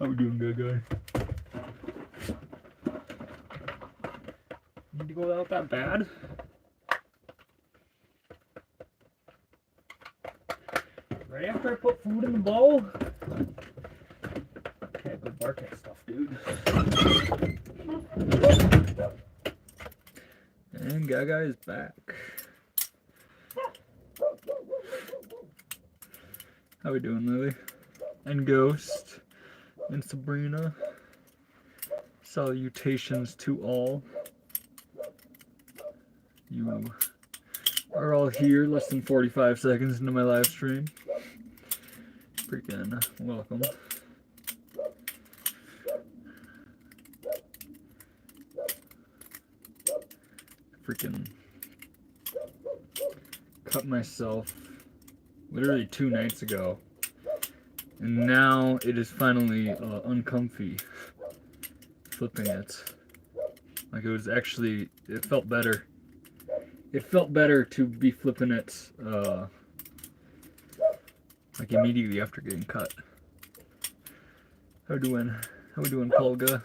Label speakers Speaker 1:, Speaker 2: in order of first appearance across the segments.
Speaker 1: How we doing, good guy? Need to go out that bad? Right after I put food in the bowl? Can't go bark at stuff, dude. And Gaga is back. How we doing, Lily? And Ghost. And Sabrina. Salutations to all. You are all here less than 45 seconds into my live stream. Freaking welcome. Freaking cut myself literally 2 nights ago. And now it is finally uncomfy flipping it. Like it was actually, it felt better. It felt better to be flipping it like immediately after getting cut. How we doing? How we doing, Polga?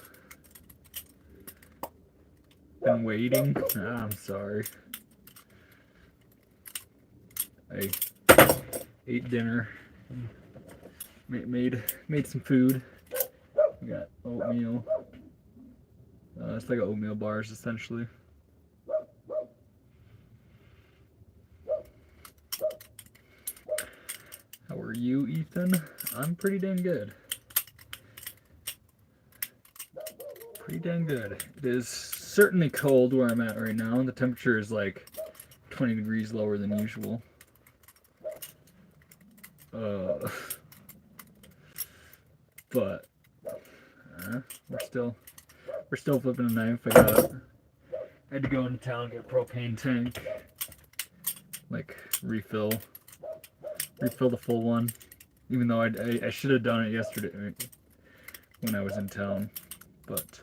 Speaker 1: Been waiting? Ah, I'm sorry. I ate dinner. Made some food. We got oatmeal. It's like oatmeal bars essentially. How are you, Ethan? I'm pretty dang good. Pretty dang good. It is certainly cold where I'm at right now. The temperature is like 20 degrees lower than usual. But we're still flipping a knife. I had to go into town and get a propane tank, like refill the full one. Even though I should have done it yesterday when I was in town, but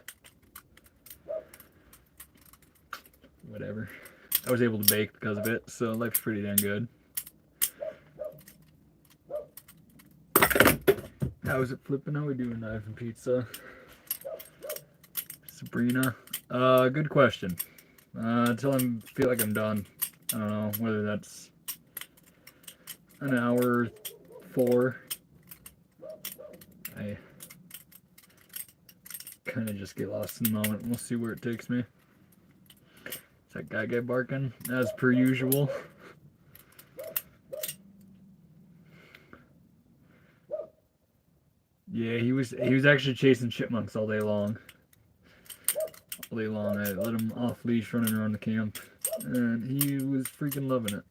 Speaker 1: whatever. I was able to bake because of it, so life's pretty damn good. How is it flipping? How we doing, knife and pizza? Sabrina? Good question. Until I feel like I'm done. I don't know whether that's an hour 4. I kind of just get lost in the moment. We'll see where it takes me. Is that guy barking? As per usual. Yeah, he was actually chasing chipmunks all day long. All day long. I let him off leash running around the camp, and he was freaking loving it.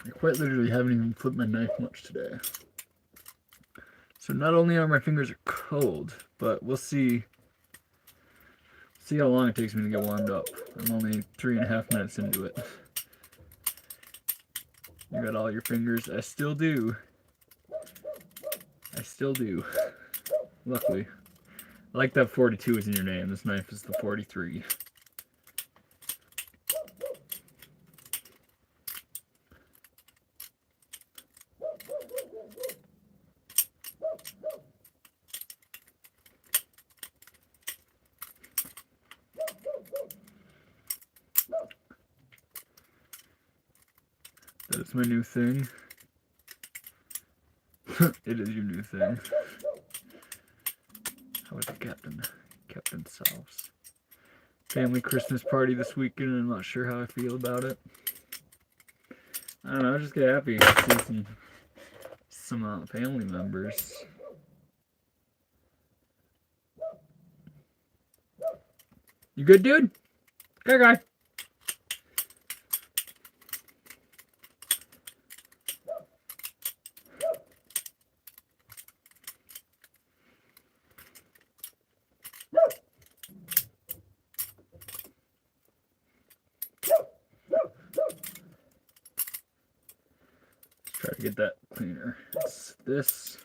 Speaker 1: I quite literally haven't even flipped my knife much today. So not only are my fingers cold, but we'll see how long it takes me to get warmed up. I'm only 3.5 minutes into it. You got all your fingers? I still do. I still do. Luckily. I like that 42 is in your name. This knife is the 43. That is my new thing. It is your new thing. How is it, Captain? Captain Salves. Family Christmas party this weekend, and I'm not sure how I feel about it. I don't know, I just get happy to see some family members. You good, dude? Good guy. Try to get that cleaner. It's this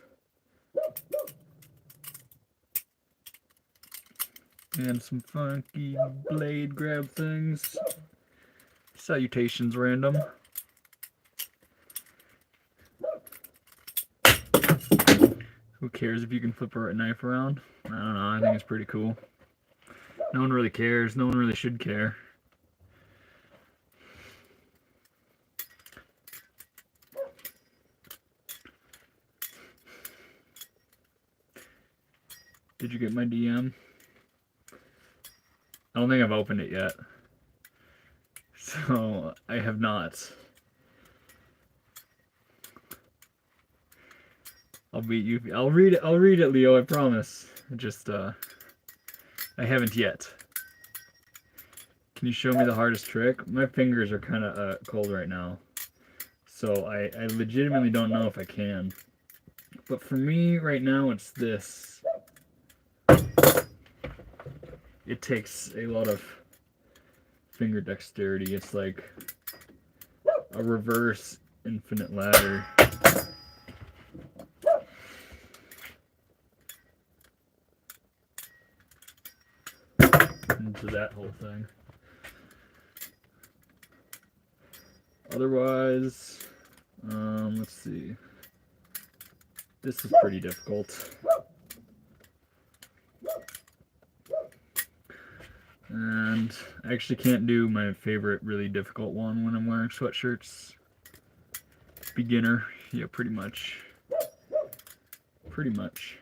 Speaker 1: And some funky blade grab things. Salutations, random. Who cares if you can flip a knife around? I don't know, I think it's pretty cool. No one really cares, no one really should care. Did you get my DM? I don't think I've opened it yet. So, I have not. I'll beat you. I'll read it, Leo, I promise. Just, I haven't yet. Can you show me the hardest trick? My fingers are kind of cold right now. So, I legitimately don't know if I can. But for me, right now, it's this. It takes a lot of finger dexterity. It's like a reverse infinite ladder. Into that whole thing. Otherwise, let's see. This is pretty difficult. And I actually can't do my favorite really difficult one when I'm wearing sweatshirts. Beginner, yeah, pretty much. Pretty much.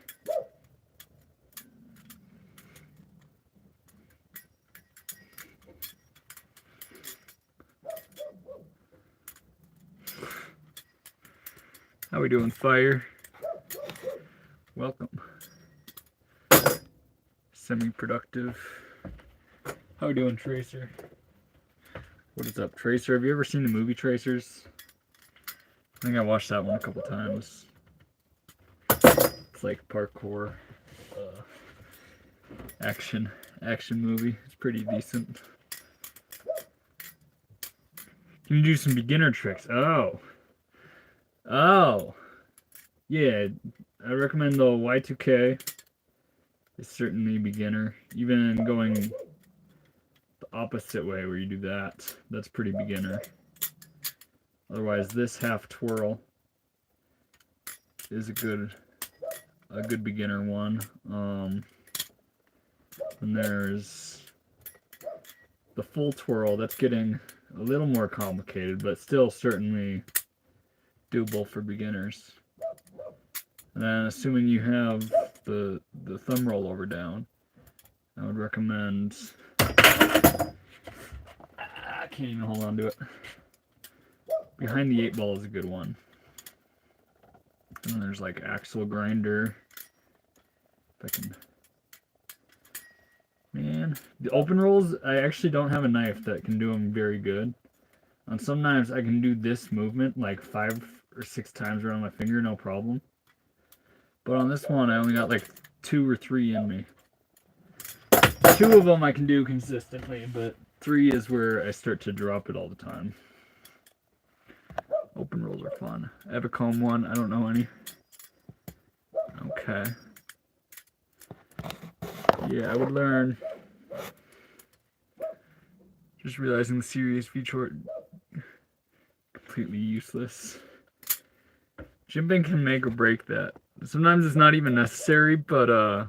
Speaker 1: How we doing, Fire? Welcome. Semi-productive. How we doing, Tracer? What is up, Tracer? Have you ever seen the movie Tracers? I think I watched that one a couple times. It's like parkour, action movie. It's pretty decent. Can you do some beginner tricks? Oh, yeah. I recommend the Y2K. It's certainly beginner. Even going the opposite way where you do that, that's pretty beginner. Otherwise, this half twirl is a good beginner one. And there's the full twirl. That's getting a little more complicated, but still certainly doable for beginners. And then, assuming you have the thumb rollover down, I would recommend. I can't even hold on to it. Behind the 8-ball is a good one. And then there's like axle grinder. If I can. Man, the open rolls, I actually don't have a knife that can do them very good. On some knives, I can do this movement like 5 or 6 times around my finger, no problem. But on this one, I only got like 2 or 3 in me. 2 of them I can do consistently, but 3 is where I start to drop it all the time. Open rolls are fun. I have a comb one. I don't know any. Okay. Yeah, I would learn. Just realizing the serious feature completely useless. Jimping can make or break that. Sometimes it's not even necessary, but I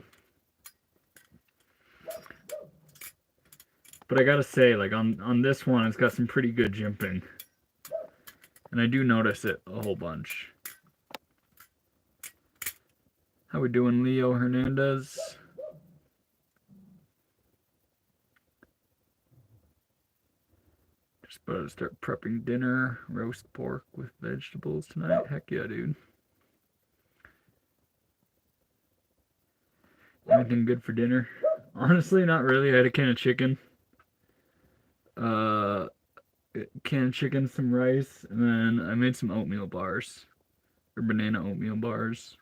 Speaker 1: gotta say, like on this one, it's got some pretty good jimping. And I do notice it a whole bunch. How we doing, Leo Hernandez? Just about to start prepping dinner. Roast pork with vegetables tonight. Heck yeah, dude. Anything good for dinner? Honestly, not really. I had a can of chicken. Canned chicken, some rice, and then I made some oatmeal bars. Or banana oatmeal bars.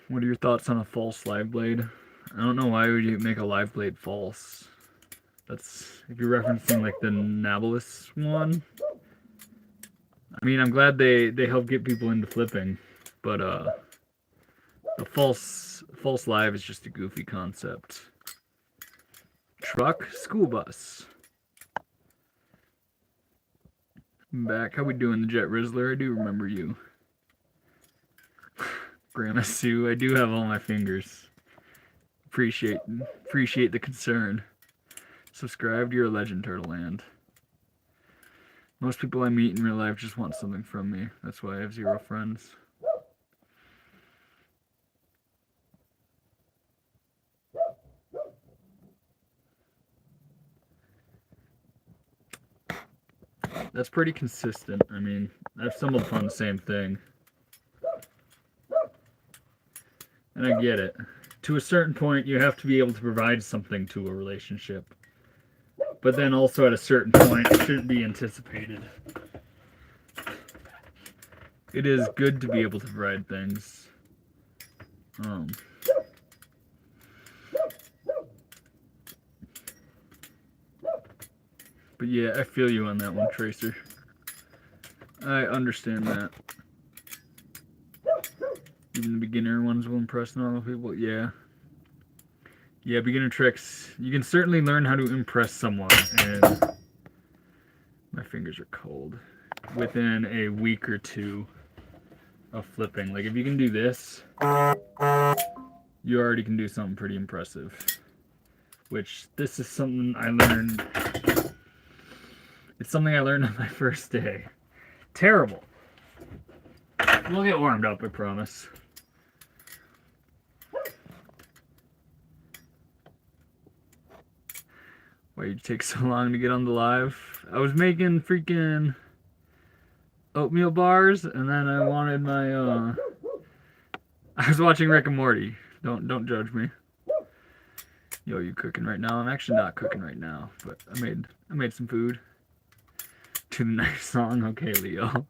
Speaker 1: What are your thoughts on a false live blade? I don't know why would you make a live blade false. That's if you're referencing like the Nablus one. I mean, I'm glad they help get people into flipping, but the false False live is just a goofy concept. Truck, school bus. I'm back. How we doing, the Jet Rizzler? I do remember you. Grandma Sue, I do have all my fingers. Appreciate the concern. Subscribed, you're a legend, Turtle Land. Most people I meet in real life just want something from me. That's why I have 0 friends. That's pretty consistent. I mean, I've stumbled upon the same thing. And I get it. To a certain point, you have to be able to provide something to a relationship. But then also at a certain point, it shouldn't be anticipated. It is good to be able to provide things. But yeah, I feel you on that one, Tracer. I understand that. Even the beginner ones will impress normal people. Yeah. Yeah, beginner tricks. You can certainly learn how to impress someone, and my fingers are cold, within a week or 2 of flipping. Like, if you can do this, you already can do something pretty impressive. Which, this is something I learned. It's something I learned on my first day. Terrible. We'll get warmed up, I promise. Why did you take so long to get on the live? I was making freaking oatmeal bars, and then I wanted my I was watching Rick and Morty. Don't judge me. Yo, you cooking right now? I'm actually not cooking right now, but I made some food. To the nice song, okay, Leo.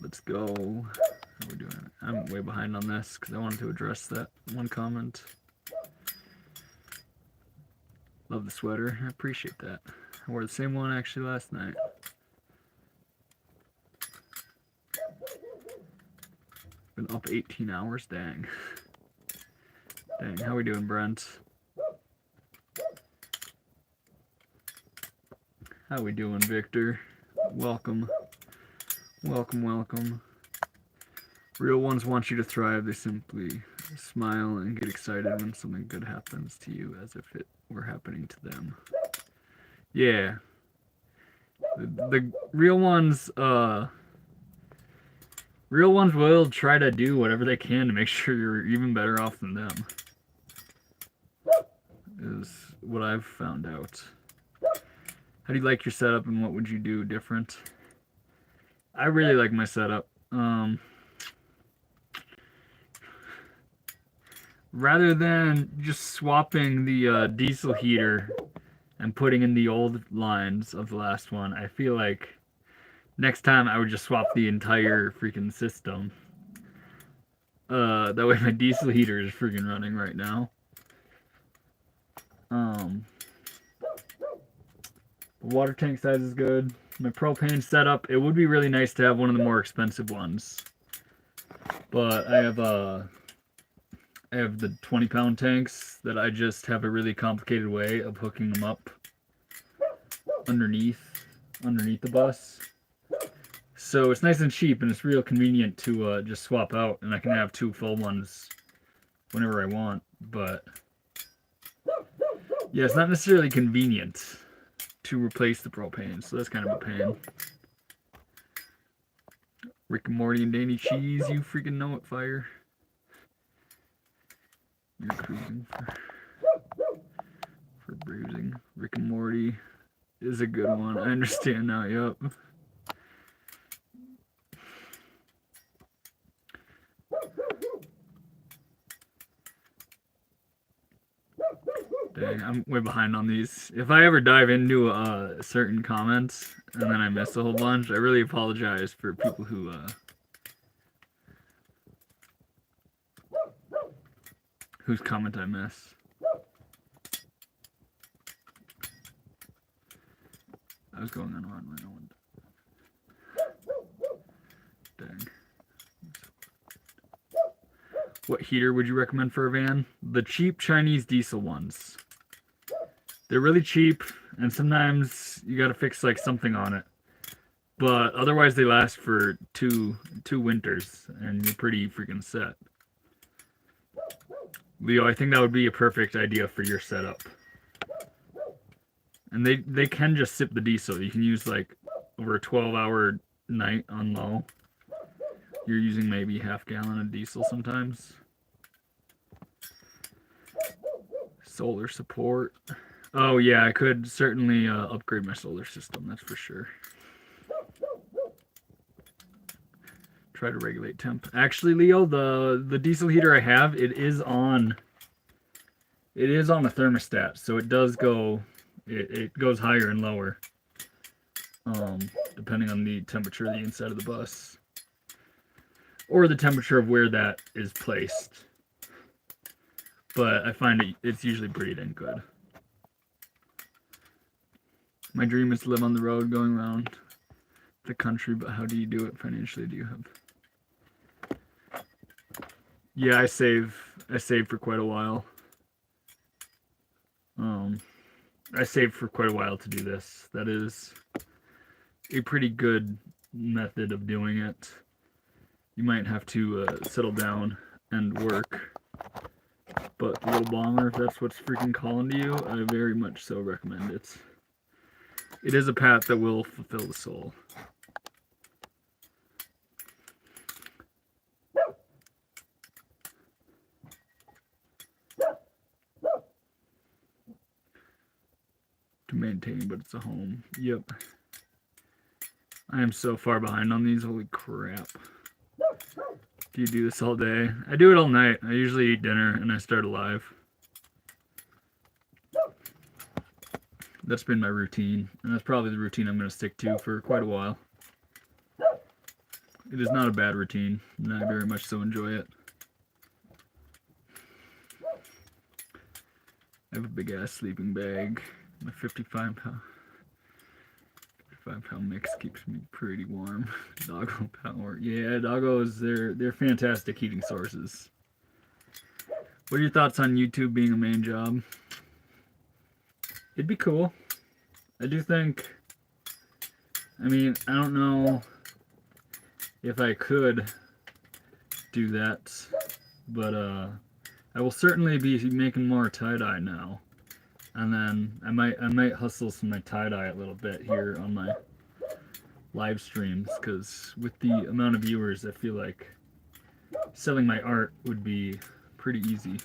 Speaker 1: Let's go. How are we doing? I'm way behind on this because I wanted to address that one comment. Love the sweater. I appreciate that. I wore the same one actually last night. Been up 18 hours? Dang. Dang, how we doing, Brent? How we doing, Victor? Welcome. Welcome, welcome. Real ones want you to thrive. They simply smile and get excited when something good happens to you as if it were happening to them. Yeah. The real ones will try to do whatever they can to make sure you're even better off than them. Is what I've found out. How do you like your setup, and what would you do different? I really like my setup. Rather than just swapping the diesel heater and putting in the old lines of the last one, I feel like next time I would just swap the entire freaking system. That way my diesel heater is freaking running right now. The water tank size is good. My propane setup, it would be really nice to have one of the more expensive ones. But I have the 20-pound tanks that I just have a really complicated way of hooking them up underneath the bus. So it's nice and cheap, and it's real convenient to just swap out, and I can have 2 full ones whenever I want. But yeah, it's not necessarily convenient to replace the propane, so that's kind of a pain. Rick and Morty and Danny Cheese, you freaking know it, Fire. You're cruising for bruising. Rick and Morty is a good one. I understand now, yup. Dang, I'm way behind on these. If I ever dive into certain comments and then I miss a whole bunch, I really apologize for people who whose comment I miss. I was going on a run when no one. Dang. What heater would you recommend for a van? The cheap Chinese diesel ones. They're really cheap, and sometimes you gotta fix like something on it. But otherwise they last for two winters, and you're pretty freaking set. Leo, I think that would be a perfect idea for your setup. And they can just sip the diesel. You can use like over a 12-hour night on low. You're using maybe half gallon of diesel sometimes. Solar support. Oh yeah, I could certainly upgrade my solar system, that's for sure. Try to regulate temp. Actually, Leo, the diesel heater I have, it is on a thermostat, so it does go, it goes higher and lower, depending on the temperature of the inside of the bus, or the temperature of where that is placed. But I find it's usually pretty dang good. My dream is to live on the road going around the country, but how do you do it financially? Do you have... Yeah, I save for quite a while. I saved for quite a while to do this. That is a pretty good method of doing it. You might have to settle down and work, but the little bomber, if that's what's freaking calling to you, I very much so recommend it. It is a path that will fulfill the soul. To maintain, but it's a home. Yep. I am so far behind on these. Holy crap. Do you do this all day? I do it all night. I usually eat dinner and I start alive. That's been my routine, and that's probably the routine I'm going to stick to for quite a while. It is not a bad routine, and I very much so enjoy it. I have a big ass sleeping bag. My 55-pound mix keeps me pretty warm. Doggo power. Yeah, doggos, they're fantastic heating sources. What are your thoughts on YouTube being a main job? It'd be cool. I do think, I mean, I don't know if I could do that, but I will certainly be making more tie-dye now. And then I might hustle some of my tie-dye a little bit here on my live streams, because with the amount of viewers, I feel like selling my art would be pretty easy.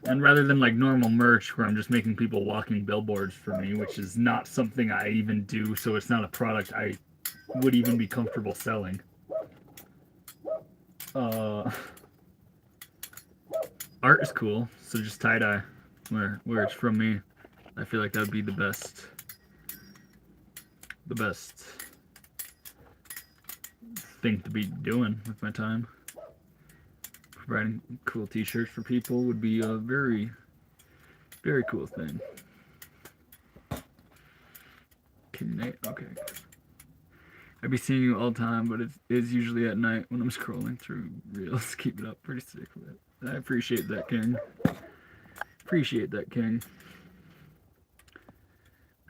Speaker 1: And rather than like normal merch where I'm just making people walking billboards for me, which is not something I even do, so it's not a product I would even be comfortable selling. Art is cool, so just tie-dye where it's from me. I feel like that would be the best thing to be doing with my time. Providing cool t-shirts for people would be a very, very cool thing. Okay. I'd be seeing you all the time, but it is usually at night when I'm scrolling through reels. Keep it up, pretty sick with it. I appreciate that, King. Appreciate that, King.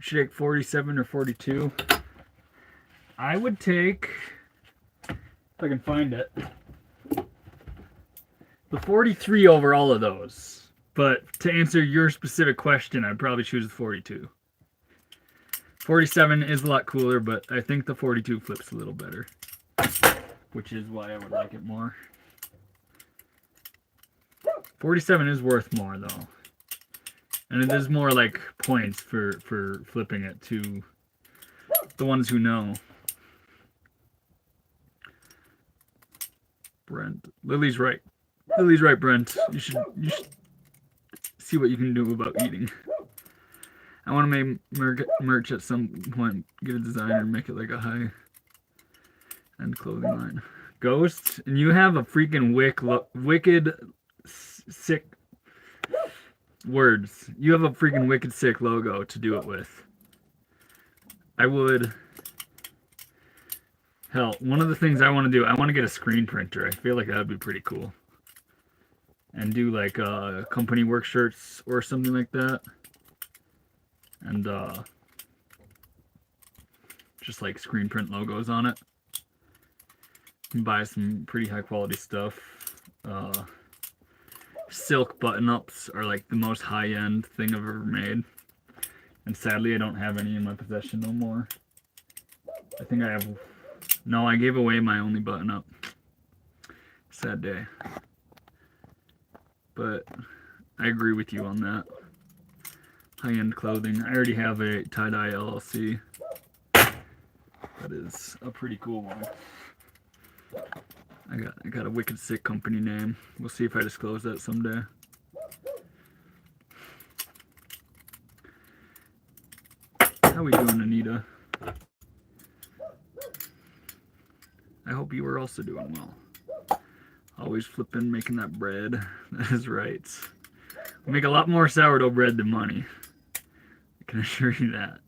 Speaker 1: Should I take 47 or 42? I would take, if I can find it, the 43 over all of those. But to answer your specific question, I'd probably choose the 42. 47 is a lot cooler, but I think the 42 flips a little better, which is why I would like it more. 47 is worth more, though. And it is more like points for flipping it to the ones who know. Brent. Lily's right. Lily's right, Brent. You should see what you can do about eating. I want to make merch at some point. Get a designer and make it like a high-end clothing line. Ghost, and you have a freaking wicked sick words. You have a freaking wicked sick logo to do it with. I would Hell, one of the things I want to do, I want to get a screen printer. I feel like that would be pretty cool. And do like company work shirts or something like that. And just like screen print logos on it. And buy some pretty high quality stuff. Silk button-ups are like the most high-end thing I've ever made. And sadly I don't have any in my possession no more. I think I have... No, I gave away my only button-up. Sad day. But I agree with you on that. High-end clothing. I already have a tie-dye LLC. That is a pretty cool one. I got a wicked sick company name. We'll see if I disclose that someday. How we doing, Anita? I hope you are also doing well. Always flipping, making that bread. That is right. We make a lot more sourdough bread than money. I can assure you that.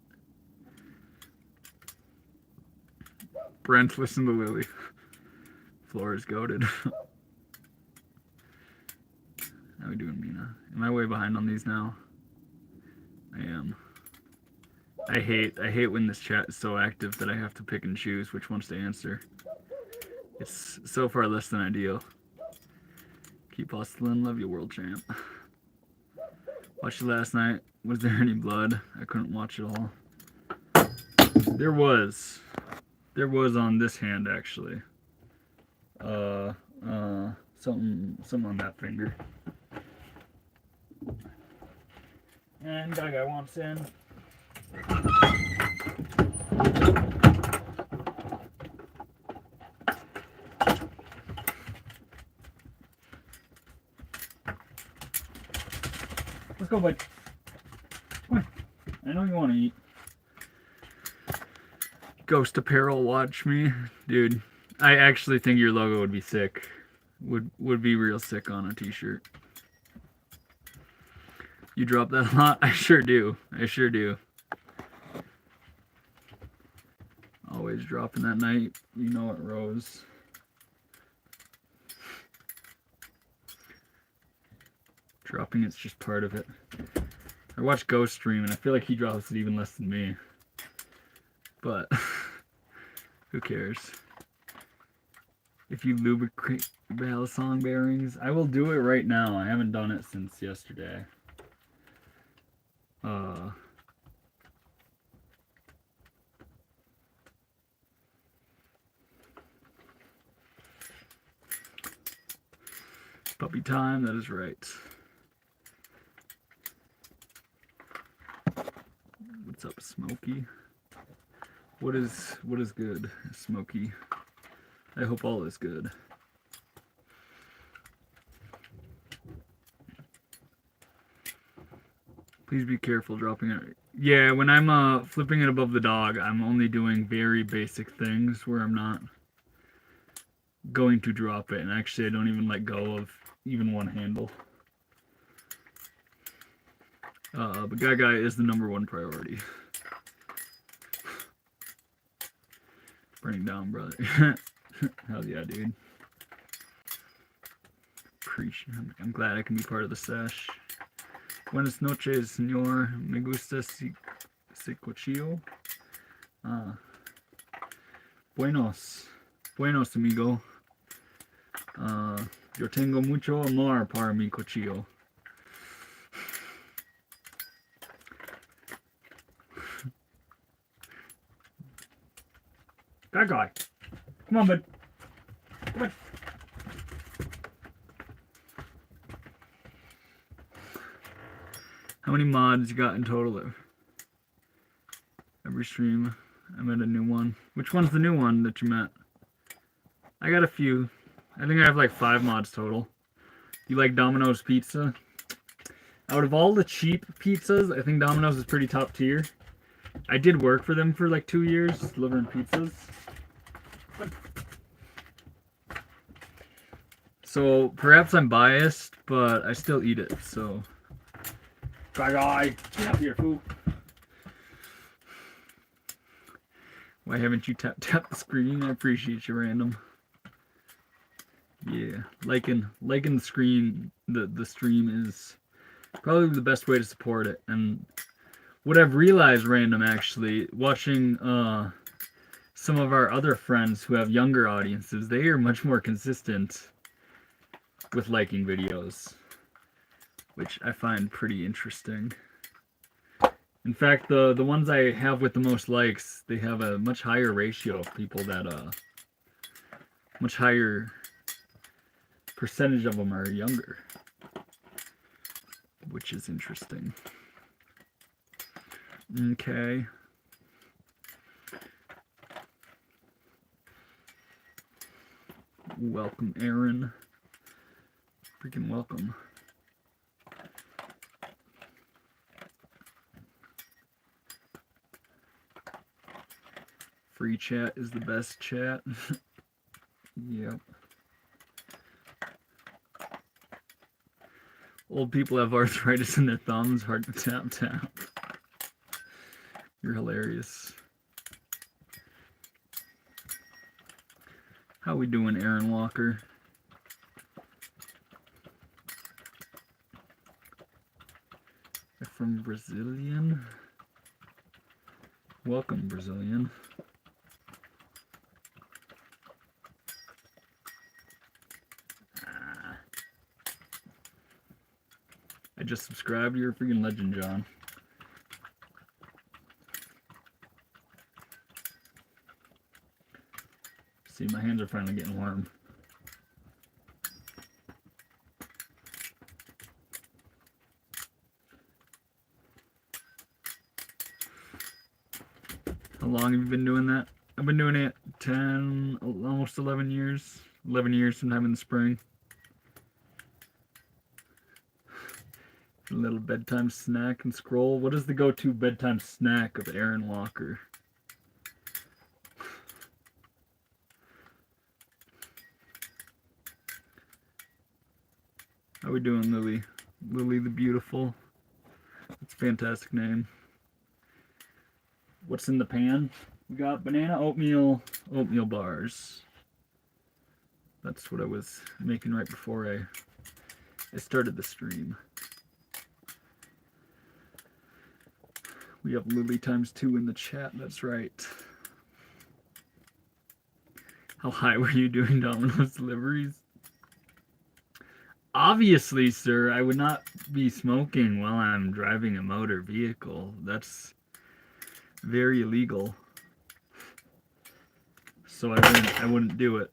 Speaker 1: Brent, listen to Lily. Floor is goated. How we doing, Mina? Am I way behind on these now? I am. I hate when this chat is so active that I have to pick and choose which ones to answer. It's so far less than ideal. Keep hustling. Love you, world champ. Watched it last night. Was there any blood? I couldn't watch it all. There was. There was on this hand, actually. Something on that finger. And Gaga wants in. Let's go, bud. Come on. I know you want to eat. Ghost Apparel, watch me. Dude, I actually think your logo would be sick. Would be real sick on a t-shirt. You drop that a lot? I sure do. I sure do. Always dropping that night. You know it, Rose. Dropping it's just part of it. I watch Ghost stream and I feel like he drops it even less than me. But who cares? If you lubricate Balisong bearings, I will do it right now. I haven't done it since yesterday. Puppy time, that is right. What's up, Smokey? What is good, Smokey? I hope all is good. Please be careful dropping it. Yeah, when I'm flipping it above the dog, I'm only doing very basic things where I'm not going to drop it. And actually, I don't even let go of even one handle. But Gaga is the #1 priority. Burning down, brother. Hell yeah, dude. I'm glad I can be part of the sesh. Buenas noches, señor. Me gusta ese cuchillo. Buenos, amigo. Yo tengo mucho amor para mi cuchillo. That guy. Come on, bud. Come on. How many mods you got in total? Every stream, I met a new one. Which one's the new one that you met? I got a few. I think I have like 5 mods total. You like Domino's pizza? Out of all the cheap pizzas, I think Domino's is pretty top tier. I did work for them for like 2 years, delivering pizzas. So perhaps I'm biased, but I still eat it, so. Guy, get up here, fool. Why haven't you tap the screen? I appreciate you, random. Yeah, liking the screen, the stream is probably the best way to support it. And what I've realized, random, actually, watching some of our other friends who have younger audiences, they are much more consistent with liking videos, which I find pretty interesting. In fact, the ones I have with the most likes, they have a much higher ratio of people that much higher percentage of them are younger, which is interesting. Okay. Welcome, Aaron. Freaking welcome. Free chat is the best chat. Yep. Old people have arthritis in their thumbs, hard to tap. You're hilarious. How we doing, Aaron Walker? They're from Brazilian. Welcome, Brazilian. I just subscribed. You're a freaking legend, John. See, my hands are finally getting warm. How long have you been doing that? I've been doing it 10, almost 11 years. 11 years sometime in the spring. A little bedtime snack and scroll. What is the go-to bedtime snack of Aaron Walker? How we doing, Lily? Lily the Beautiful. That's a fantastic name. What's in the pan? We got banana oatmeal bars. That's what I was making right before I started the stream. We have Lily ×2 in the chat, that's right. How high were you doing Domino's deliveries? Obviously, sir, I would not be smoking while I'm driving a motor vehicle. That's very illegal. So I wouldn't do it.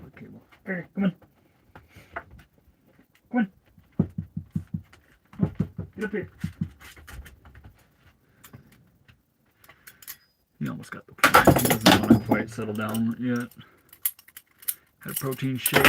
Speaker 1: Okay, well, okay, come on. Come on. Oh, get up here. He almost got the point. He doesn't want to quite settle down yet. Had a protein shake.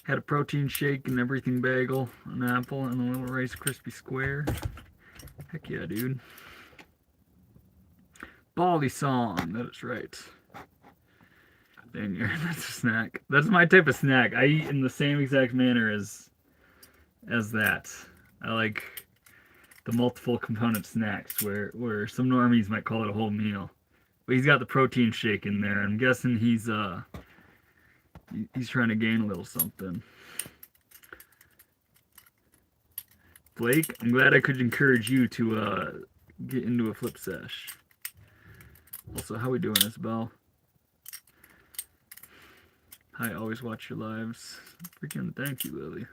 Speaker 1: Had a protein shake and everything bagel, an apple, and a little Rice Krispie square. Heck yeah, dude. Balisong, that is right. Dang, that's a snack. That's my type of snack. I eat in the same exact manner as that. I like the multiple component snacks where some normies might call it a whole meal. But he's got the protein shake in there. I'm guessing he's trying to gain a little something. Blake, I'm glad I could encourage you to get into a flip sesh. Also, how we doing, Isabel? Hi, always watch your lives. Freaking thank you, Lily.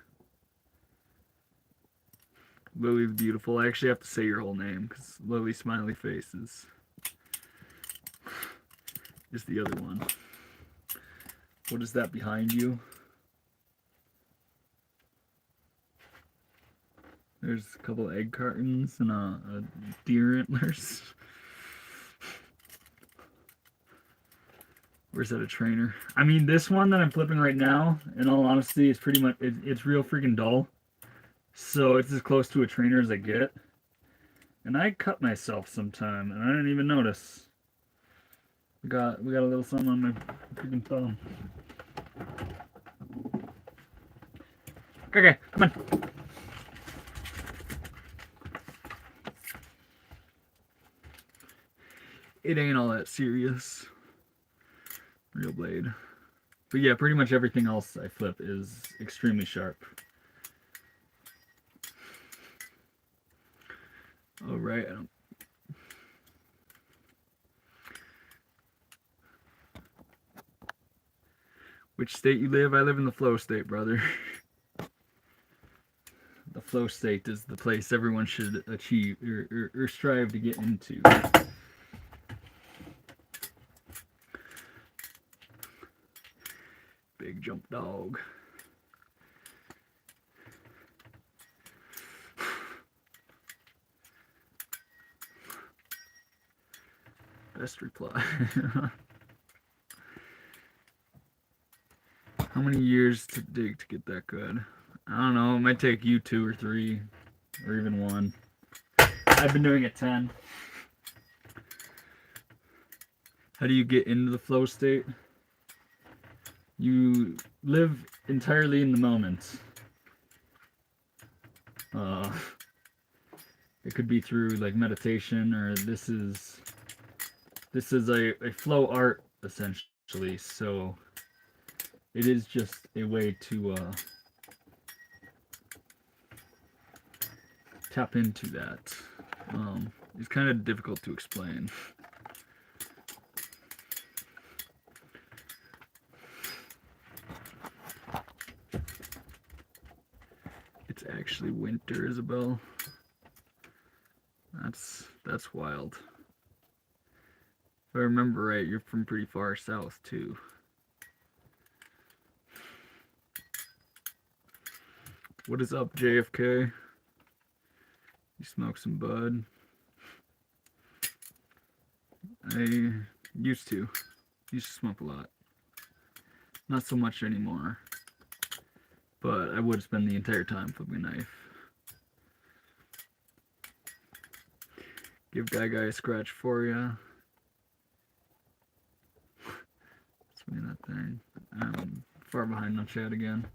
Speaker 1: Lily's beautiful. I actually have to say your whole name because Lily Smiley Face is the other one. What is that behind you? There's a couple egg cartons and a deer antlers. Where's that a trainer? I mean, this one that I'm flipping right now, in all honesty, is pretty much, it's real freaking dull. So it's as close to a trainer as I get. And I cut myself sometime, and I didn't even notice. We got a little something on my freaking thumb. Okay, come on. It ain't all that serious. Real blade. But yeah, pretty much everything else I flip is extremely sharp. Oh, right. Which state you live? I live in the flow state, brother. The flow state is the place everyone should achieve or strive to get into. Big jump dog. Best reply. How many years to dig to get that good? I don't know. It might take you 2 or 3 or even 1. I've been doing it 10. How do you get into the flow state? You live entirely in the moment. It could be through like meditation, or this is a flow art essentially. So it is just a way to tap into that. It's kind of difficult to explain. It's actually winter, Isabel. That's wild. If I remember right, you're from pretty far south too. What is up, JFK? You smoke some bud? I used to smoke a lot. Not so much anymore. But I would spend the entire time flipping a knife. Give Guy a scratch for ya. Swing that thing. I'm far behind on chat again.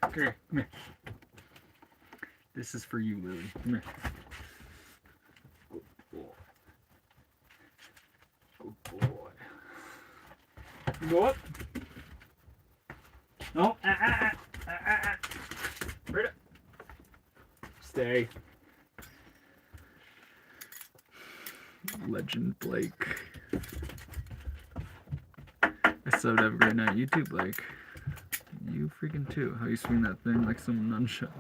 Speaker 1: Okay, come here. This is for you, Lily. Come here. Good boy. You go up. No. Right up. Stay. Legend Blake. I said have a great night. You too, Blake. You freaking too. How you swing that thing like some nunchucks.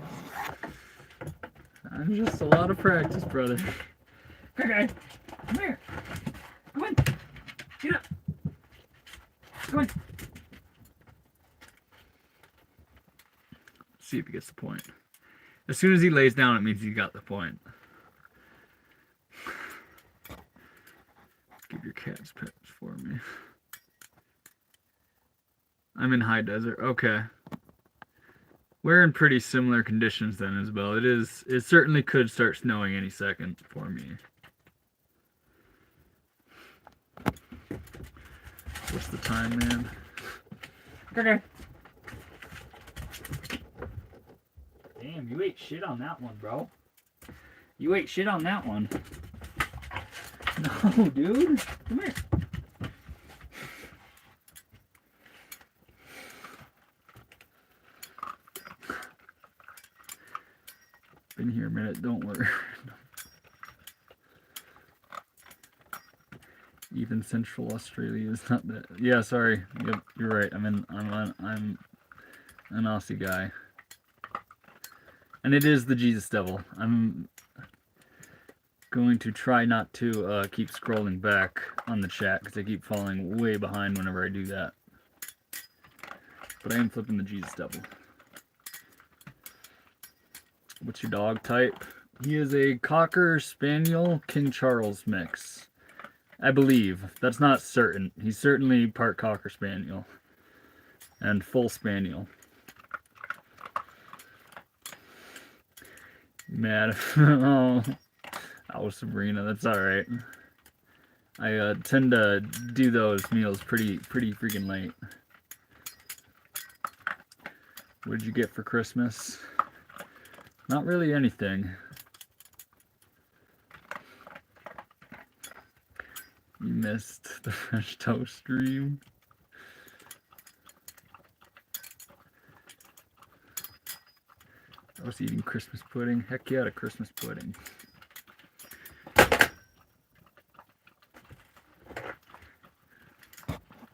Speaker 1: I'm just a lot of practice, brother. Okay, come here. Come on. Get up. Come on. See if he gets the point. As soon as he lays down, it means he got the point. Give your cats pets for me. I'm in high desert. Okay. We're in pretty similar conditions then, Isabel. It certainly could start snowing any second for me. What's the time, man? Okay. Damn, you ate shit on that one, bro. You ate shit on that one. No, dude. Come here. Been here a minute, don't worry. Even Central Australia is not that. Yeah, sorry. Yep, you're right. I'm an Aussie guy. And it is the Jesus Devil. I'm going to try not to keep scrolling back on the chat because I keep falling way behind whenever I do that. But I am flipping the Jesus Devil. What's your dog type? He is a Cocker Spaniel King Charles mix. I believe. That's not certain. He's certainly part Cocker Spaniel. And full Spaniel. Mad. Oh, Oh, Sabrina, that's all right. I tend to do those meals pretty freaking late. What did you get for Christmas? Not really anything. You missed the French toast stream. I was eating Christmas pudding. Heck yeah, a Christmas pudding.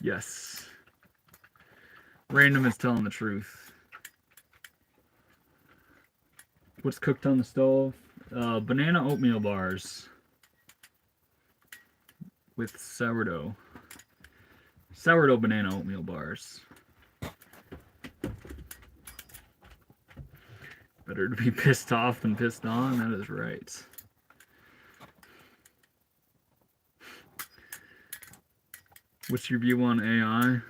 Speaker 1: Yes. Random is telling the truth. What's cooked on the stove? Banana oatmeal bars with sourdough. Sourdough banana oatmeal bars. Better to be pissed off than pissed on, that is right. What's your view on AI?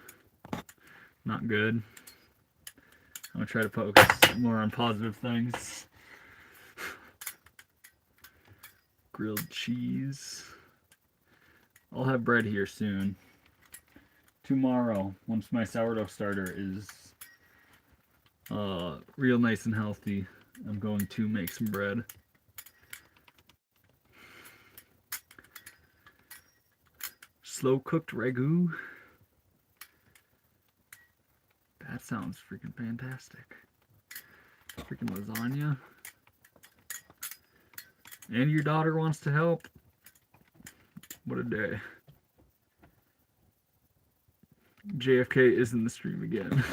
Speaker 1: Not good. I'm gonna try to focus more on positive things. Grilled cheese. I'll have bread here soon. Tomorrow, once my sourdough starter is real nice and healthy, I'm going to make some bread. Slow cooked ragu. That sounds freaking fantastic. Freaking lasagna. And your daughter wants to help. What a day. JFK is in the stream again.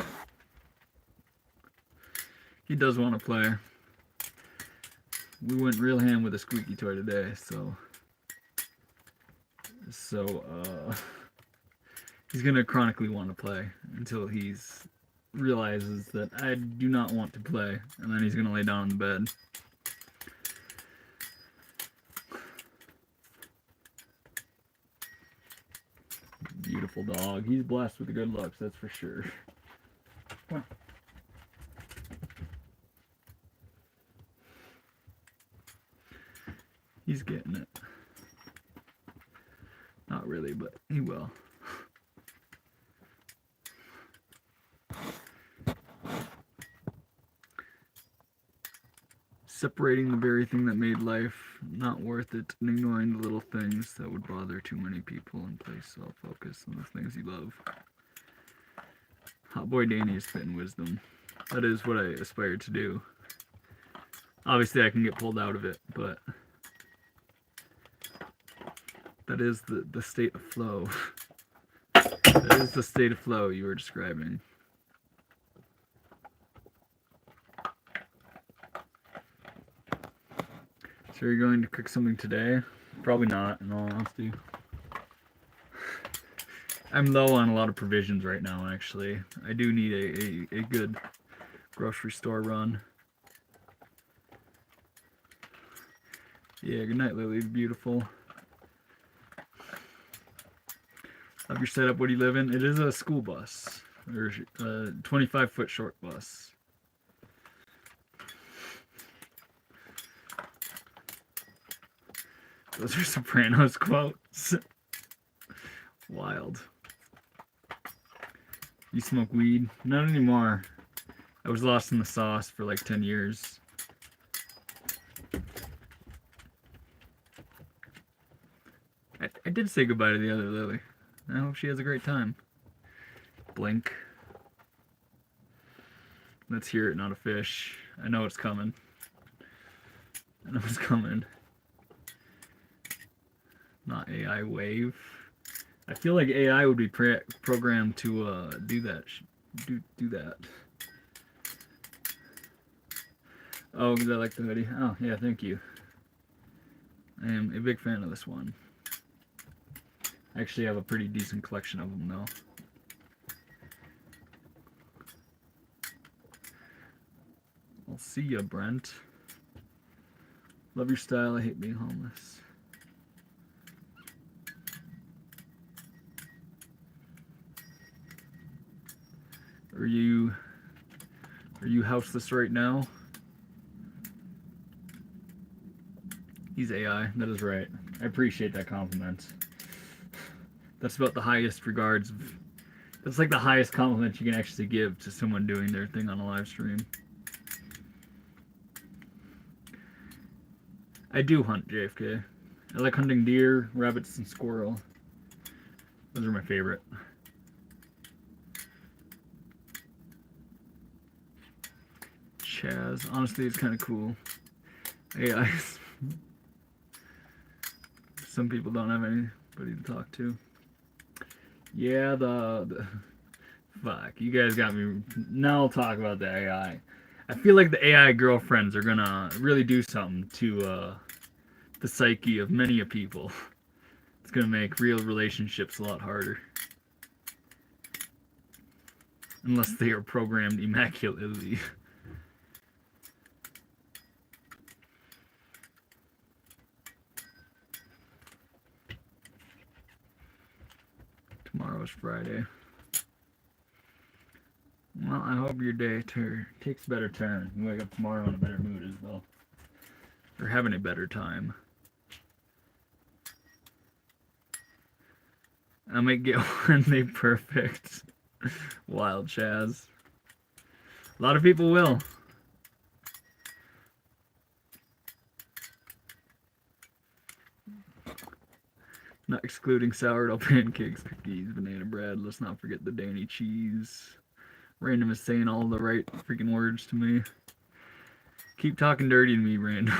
Speaker 1: He does want to play. We went real ham with a squeaky toy today, so he's gonna chronically want to play until he's realizes that I do not want to play, and then he's gonna lay down in the bed. Beautiful dog. He's blessed with the good looks, that's for sure. Come on. He's getting it. Not really, but he will. Separating the very thing that made life not worth it and ignoring the little things that would bother too many people and place self-focus on the things you love. Hot boy Danny is spitting wisdom. That is what I aspire to do. Obviously I can get pulled out of it, but that is the state of flow. That is the state of flow you were describing. So you're going to cook something today? Probably not, in all honesty. I'm low on a lot of provisions right now, actually. I do need a good grocery store run. Yeah, good night, Lily. Beautiful. Love your setup. What do you live in? It is a school bus, or a 25-foot short bus. Those are Sopranos quotes. Wild. You smoke weed? Not anymore. I was lost in the sauce for like 10 years. I did say goodbye to the other Lily. I hope she has a great time. Blink. Let's hear it, not a fish. I know it's coming. I know it's coming. Not AI wave. I feel like AI would be programmed to do that. Do that. Oh, because I like the hoodie. Oh, yeah, thank you. I am a big fan of this one. I actually have a pretty decent collection of them, though. I'll see ya, Brent. Love your style. I hate being homeless. Are you houseless right now? He's AI. That is right. I appreciate that compliment. That's about the highest regards. That's like the highest compliment you can actually give to someone doing their thing on a live stream. I do hunt, JFK. I like hunting deer, rabbits, and squirrel. Those are my favorite. Chaz. Honestly, it's kind of cool. AI. Some people don't have anybody to talk to. Yeah, the fuck. You guys got me. Now I'll talk about the AI. I feel like the AI girlfriends are gonna really do something to the psyche of many a people. It's gonna make real relationships a lot harder. Unless they are programmed immaculately. Tomorrow's Friday. Well, I hope your day takes a better turn. You wake up tomorrow in a better mood as well. Or having a better time. I might get one day perfect. Wild Chaz. A lot of people will. Not excluding sourdough pancakes, cookies, banana bread. Let's not forget the Danny cheese. Random is saying all the right freaking words to me. Keep talking dirty to me, Random.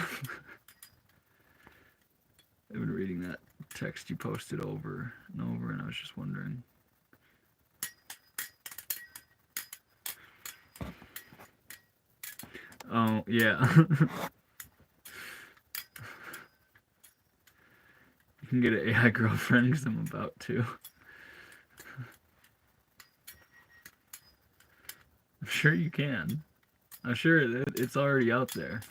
Speaker 1: I've been reading that text you posted over and over, and I was just wondering. Oh, yeah. You can get an AI girlfriend because I'm about to. I'm sure you can. I'm sure it's already out there.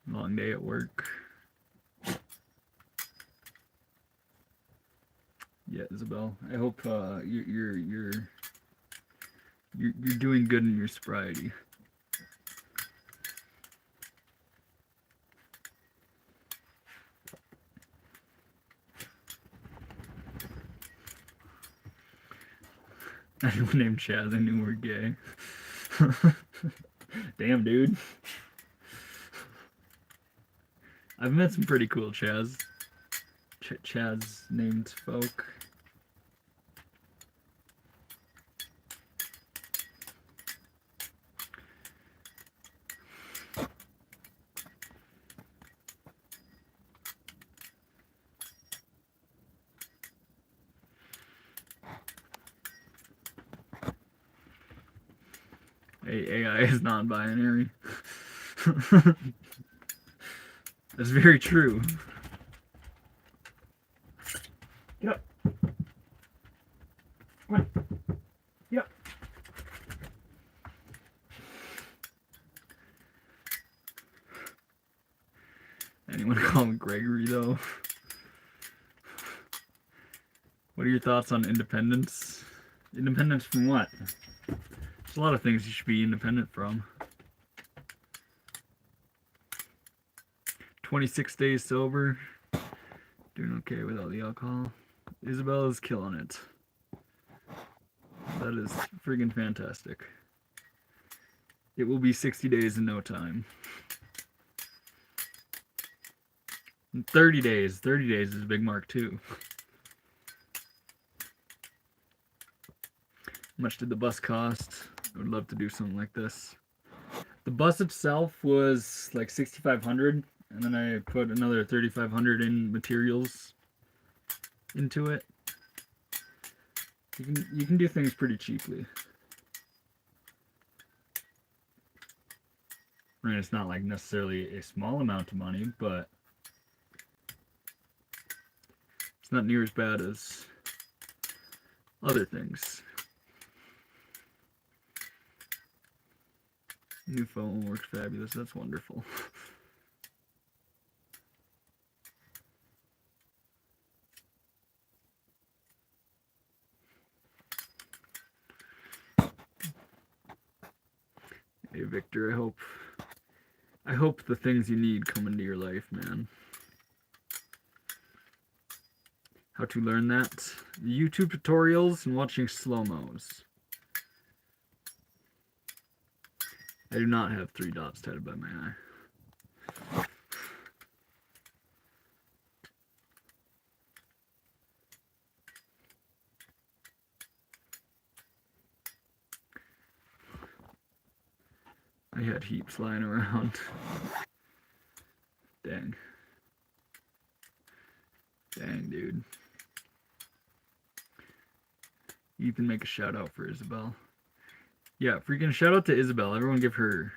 Speaker 1: Long day at work. Yeah, Isabel. I hope you're doing good in your sobriety. Anyone named Chaz, I knew we were gay. Damn, dude. I've met some pretty cool Chaz named folk. AI is non-binary. That's very true. Get up. Come on. Get up. Anyone call him Gregory, though? What are your thoughts on independence? Independence from what? There's a lot of things you should be independent from. 26 days sober. Doing okay without the alcohol. Isabel is killing it. That is friggin' fantastic. It will be 60 days in no time. 30 days. 30 days is a big mark too. How much did the bus cost? I would love to do something like this. The bus itself was like $6,500, and then I put another $3,500 in materials into it. You can do things pretty cheaply. I mean, it's not like necessarily a small amount of money, but it's not near as bad as other things. New phone works fabulous. That's wonderful. Victor. I hope the things you need come into your life, man. How to learn that? YouTube tutorials and watching slow-mos. I do not have 3 dots tied by my eye. I had heaps lying around. Dang. Dang, dude. Ethan, make a shout out for Isabel. Yeah, freaking shout out to Isabel. Everyone give her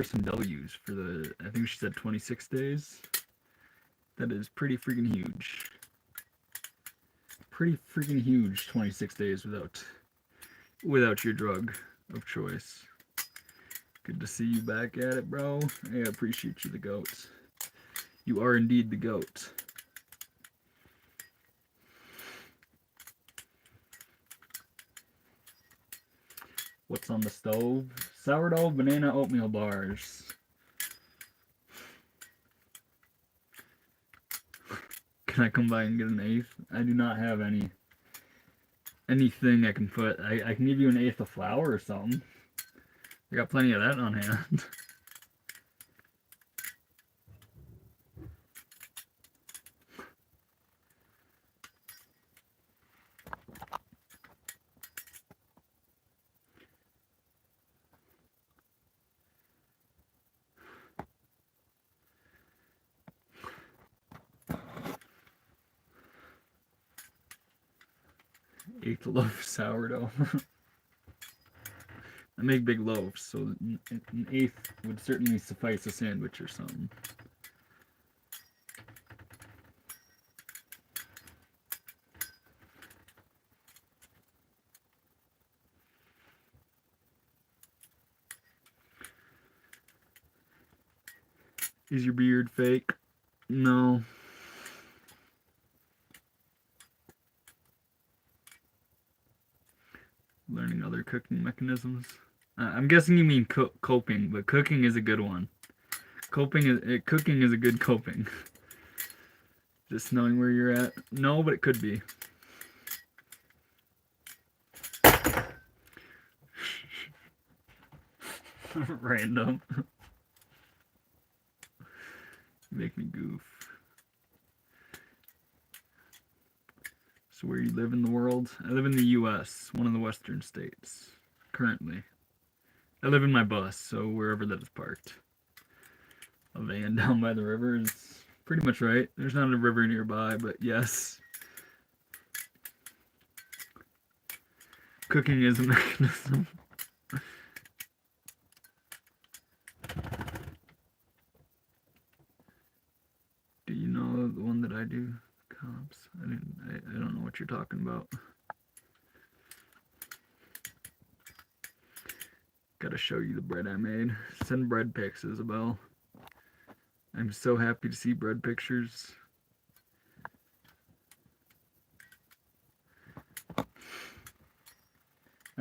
Speaker 1: some W's for the, I think she said 26 days. That is pretty freaking huge. Pretty freaking huge 26 days without your drug of choice. Good to see you back at it, bro. I appreciate you, the goat. You are indeed the goat. What's on the stove? Sourdough banana oatmeal bars. Can I come by and get an eighth? I do not have anything I can put. I can give you an eighth of flour or something. I got plenty of that on hand. Eighth loaf of sourdough. I make big loaves, so an eighth would certainly suffice a sandwich or something. Is your beard fake? No. Learning other cooking mechanisms. I'm guessing you mean coping, but cooking is a good one. Cooking is a good coping. Just knowing where you're at. No, but it could be. Random. Make me goof. So where you live in the world? I live in the US, one of the western states, currently. I live in my bus, so wherever that is parked. A van down by the river is pretty much right. There's not a river nearby, but yes. Cooking is a mechanism. Do you know the one that I do? Comps. I don't know what you're talking about. Gotta show you the bread I made. Send bread pics, Isabel. I'm so happy to see bread pictures. I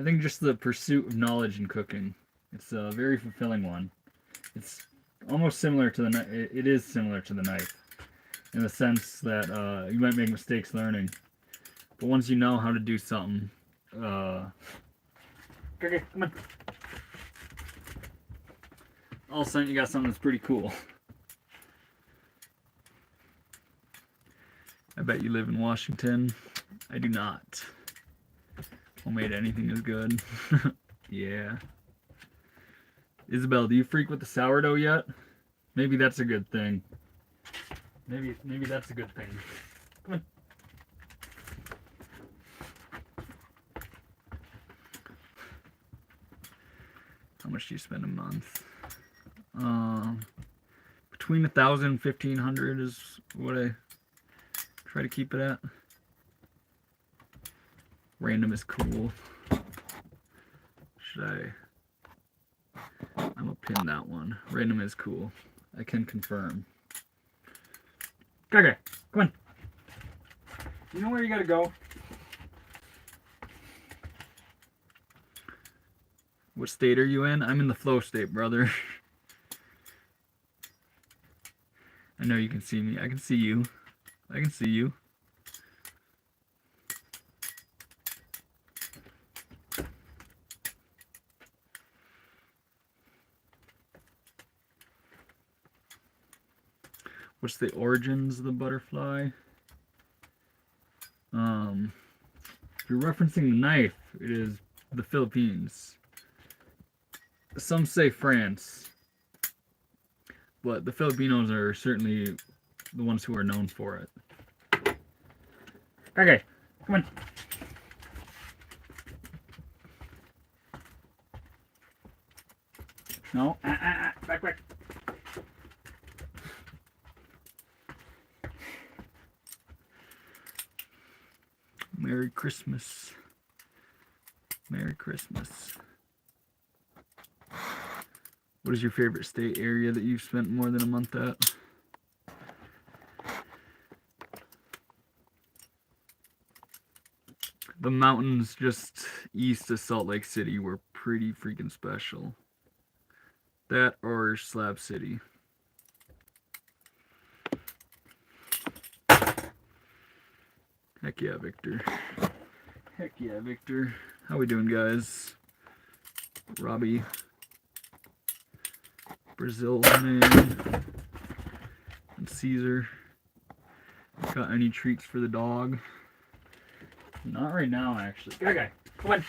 Speaker 1: think just the pursuit of knowledge in cooking. It's a very fulfilling one. It's almost similar to the knife. It is similar to the knife. In the sense that you might make mistakes learning. But once you know how to do something... Okay, come on. All of a sudden you got something that's pretty cool. I bet you live in Washington. I do not. Homemade anything is good. Yeah. Isabel, do you freak with the sourdough yet? Maybe that's a good thing. Maybe that's a good thing. Come on. How much do you spend a month? Between 1,000 and 1,500 is what I try to keep it at. Random is cool. Should I? I'm gonna pin that one. Random is cool. I can confirm. Okay, come on. You know where you gotta go? What state are you in? I'm in the flow state, brother. I know you can see me. I can see you. I can see you. What's the origins of the butterfly? If you're referencing the knife, it is the Philippines. Some say France, but the Filipinos are certainly the ones who are known for it. Okay, come on. No, back. Merry Christmas. Merry Christmas. What is your favorite state area that you've spent more than a month at? The mountains just east of Salt Lake City were pretty freaking special. That or Slab City. Heck yeah, Victor. Heck yeah, Victor. How we doing, guys? Robbie. Brazil man. And Caesar. Got any treats for the dog? Not right now, actually. Okay, come on.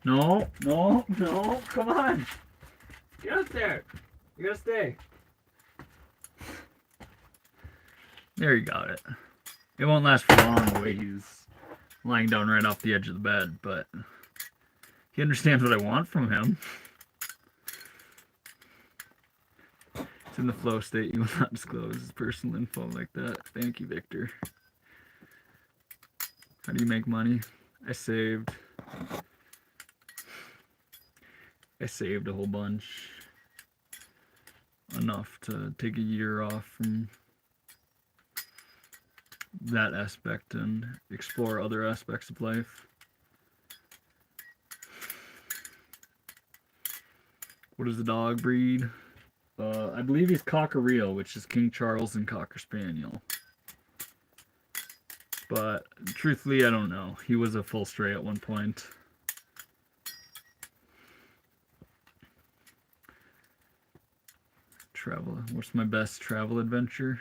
Speaker 1: No, come on. Get up there. You gotta stay. There you got it. It won't last for long the way he's lying down right off the edge of the bed, but he understands what I want from him. It's in the flow state. You will not disclose his personal info like that. Thank you, Victor. How do you make money? I saved a whole bunch. Enough to take a year off from that aspect and explore other aspects of life. What is the dog breed? I believe he's Cocker-Real, which is King Charles and Cocker Spaniel. But truthfully, I don't know. He was a full stray at one point. Travel. What's my best travel adventure?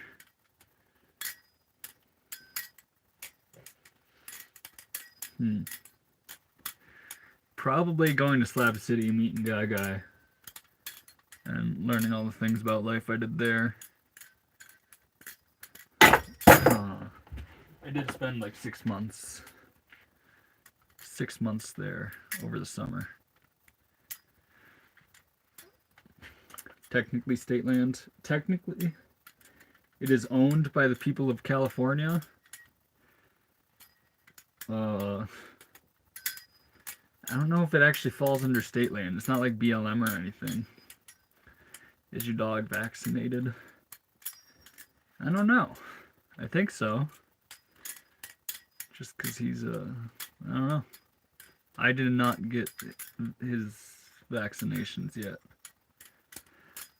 Speaker 1: Probably going to Slab City and meeting Guy and learning all the things about life I did there. I did spend like 6 months. 6 months there over the summer. Technically state land. Technically, it is owned by the people of California. I don't know if it actually falls under state land. It's not like BLM or anything. Is your dog vaccinated? I don't know. I think so. Just because he's I don't know. I did not get his vaccinations yet.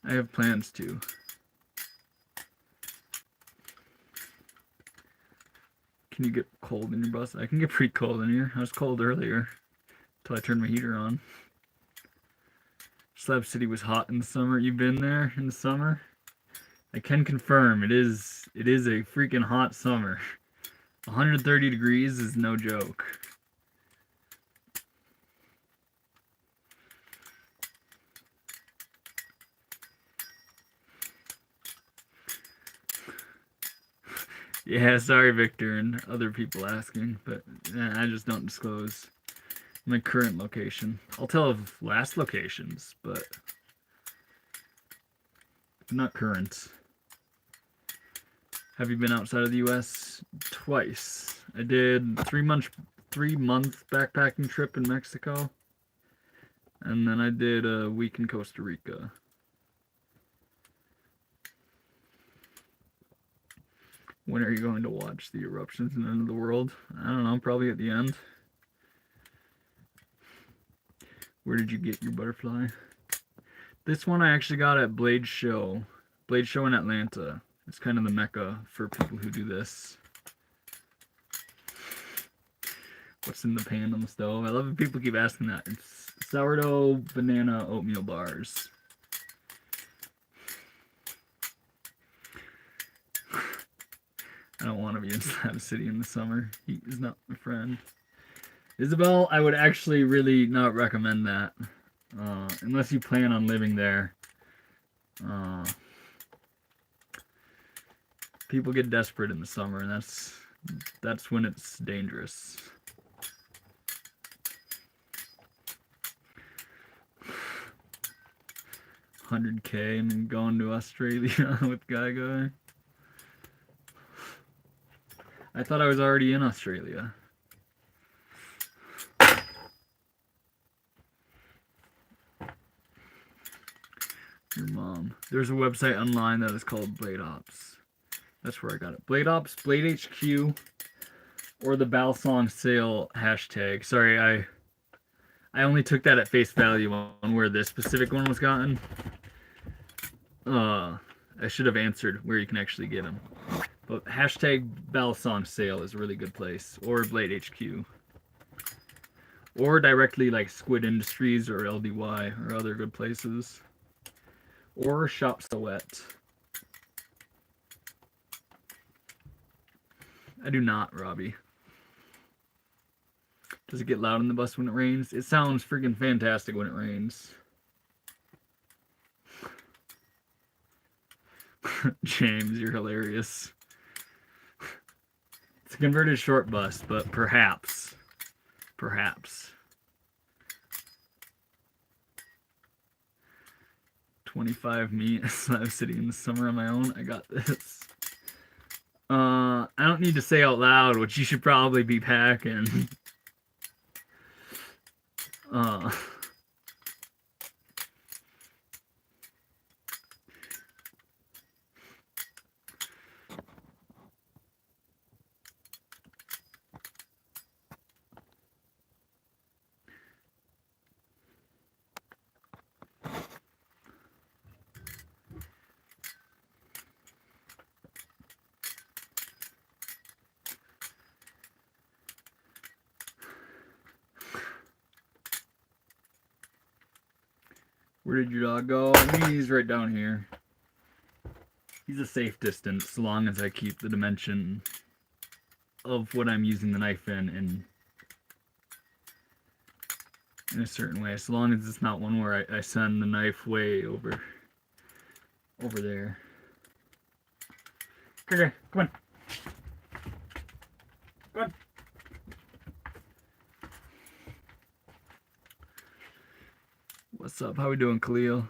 Speaker 1: I have plans to. Can you get cold in your bus? I can get pretty cold in here. I was cold earlier until I turned my heater on. Slab City was hot in the summer. You've been there in the summer? I can confirm it is a freaking hot summer. 130 degrees is no joke. Yeah, sorry, Victor, and other people asking, but I just don't disclose my current location. I'll tell of last locations, but not current. Have you been outside of the U.S.? Twice. I did 3-month backpacking trip in Mexico, and then I did a week in Costa Rica. When are you going to watch the eruptions in the end of the world? I don't know, probably at the end. Where did you get your butterfly? This one I actually got at Blade Show. Blade Show in Atlanta. It's kind of the mecca for people who do this. What's in the pan on the stove? I love when people keep asking that. It's sourdough banana oatmeal bars. I don't want to be in Slab City in the summer. Heat is not my friend. Isabel, I would actually really not recommend that. Unless you plan on living there. People get desperate in the summer, and that's when it's dangerous. $100K and then going to Australia with Guy. I thought I was already in Australia. Your mom. There's a website online that is called Blade Ops. That's where I got it. Blade Ops, Blade HQ, or the Balisong sale hashtag. Sorry, I only took that at face value on where this specific one was gotten. I should have answered where you can actually get them. But hashtag Balisong sale is a really good place. Or Blade HQ. Or directly like Squid Industries or LDY or other good places. Or Shop Silhouette. I do not, Robbie. Does it get loud in the bus when it rains? It sounds freaking fantastic when it rains. James, you're hilarious. It's a converted short bus, but perhaps. 25 me at Slab City in the summer on my own. I got this. I don't need to say out loud what you should probably be packing. Where did your dog go? I think he's right down here. He's a safe distance, so long as I keep the dimension of what I'm using the knife in a certain way. So long as it's not one where I send the knife way over there. Okay, come on. Come on. What's up? How we doing, Khalil?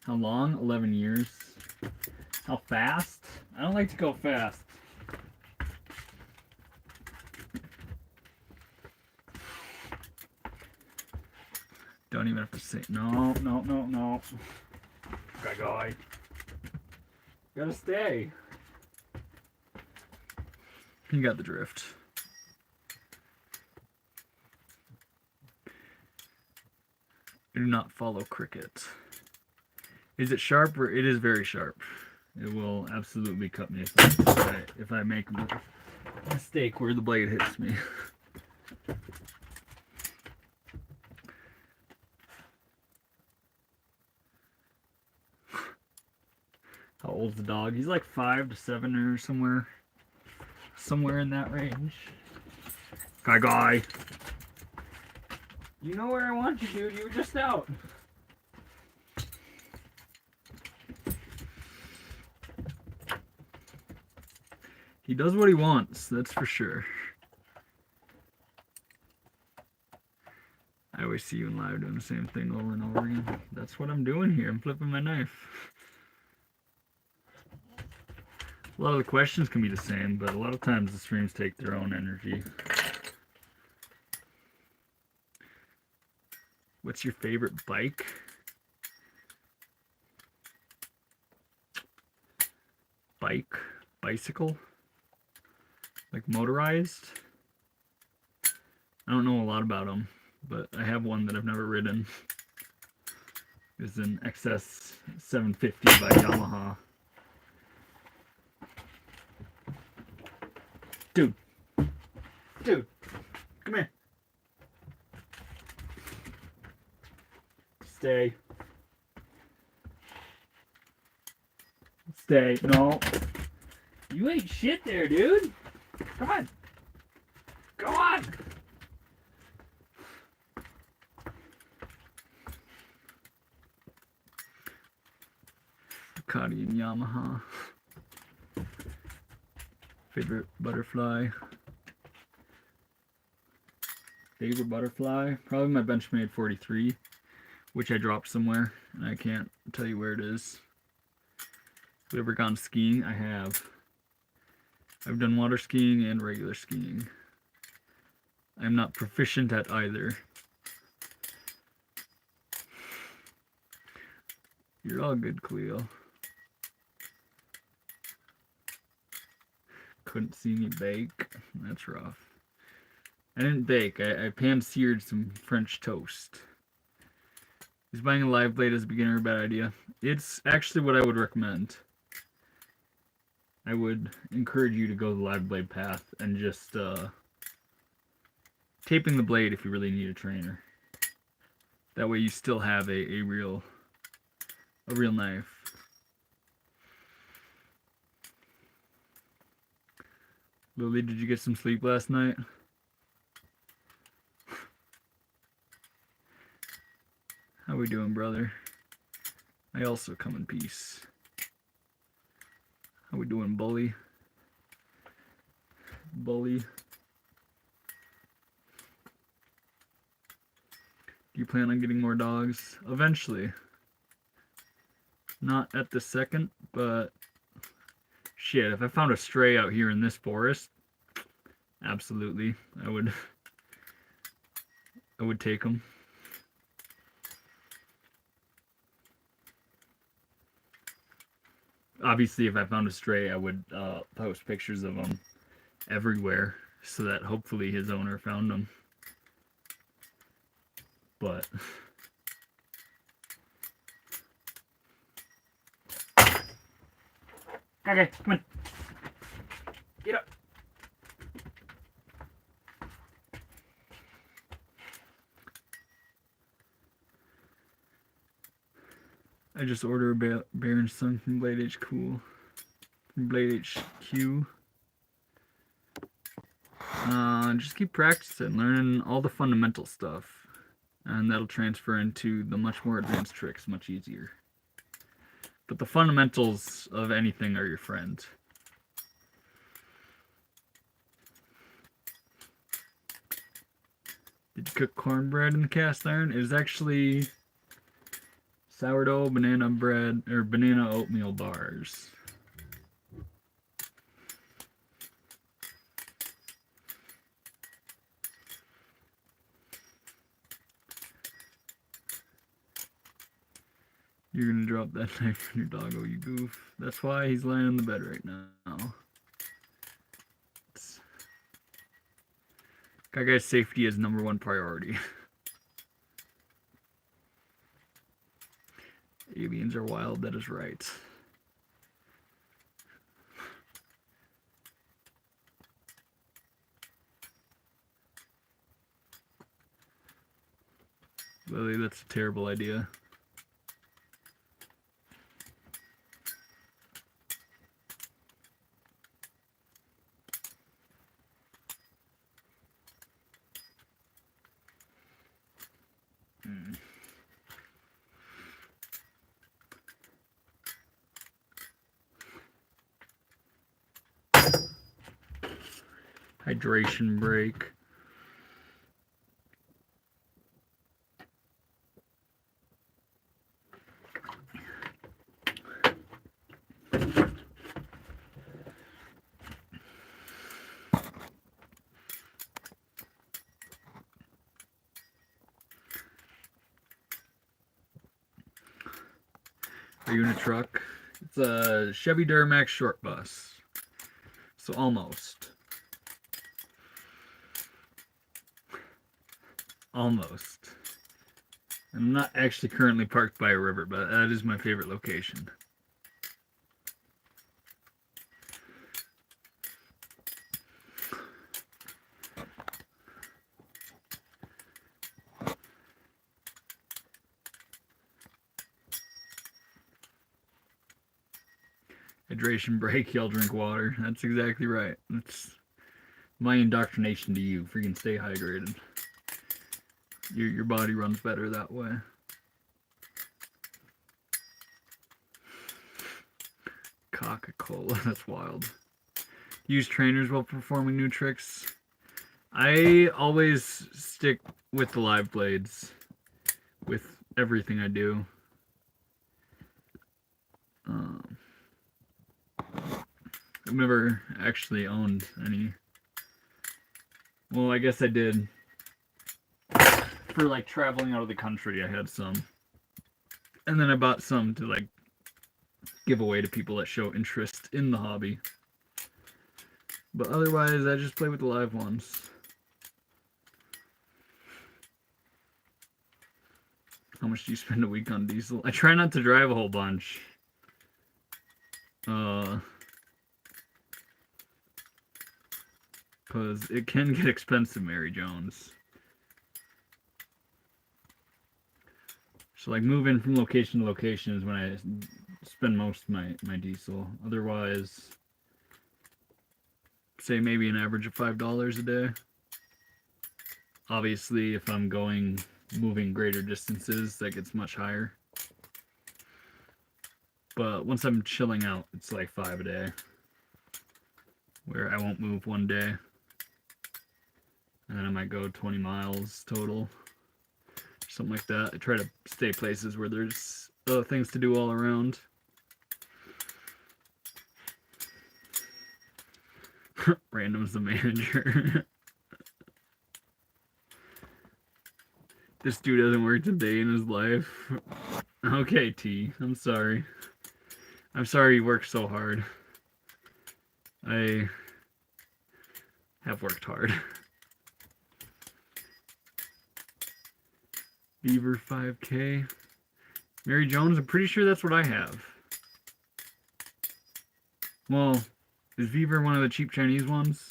Speaker 1: How long? 11 years. How fast? I don't like to go fast. Don't even have to say no. Guy. Gotta stay. You got the drift. I do not follow cricket. Is it sharp? Or it is very sharp. It will absolutely cut me if I make a mistake where the blade hits me. How old's the dog? He's like 5 to 7 or somewhere in that range. Guy. You know where I want you, dude. You were just out. He does what he wants, that's for sure. I always see you in live doing the same thing over and over again. That's what I'm doing here. I'm flipping my knife. A lot of the questions can be the same, but a lot of times the streams take their own energy. What's your favorite bike? bicycle, like motorized. I don't know a lot about them, but I have one that I've never ridden. It's an XS 750 by Yamaha. Dude, come here. Stay. No. You ain't shit there, dude. Come on. Go on. Ducati and Yamaha. Favorite butterfly. Probably my Benchmade 43, which I dropped somewhere, and I can't tell you where it is. Have you ever gone skiing? I have. I've done water skiing and regular skiing. I'm not proficient at either. You're all good, Cleo. Couldn't see me bake. That's rough. I didn't bake. I pan-seared some French toast. Is buying a live blade as a beginner a bad idea? It's actually what I would recommend. I would encourage you to go the live blade path and just taping the blade if you really need a trainer. That way you still have a real knife. Lily, did you get some sleep last night? How we doing, brother? I also come in peace. How we doing, bully? Bully. Do you plan on getting more dogs? Eventually. Not at the second, but shit, if I found a stray out here in this forest, absolutely, I would take them. Obviously, if I found a stray, I would post pictures of them everywhere so that hopefully his owner found them. But okay, come on. Get up. I just ordered a Baron Sung from Blade HQ. From Blade HQ. Just keep practicing, learning all the fundamental stuff. And that'll transfer into the much more advanced tricks much easier. But the fundamentals of anything are your friend. Did you cook cornbread in the cast iron? It was actually sourdough, banana bread, or banana oatmeal bars. You're gonna drop that knife on your doggo, you goof. That's why he's laying on the bed right now. Guy's safety is #1 priority. Aliens are wild, that is right. Lily, that's a terrible idea. Hydration break. Are you in a truck? It's a Chevy Duramax short bus. So almost. Almost. I'm not actually currently parked by a river, but that is my favorite location. Hydration break, y'all drink water. That's exactly right. That's my indoctrination to you. Freaking stay hydrated. Your body runs better that way. Coca-Cola, that's wild. Use trainers while performing new tricks. I always stick with the live blades with everything I do. I've never actually owned any. Well, I guess I did. For like traveling out of the country, I had some. And then I bought some to like give away to people that show interest in the hobby. But otherwise, I just play with the live ones. How much do you spend a week on diesel? I try not to drive a whole bunch. Because it can get expensive, Mary Jones. So like moving from location to location is when I spend most of my diesel. Otherwise, say maybe an average of $5 a day. Obviously, if I'm moving greater distances, that gets much higher. But once I'm chilling out, it's like $5 a day. Where I won't move one day. And then I might go 20 miles total. Something like that. I try to stay places where there's things to do all around. Random's the manager. This dude hasn't worked a day in his life. Okay, T. I'm sorry. I'm sorry you worked so hard. I have worked hard. Beaver 5K. Mary Jones, I'm pretty sure that's what I have. Well, is Beaver one of the cheap Chinese ones?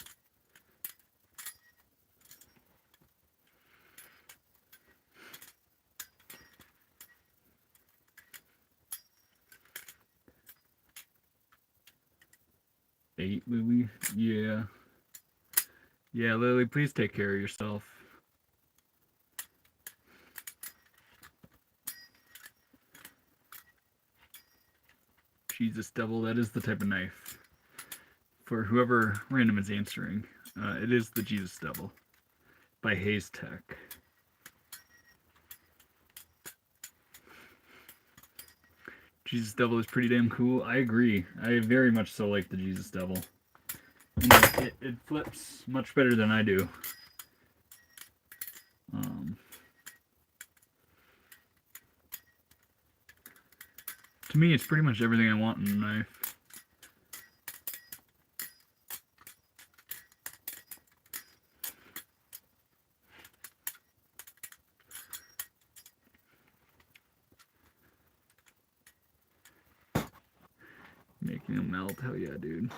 Speaker 1: Eight, Lily? Yeah. Yeah, Lily, please take care of yourself. Jesus Devil, that is the type of knife. For whoever random is answering, it is the Jesus Devil by Hayes Tech. Jesus Devil is pretty damn cool. I agree. I very much so like the Jesus Devil. It flips much better than I do. To me, it's pretty much everything I want in a knife. Making them melt, hell yeah, dude.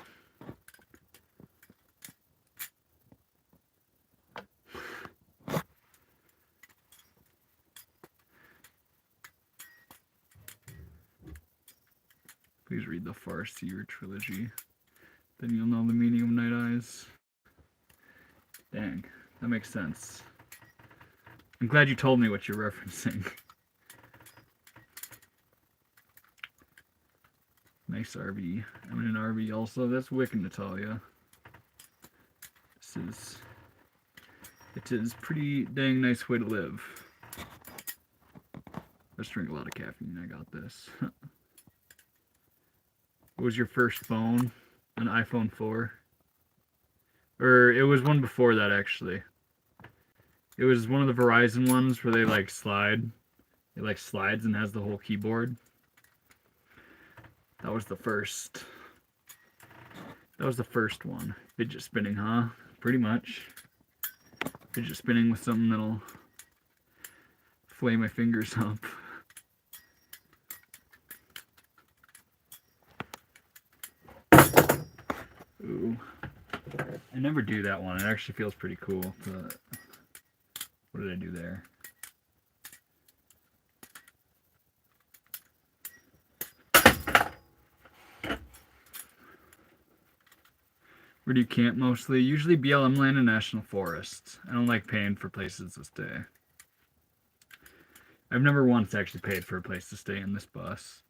Speaker 1: Please read the Farseer trilogy. Then you'll know the meaning of Night Eyes. Dang, that makes sense. I'm glad you told me what you're referencing. Nice RV. I'm in an RV also. That's wicked, Natalia. It is pretty dang nice way to live. Let's drink a lot of caffeine. I got this. What was your first phone? An iPhone 4? Or it was one before that, actually. It was one of the Verizon ones where they like slide. It like slides and has the whole keyboard. That was the first. That was the first one. Fidget spinning, huh? Pretty much. Fidget spinning with something that'll flay my fingers up. Ooh. I never do that one. It actually feels pretty cool. But what did I do there? Where do you camp mostly? Usually BLM land and national forests. I don't like paying for places to stay. I've never once actually paid for a place to stay in this bus.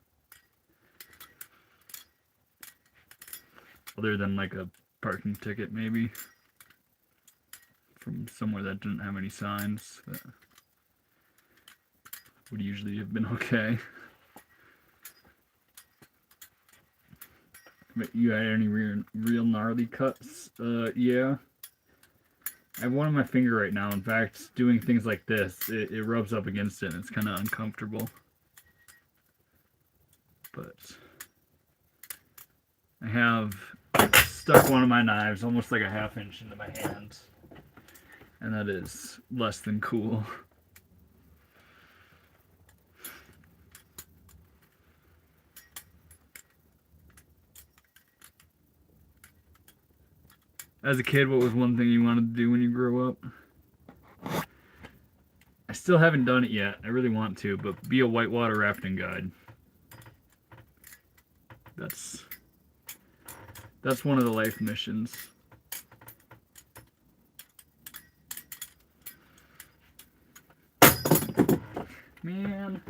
Speaker 1: Other than like a parking ticket maybe. From somewhere that didn't have any signs. That would usually have been okay. But you had any real gnarly cuts? Yeah. I have one on my finger right now. In fact, doing things like this, it rubs up against it and it's kind of uncomfortable. But I have stuck one of my knives almost like a ½ inch into my hand. And that is less than cool. As a kid, what was one thing you wanted to do when you grew up? I still haven't done it yet. I really want to, but be a whitewater rafting guide. That's one of the life missions. Man.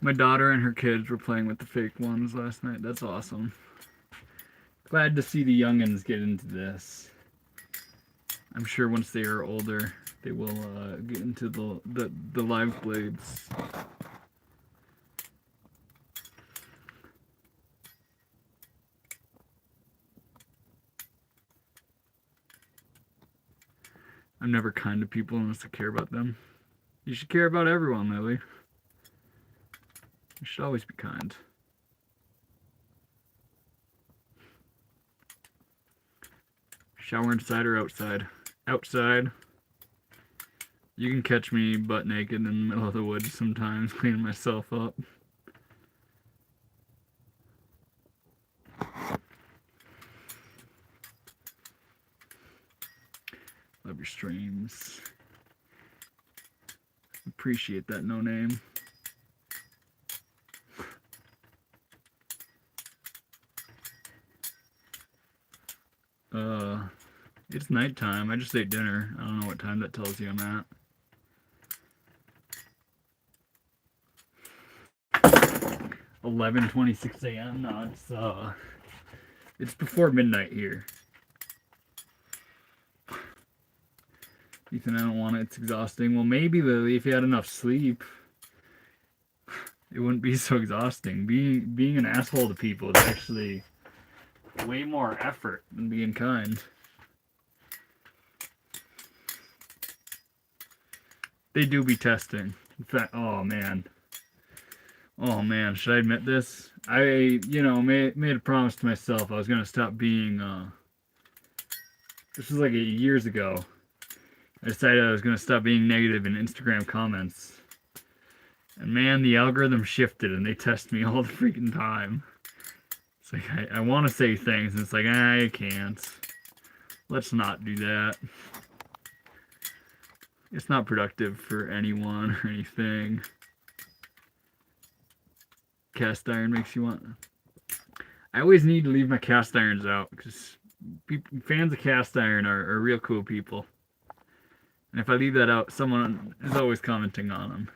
Speaker 1: My daughter and her kids were playing with the fake ones last night. That's awesome. Glad to see the youngins get into this. I'm sure once they are older, they will get into the live blades. I'm never kind to people unless I care about them. You should care about everyone, Lily. You should always be kind. Shower inside or outside? Outside. You can catch me butt naked in the middle of the woods sometimes, cleaning myself up. Love your streams. Appreciate that, no name. It's nighttime. I just ate dinner. I don't know what time that tells you I'm at. 11:26 a.m. No, it's before midnight here. Ethan, I don't want it. It's exhausting. Well, maybe, Lily, if you had enough sleep, it wouldn't be so exhausting. Being an asshole to people is actually way more effort than being kind. They do be testing. In fact, oh man, should I admit this? I, made a promise to myself I was gonna stop being. This was like years ago. I decided I was gonna stop being negative in Instagram comments. And man, the algorithm shifted and they test me all the freaking time. It's like, I want to say things and it's like, I can't. Let's not do that. It's not productive for anyone or anything. Cast iron makes you want. I always need to leave my cast irons out because fans of cast iron are real cool people. And if I leave that out, someone is always commenting on them.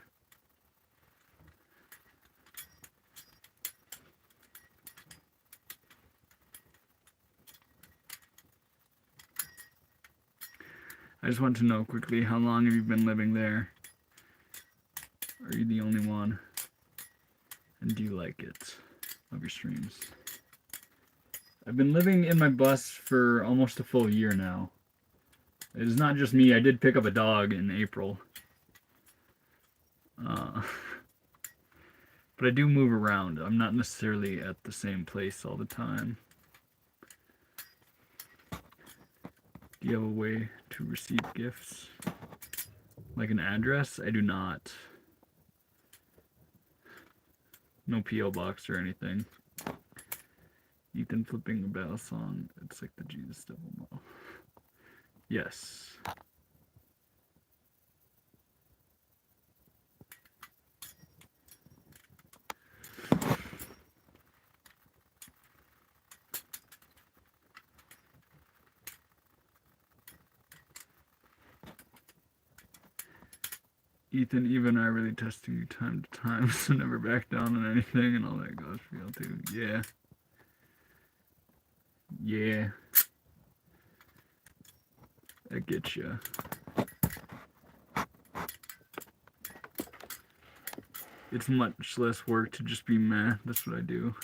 Speaker 1: I just want to know quickly, how long have you been living there? Are you the only one? And do you like it? Love your streams. I've been living in my bus for almost a full year now. It is not just me. I did pick up a dog in April. But I do move around. I'm not necessarily at the same place all the time. Do you have a way to receive gifts? Like an address? I do not. No P.O. box or anything. Ethan flipping a Balisong. It's like the Jesus Devil Mo. Yes. Ethan, Eva, and I really testing you time to time, so never back down on anything, and all that goes for y'all too. Yeah. Yeah. I get ya. It's much less work to just be meh. That's what I do.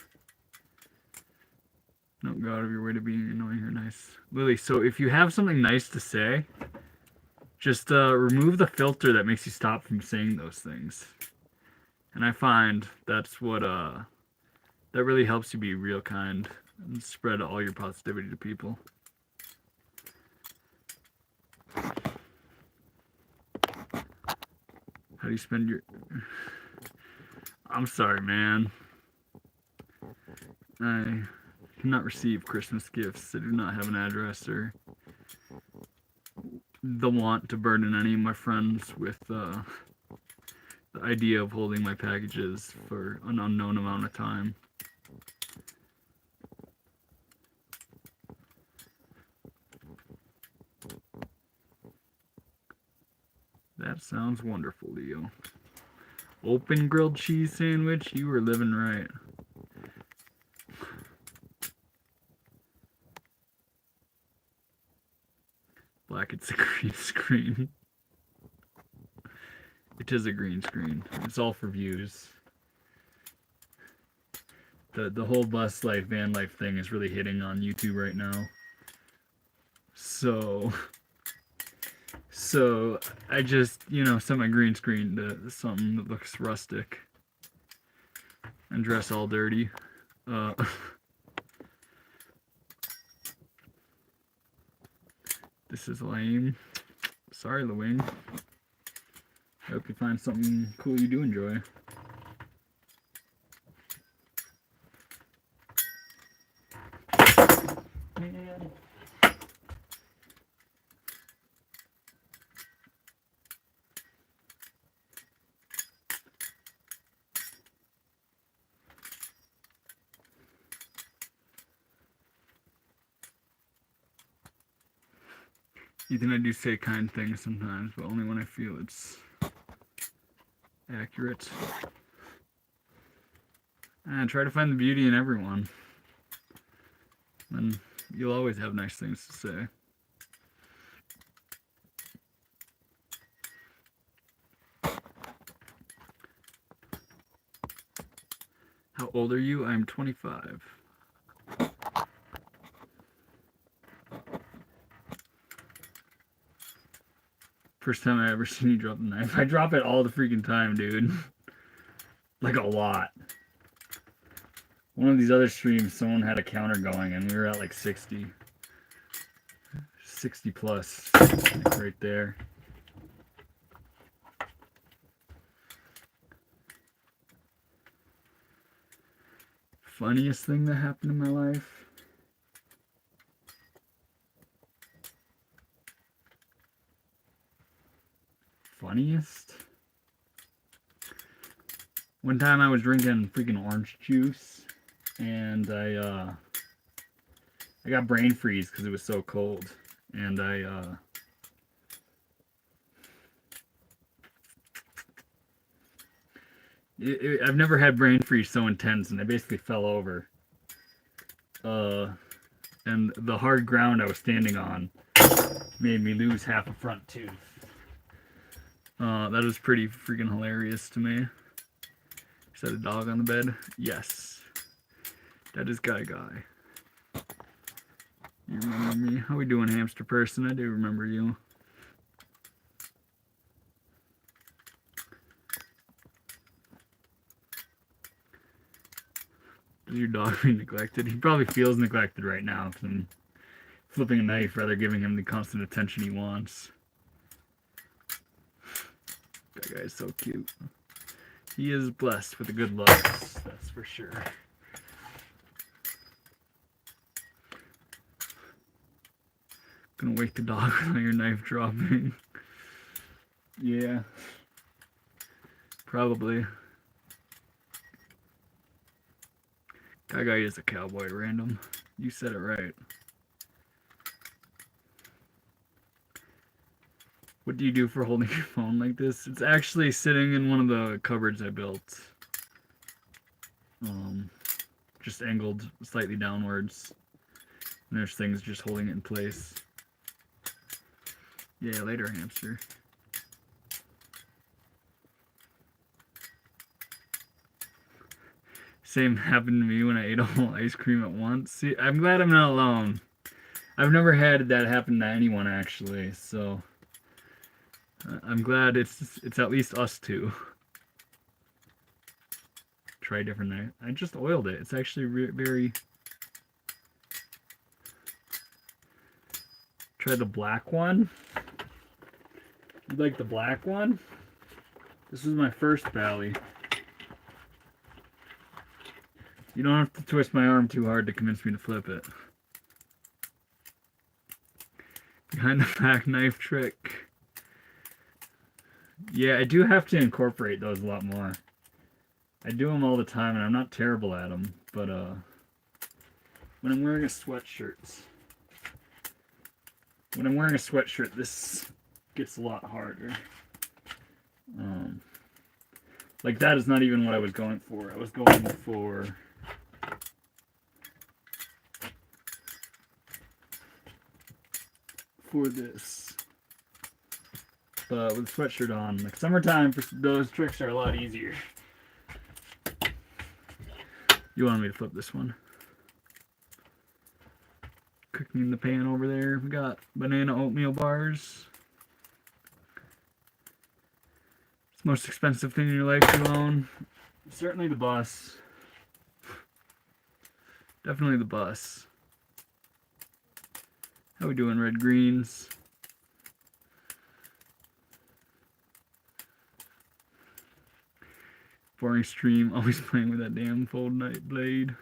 Speaker 1: Don't go out of your way to be annoying or nice. Lily, so if you have something nice to say, just remove the filter that makes you stop from saying those things. And I find that's what that really helps you be real kind and spread all your positivity to people. How do you spend your... I'm sorry, man. I cannot receive Christmas gifts. I do not have an address or the want to burden any of my friends with the idea of holding my packages for an unknown amount of time. That sounds wonderful, Leo. Open grilled cheese sandwich? You were living right. Black, it's a green screen. It is a green screen. It's all for views. The whole bus life, van life thing is really hitting on YouTube right now. So I just, set my green screen to something that looks rustic and dress all dirty. This is lame. Sorry, Lewing. I hope you find something cool you do enjoy. Man. Ethan, I do say kind things sometimes, but only when I feel it's accurate. And try to find the beauty in everyone. And you'll always have nice things to say. How old are you? I'm 25. First time I ever seen you drop the knife. I drop it all the freaking time, dude. Like a lot. One of these other streams, someone had a counter going and we were at like 60. 60 plus. Like right there. Funniest thing that happened in my life? Funniest? One time I was drinking freaking orange juice and I got brain freeze because it was so cold, and I've never had brain freeze so intense, and I basically fell over. And the hard ground I was standing on made me lose half a front tooth. That was pretty freaking hilarious to me. Is that a dog on the bed? Yes. That is Guy. You remember me? How we doing, hamster person? I do remember you. Is your dog being neglected? He probably feels neglected right now because I'm flipping a knife rather giving him the constant attention he wants. That guy is so cute. He is blessed with a good looks, that's for sure. Gonna wake the dog without your knife dropping. Yeah. Probably. That guy is a cowboy, random. You said it right. What do you do for holding your phone like this? It's actually sitting in one of the cupboards I built. Just angled slightly downwards. And there's things just holding it in place. Yeah, later, hamster. Same happened to me when I ate a whole ice cream at once. See, I'm glad I'm not alone. I've never had that happen to anyone, actually, so I'm glad it's at least us two. Try a different knife. I just oiled it. It's actually very... Try the black one. You like the black one? This is my first Bally. You don't have to twist my arm too hard to convince me to flip it. Behind the back knife trick. Yeah, I do have to incorporate those a lot more. I do them all the time, and I'm not terrible at them, but when I'm wearing a sweatshirt, this gets a lot harder. Like that is not even what I was going for. I was going for this. But with sweatshirt on, like summertime, those tricks are a lot easier. You wanted me to flip this one. Cooking in the pan over there. We got banana oatmeal bars. It's the most expensive thing in your life you own. Certainly the bus. Definitely the bus. How we doing, red greens? Boring stream, always playing with that damn fold knife blade.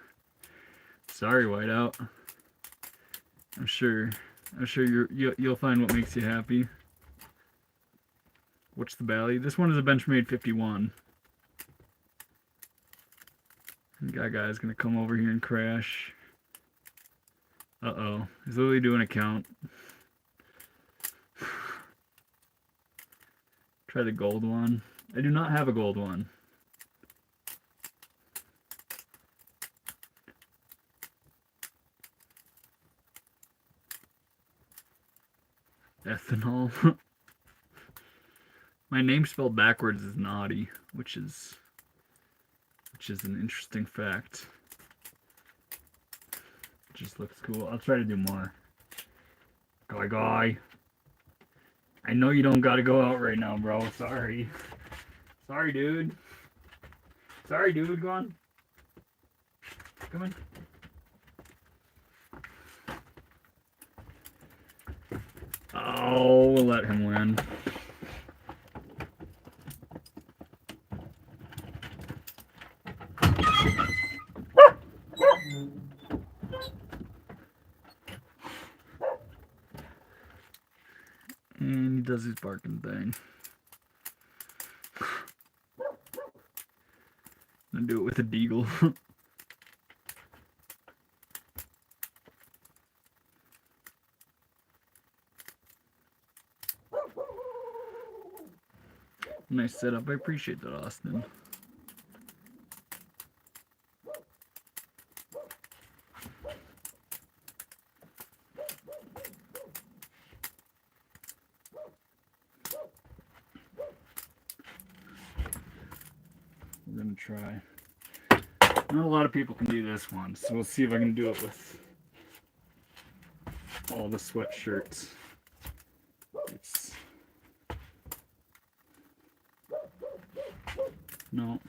Speaker 1: Sorry, Whiteout. I'm sure you'll find what makes you happy. What's the Bally? This one is a Benchmade 51. And guy's gonna come over here and crash. Uh-oh. He's literally doing a count. Try the gold one. I do not have a gold one. Ethanol. My name spelled backwards is Naughty, which is an interesting fact. It just looks cool. I'll try to do more. Guy. I know you don't gotta go out right now, bro. Sorry. Sorry, dude. Go on. Come on. Oh, we'll let him win. And he does his barking thing. I'm gonna do it with a deagle. Nice setup. I appreciate that, Austin. We're gonna try. Not a lot of people can do this one, so we'll see if I can do it with all the sweatshirts. Nope.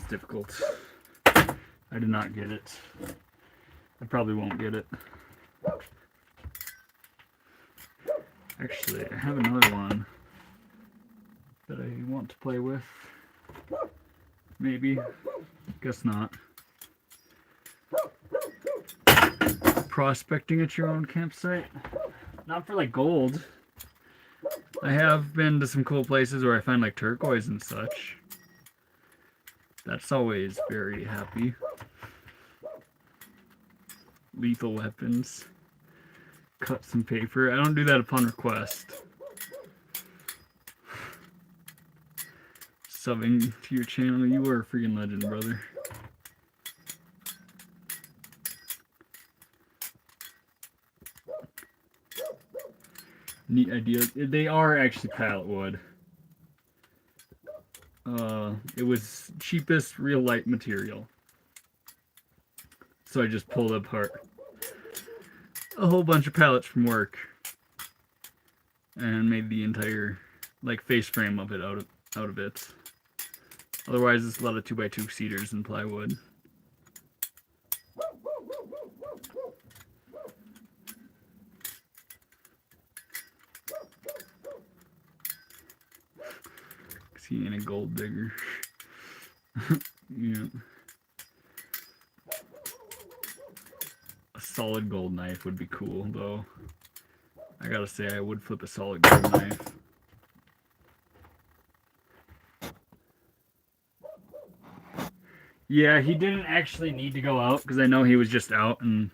Speaker 1: difficult. I did not get it. I probably won't get it. Actually, I have another one that I want to play with. Maybe. Guess not. Prospecting at your own campsite. Not for like gold. I have been to some cool places where I find like turquoise and such. That's always very happy. Lethal weapons. Cut some paper. I don't do that upon request. Subbing to your channel. You are a freaking legend, brother. Neat idea. They are actually pallet wood. It was cheapest real light material. So I just pulled apart a whole bunch of pallets from work and made the entire like face frame of it out of it. Otherwise it's a lot of 2x2 cedars and plywood. He ain't a gold digger. Yeah. A solid gold knife would be cool, though. I gotta say, I would flip a solid gold knife. Yeah, he didn't actually need to go out, because I know he was just out and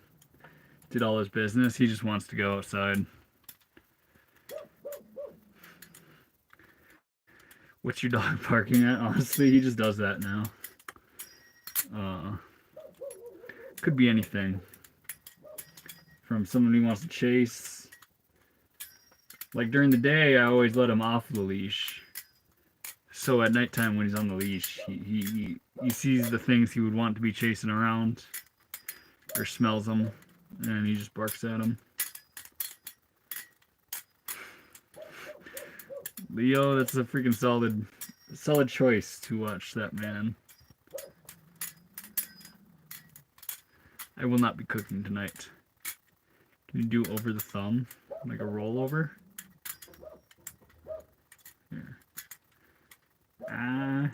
Speaker 1: did all his business. He just wants to go outside. What's your dog barking at? Honestly, he just does that now. Could be anything. From someone he wants to chase. Like during the day, I always let him off the leash. So at nighttime when he's on the leash, he sees the things he would want to be chasing around. Or smells them. And he just barks at them. Leo, that's a freaking solid choice to watch that man. I will not be cooking tonight. Can you do over the thumb? Like a rollover? Here. Ah.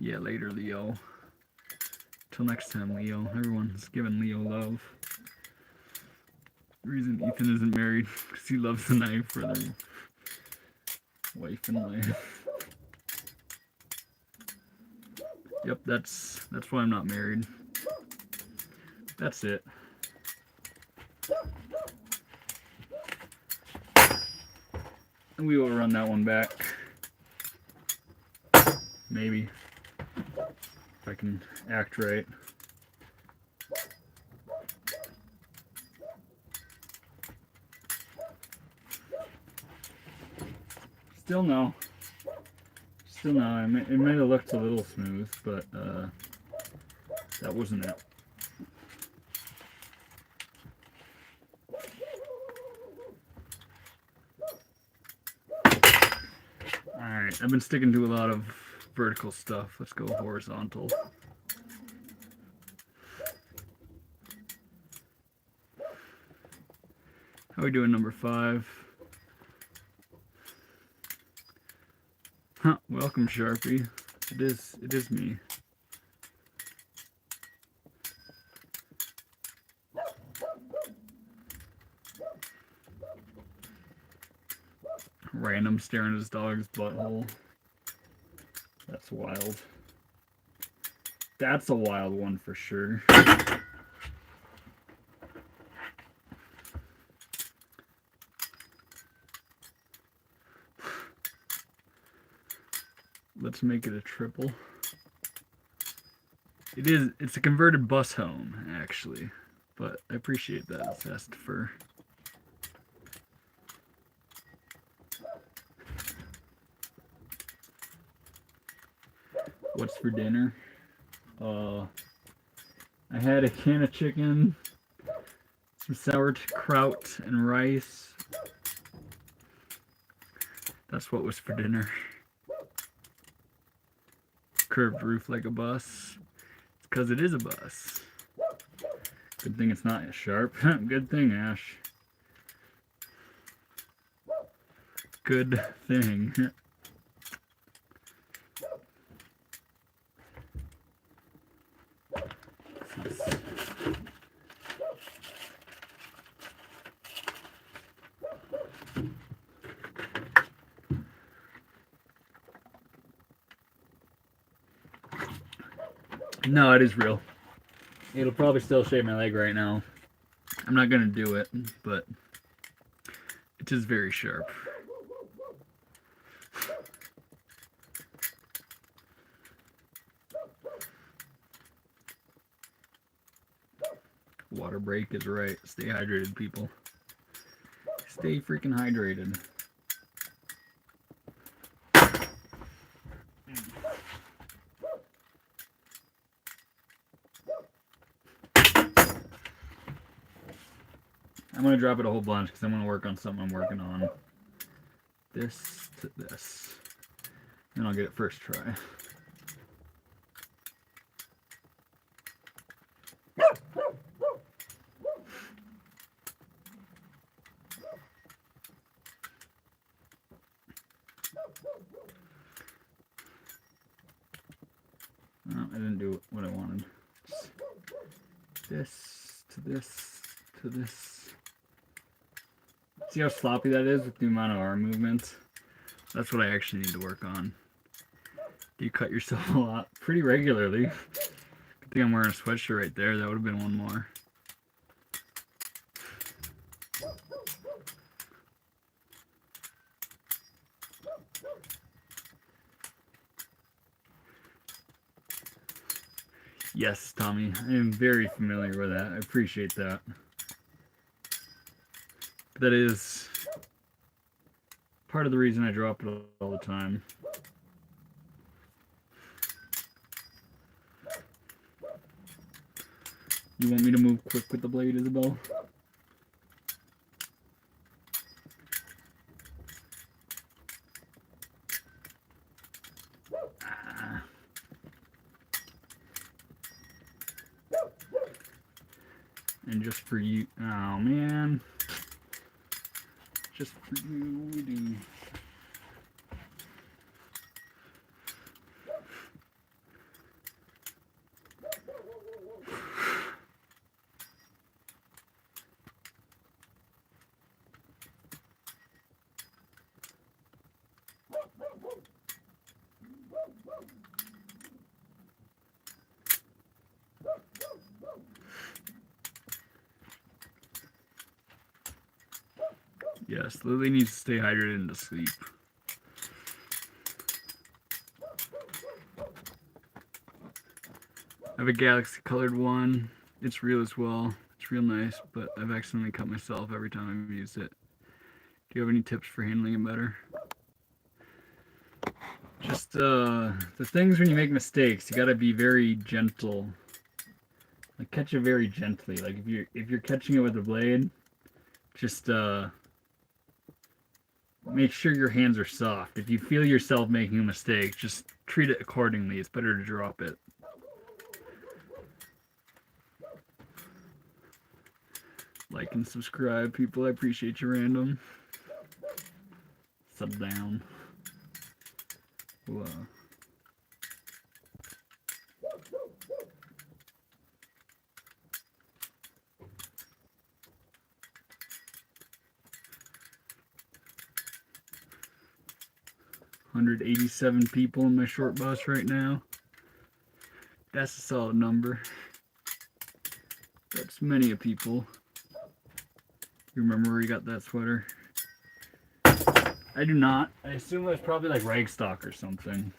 Speaker 1: Yeah, later, Leo. Till next time, Leo. Everyone's giving Leo love. The reason Ethan isn't married because he loves the knife for their wife and life. Yep, that's why I'm not married. That's it. And we will run that one back. Maybe. If I can act right. Still no. Still no. It might have looked a little smooth, but that wasn't it. Alright, I've been sticking to a lot of vertical stuff. Let's go horizontal. How are we doing, number 5? Huh, welcome, Sharpie. It is me. Random staring at his dog's butthole. That's wild. That's a wild one for sure. Let's make it a triple. It's a converted bus home, actually. But I appreciate that, Zest, for... What's for dinner? I had a can of chicken, some sauerkraut and rice. That's what was for dinner. Curved roof like a bus. It's because it is a bus. Good thing it's not sharp. Good thing, Ash. Good thing. No, it is real. It'll probably still shave my leg right now. I'm not gonna do it, but it is very sharp. Water break is right. Stay hydrated, people. Stay freaking hydrated. I'm going to drop it a whole bunch because I'm going to work on something I'm working on. This to this. Then I'll get it first try. Oh, I didn't do what I wanted. This to this to this. See how sloppy that is with the amount of arm movements? That's what I actually need to work on. Do you cut yourself a lot? Pretty regularly. Good thing I'm wearing a sweatshirt right there. That would have been one more. Yes, Tommy. I am very familiar with that. I appreciate that. That is part of the reason I drop it all the time. You want me to move quick with the blade, Isabel? And just for you, oh man. Just for you, we do. Yes, Lily needs to stay hydrated and to sleep. I have a galaxy colored one. It's real as well. It's real nice, but I've accidentally cut myself every time I've used it. Do you have any tips for handling it better? Just the things when you make mistakes, you gotta be very gentle. Like catch it very gently. Like if you're catching it with a blade, just make sure your hands are soft. If you feel yourself making a mistake, just treat it accordingly. It's better to drop it. Like and subscribe, people. I appreciate you, random. Sub down. Whoa. $187 people in my short bus right now. That's a solid number. That's many a people. You remember where you got that sweater? I do not. I assume it was probably like rag stock or something.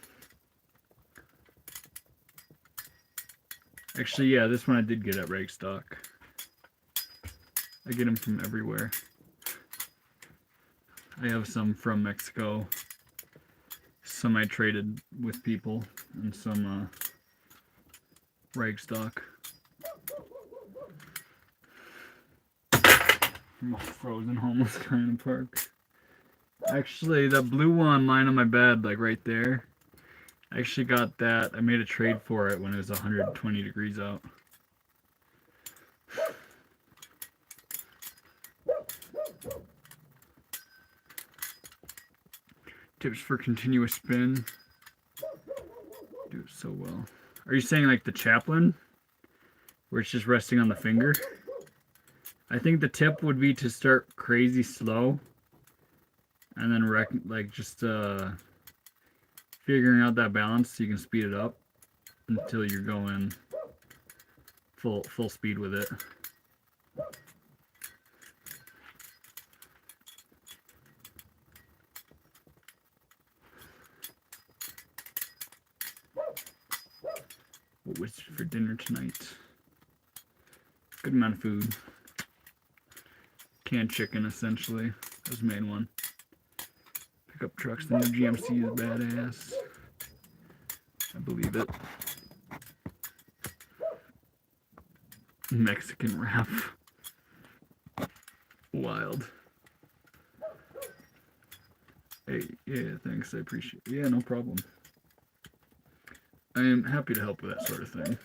Speaker 1: Actually, yeah, this one I did get at rag stock. I get them from everywhere. I have some from Mexico. Some I traded with people, and some rag stock. From a frozen homeless guy in the park. Actually, that blue one lying on my bed, like right there, I actually got that. I made a trade for it when it was 120 degrees out. Tips for continuous spin. Do it so well. Are you saying like the Chaplin? Where it's just resting on the finger? I think the tip would be to start crazy slow. And then just figuring out that balance so you can speed it up until you're going full speed with it. What was for dinner tonight? Good amount of food. Canned chicken, essentially. That was the main one. Pickup trucks, the new GMC is badass. I believe it. Mexican wrap. Wild. Hey, yeah, thanks, I appreciate it. Yeah, no problem. I am happy to help with that sort of thing.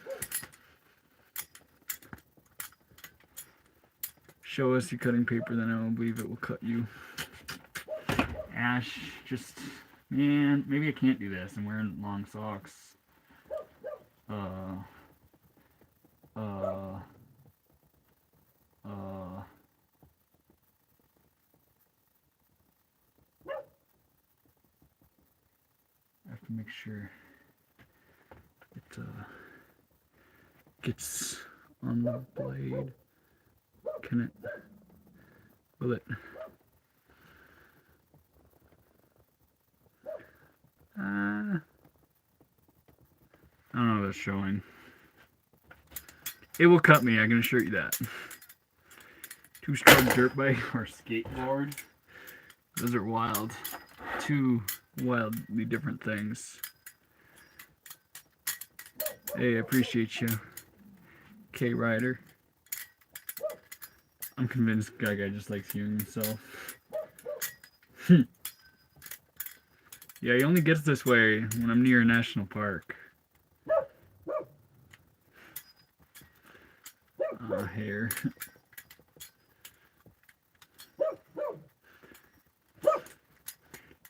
Speaker 1: Show us your cutting paper, then I will believe it will cut you. Ash, just, man, maybe I can't do this. I'm wearing long socks. I have to make sure it gets on the blade. Can it? Will it? I don't know if it's showing. It will cut me, I can assure you that. Two-stroke dirt bike or skateboard. Those are wild. Two wildly different things. Hey, I appreciate you, K-Rider. I'm convinced guy just likes hearing himself. Yeah, he only gets this way when I'm near a national park. Hair.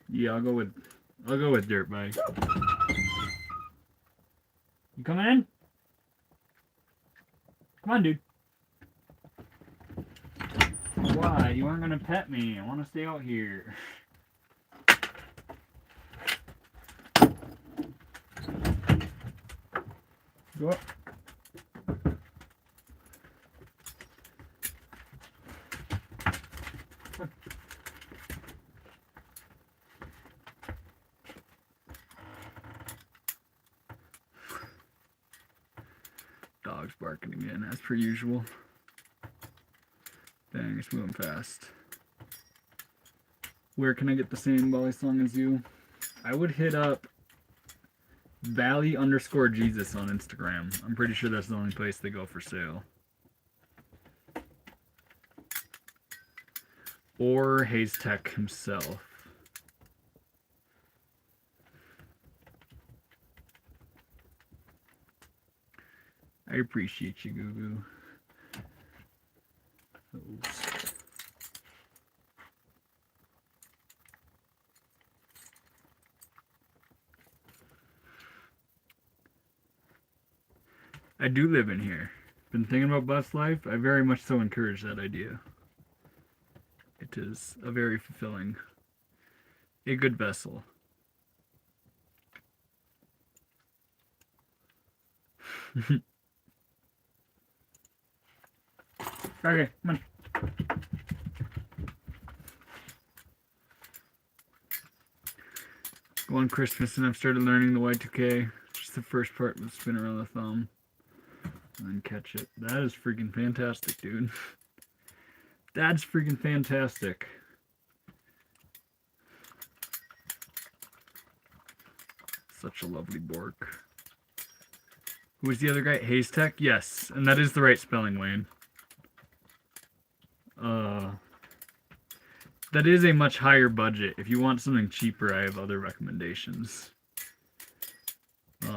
Speaker 1: Yeah, I'll go with dirt bike. You coming in? Come on, dude. Why? You weren't gonna pet me. I want to stay out here. Go up. Dog's barking again, as per usual. Dang, it's moving fast. Where can I get the same Balisong as you? I would hit up Valley_Jesus on Instagram. I'm pretty sure that's the only place they go for sale. Or Hayes Tech himself. I appreciate you, Goo Goo. Oops. I do live in here. Been thinking about bus life. I very much so encourage that idea. It is a very fulfilling, a good vessel. Okay, come on. Go on Christmas and I've started learning the Y2K. Just the first part with spin around the thumb. And then catch it. That is freaking fantastic, dude. That's freaking fantastic. Such a lovely bork. Who was the other guy? Haystack? Yes, and that is the right spelling, Wayne. That is a much higher budget. If you want something cheaper, I have other recommendations. Hey,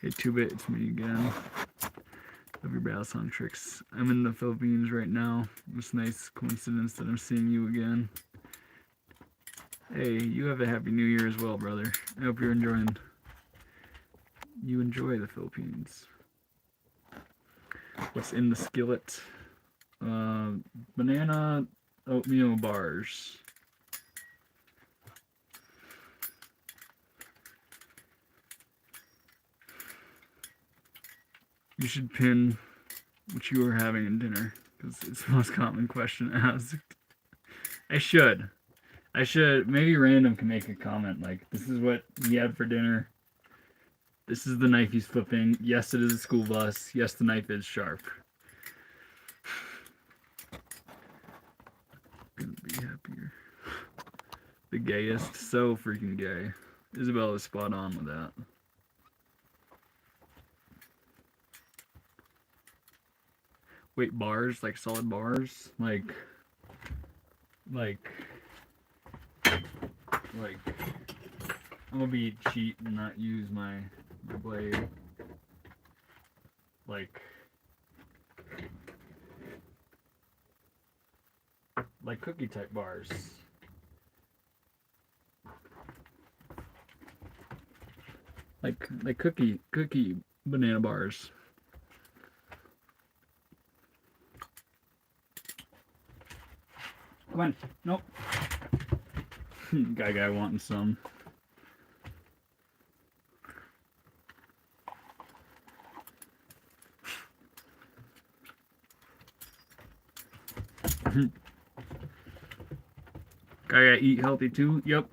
Speaker 1: 2-bit, it's me again. Love your Balisong tricks. I'm in the Philippines right now. It's a nice coincidence that I'm seeing you again. Hey, you have a happy new year as well, brother. I hope you're enjoying. You enjoy the Philippines. What's in the skillet? Banana oatmeal bars. You should pin what you are having in dinner, because it's the most common question asked. I should. Maybe Random can make a comment like, this is what he had for dinner. This is the knife he's flipping. Yes, it is a school bus. Yes, the knife is sharp. Couldn't be happier. The gayest. So freaking gay. Isabel is spot on with that. Wait, bars? Like solid bars? Like I'm gonna be cheat and not use my blade. Like cookie type bars. Like cookie banana bars. Come on. Nope. Guy wanting some. Guy eat healthy too? Yep.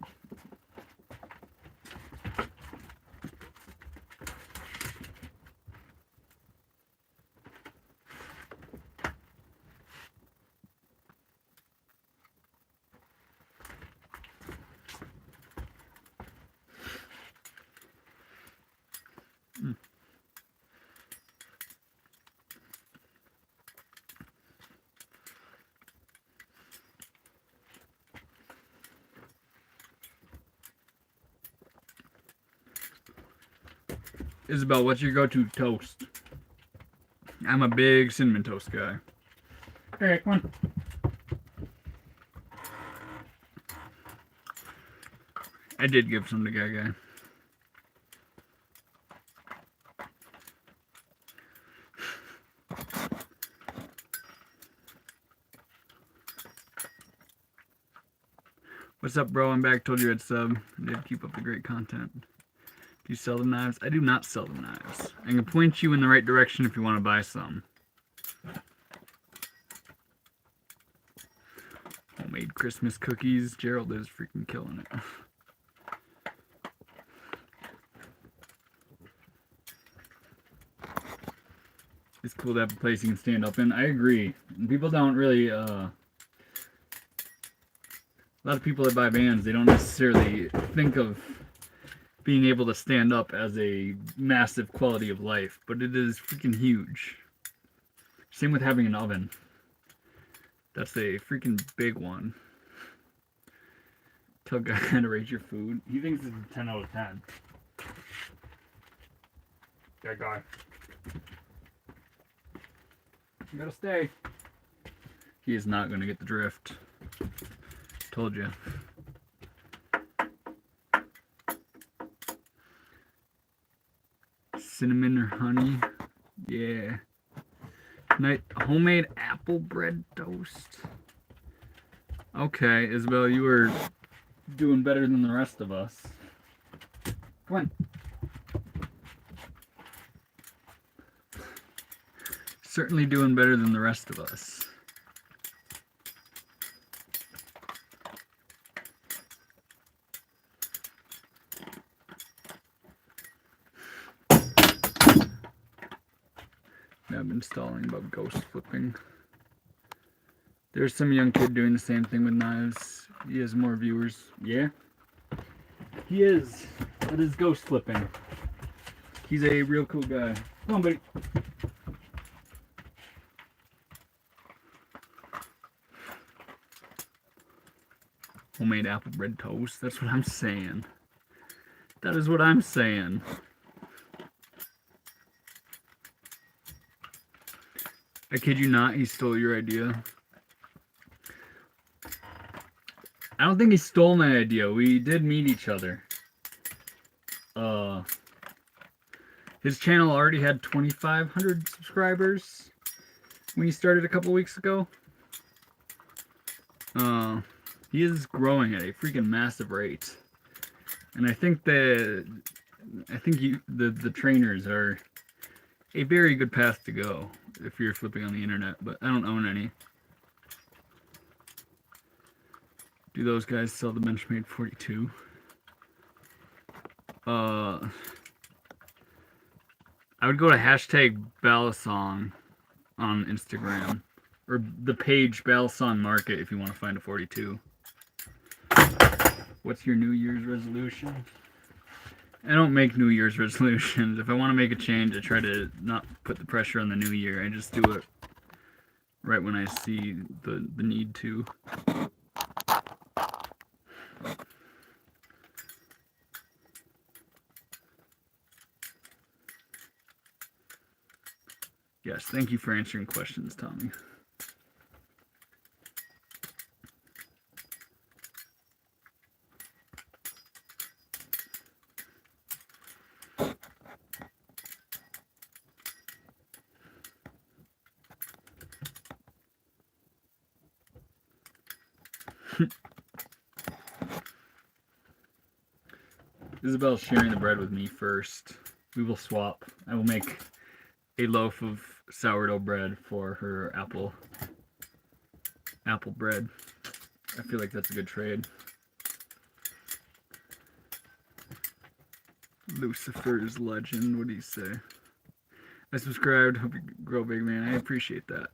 Speaker 1: Isabel, what's your go-to toast? I'm a big cinnamon toast guy. Hey, come on. I did give some to Guy. What's up, bro? I'm back. Told you I'd sub. I did keep up the great content. Do you sell the knives? I do not sell the knives. I can point you in the right direction if you want to buy some. Homemade Christmas cookies. Gerald is freaking killing it. It's cool to have a place you can stand up in. I agree. And people don't really, a lot of people that buy vans, they don't necessarily think of being able to stand up as a massive quality of life, but it is freaking huge. Same with having an oven. That's a freaking big one. Tell Guy how to rate your food. He thinks it's a 10 out of 10. That guy. You gotta stay. He is not gonna get the drift. Told you. Cinnamon or honey? Yeah. Night homemade apple bread toast. Okay, Isabel, you were doing better than the rest of us. Come on. Certainly doing better than the rest of us. I've been stalling about ghost flipping. There's some young kid doing the same thing with knives. He has more viewers. Yeah. He is. That is ghost flipping. He's a real cool guy. Come on, buddy. Homemade apple bread toast. That's what I'm saying. That is what I'm saying. I kid you not, he stole your idea. I don't think he stole my idea. We did meet each other. His channel already had 2,500 subscribers when he started a couple weeks ago. He is growing at a freaking massive rate. And I think the trainers are a very good path to go if you're flipping on the internet, but I don't own any. Do those guys sell the Benchmade 42? I would go to hashtag Balisong on Instagram, or the page Balisong Market if you want to find a 42. What's your New Year's resolution? I don't make New Year's resolutions. If I want to make a change, I try to not put the pressure on the new year. I just do it right when I see the need to. Yes, thank you for answering questions, Tommy. Isabel's sharing the bread with me first. We will swap. I will make a loaf of sourdough bread for her apple bread. I feel like that's a good trade. Lucifer's Legend, what do you say? I subscribed, hope you grow big, man. I appreciate that.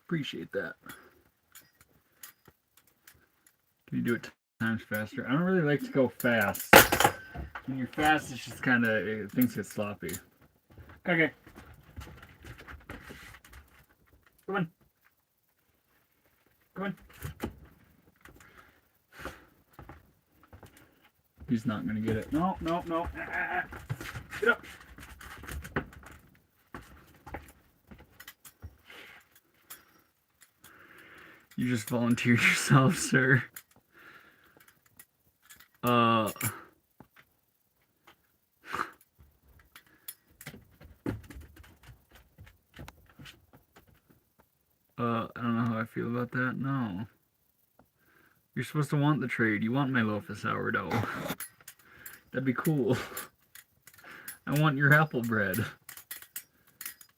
Speaker 1: Appreciate that. Can you do it times faster? I don't really like to go fast. When you're fast, it's just kind of, things get sloppy. Okay. Come on. Come on. He's not going to get it. No, no, no. Get up. You just volunteered yourself, sir. I don't know how I feel about that. No. You're supposed to want the trade. You want my loaf of sourdough. That'd be cool. I want your apple bread.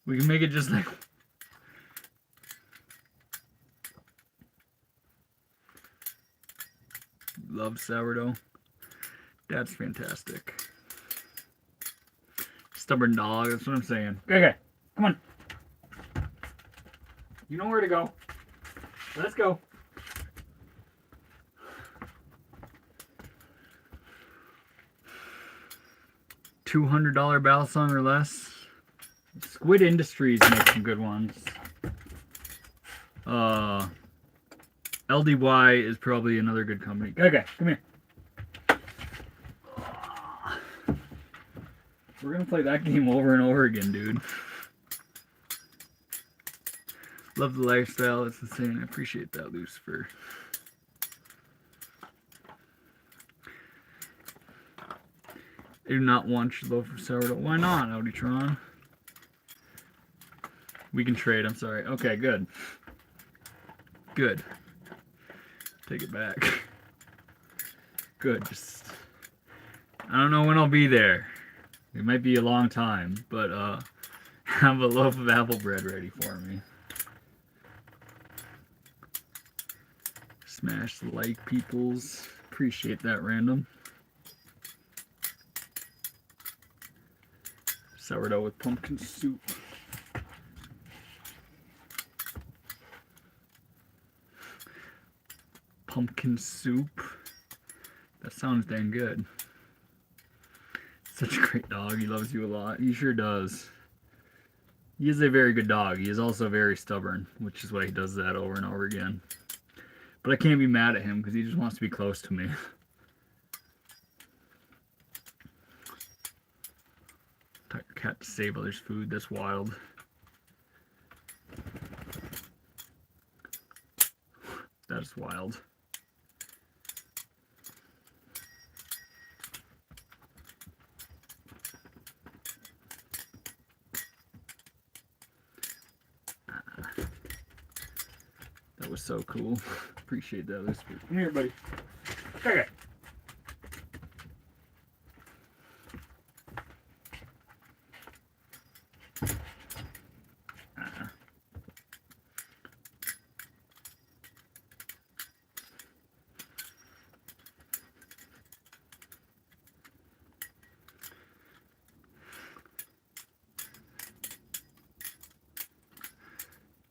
Speaker 1: We can make it just like... Love sourdough. That's fantastic. Stubborn dog, that's what I'm saying. Okay, come on. You know where to go. Let's go. $200 Balisong or less. Squid Industries makes some good ones. LDY is probably another good company. Okay, come here. We're gonna play that game over and over again, dude. Love the lifestyle, it's insane. I appreciate that, Lucifer. I do not want your loaf of sourdough. Why not, Auditron? We can trade, I'm sorry. Okay, good. Good. Take it back. Good, just... I don't know when I'll be there. It might be a long time, but have a loaf of apple bread ready for me. Smash the like, peoples. Appreciate that, random. Sourdough with pumpkin soup. Pumpkin soup. That sounds dang good. Such a great dog. He loves you a lot. He sure does. He is a very good dog. He is also very stubborn, which is why he does that over and over again. But I can't be mad at him because he just wants to be close to me. Taught your cat to save others' food. That's wild. That's wild. That was so cool. Appreciate that. Come here, buddy. Okay.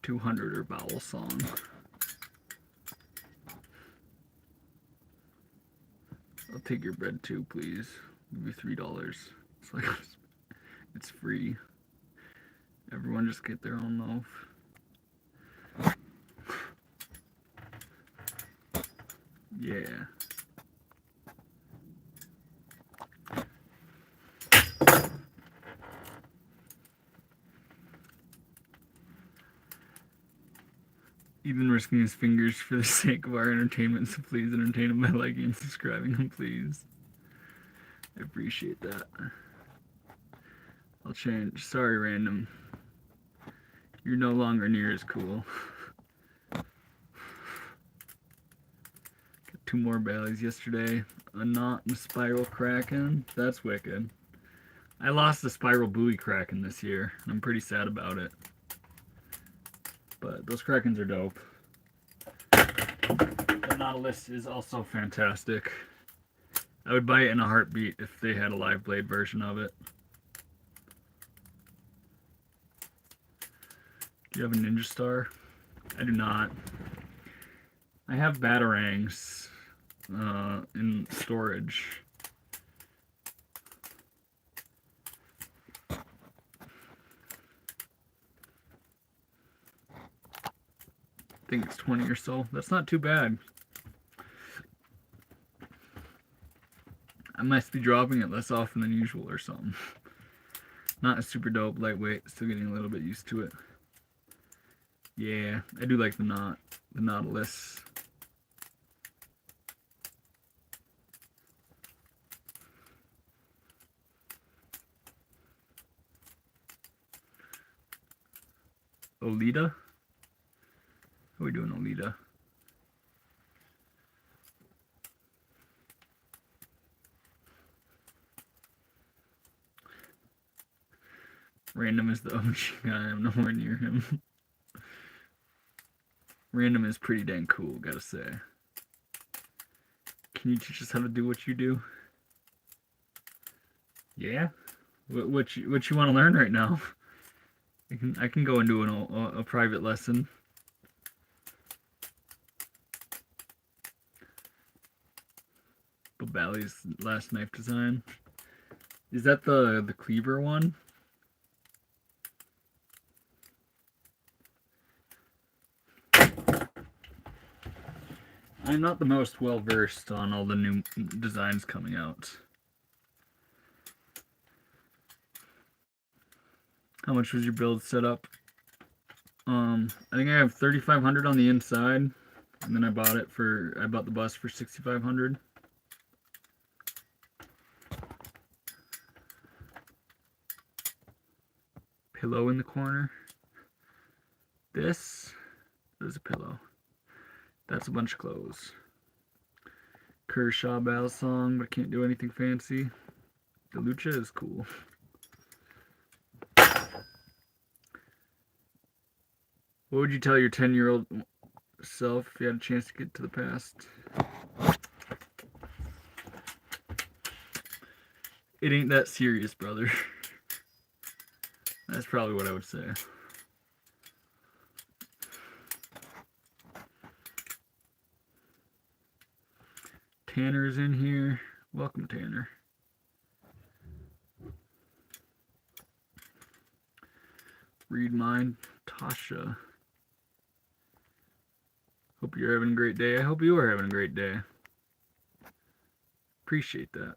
Speaker 1: $200 or Balisong. I'll take your bread too, please. Give me $3. It's like it's free. Everyone just get their own loaf. Yeah. Even risking his fingers for the sake of our entertainment, so please entertain him by liking and subscribing him, please. I appreciate that. I'll change. Sorry, random. You're no longer near as cool. Got 2 more Baileys yesterday. A knot and a spiral kraken. That's wicked. I lost the spiral buoy kraken this year. I'm pretty sad about it. But those krakens are dope. The Nautilus is also fantastic. I would buy it in a heartbeat if they had a live blade version of it. Do you have a Ninja Star? I do not. I have Batarangs in storage. I think it's 20 or so. That's not too bad. I must be dropping it less often than usual or something. Not a super dope, lightweight. Still getting a little bit used to it. Yeah, I do like the Nautilus. Olita? How are we doing, Olita? Random is the OG guy. I'm nowhere near him. Random is pretty dang cool, gotta say. Can you teach us how to do what you do? Yeah? What you want to learn right now? I can go into a private lesson. Bally's last knife design. Is that the cleaver one? I'm not the most well versed on all the new designs coming out. How much was your build set up? I think I have 3,500 on the inside, and then I bought the bus for 6,500. Pillow in the corner. This is a pillow. That's a bunch of clothes. Kershaw Balisong, but can't do anything fancy. The Lucha is cool. What would you tell your 10-year-old self if you had a chance to get to the past? It ain't that serious, brother. That's probably what I would say. Tanner's in here. Welcome, Tanner. Read mine, Tasha. Hope you're having a great day. I hope you are having a great day. Appreciate that.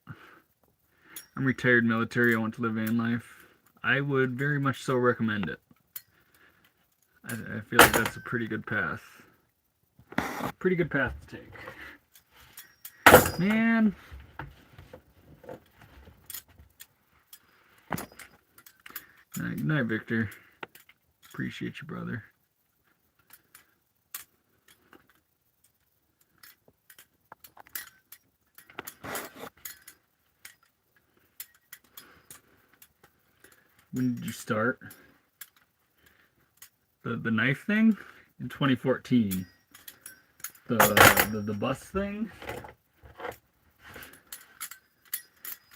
Speaker 1: I'm retired military. I want to live van life. I would very much so recommend it. I feel like that's a pretty good path. Pretty good path to take. Man. Good night, Victor. Appreciate you, brother. When did you start? The knife thing? In 2014. The bus thing?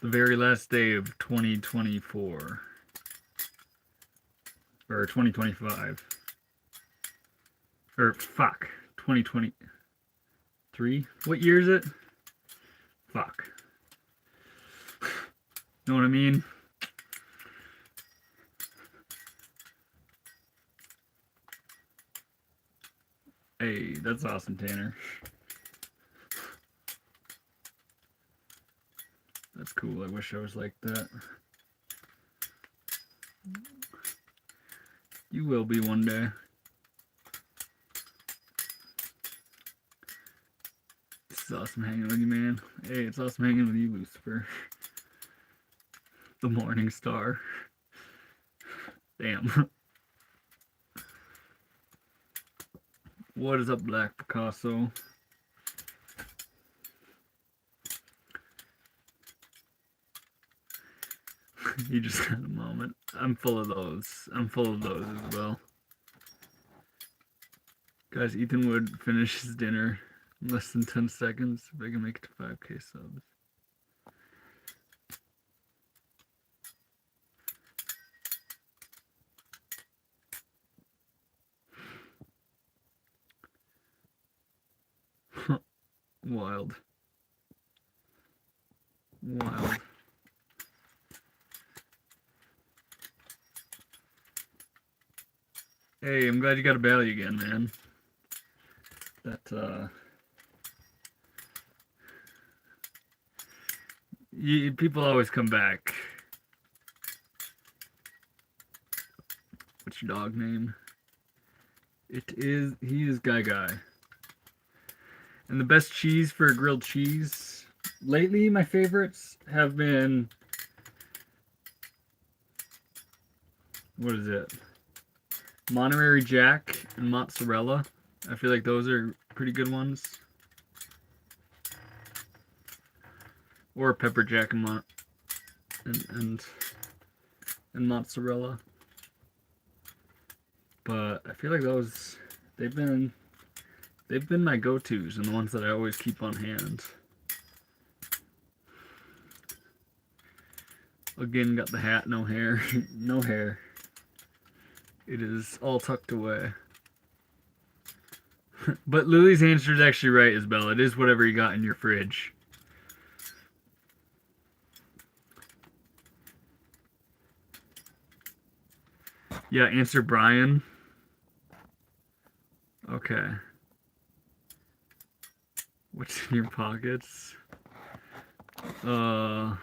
Speaker 1: The very last day of 2024. Or 2025. Or fuck. 2023? What year is it? Fuck. Know what I mean? Hey, that's awesome, Tanner. That's cool. I wish I was like that. You will be one day. This is awesome hanging with you, man. Hey, it's awesome hanging with you, Lucifer. The Morning Star. Damn. What is up, Black Picasso? You just had a moment. I'm full of those. I'm full of those as well. Guys, Ethan would finish his dinner in less than 10 seconds if I can make it to 5K subs. Wild. Wild. Hey, I'm glad you got a belly again, man. That, people always come back. What's your dog name? He is Guy Guy. And the best cheese for grilled cheese, lately my favorites have been, what is it? Monterey Jack and mozzarella. I feel like those are pretty good ones. Or pepper jack and mozzarella. But I feel like those, they've been my go-tos and the ones that I always keep on hand. Again, got the hat, no hair. No hair. It is all tucked away. But Lily's answer is actually right, Isabel. It is whatever you got in your fridge. Yeah, answer Brian. Okay. What's in your pockets? Well,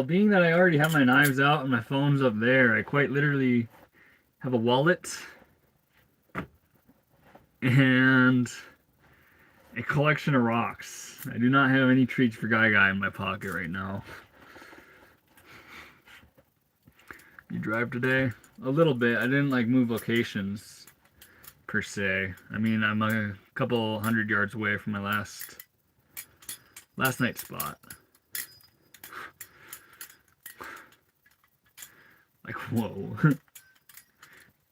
Speaker 1: being that I already have my knives out and my phone's up there, I quite literally have a wallet and a collection of rocks. I do not have any treats for Guy Guy in my pocket right now. You drive today? A little bit. I didn't like move locations per se. I mean, I'm a couple 100 yards away from my last night's spot. Like, whoa.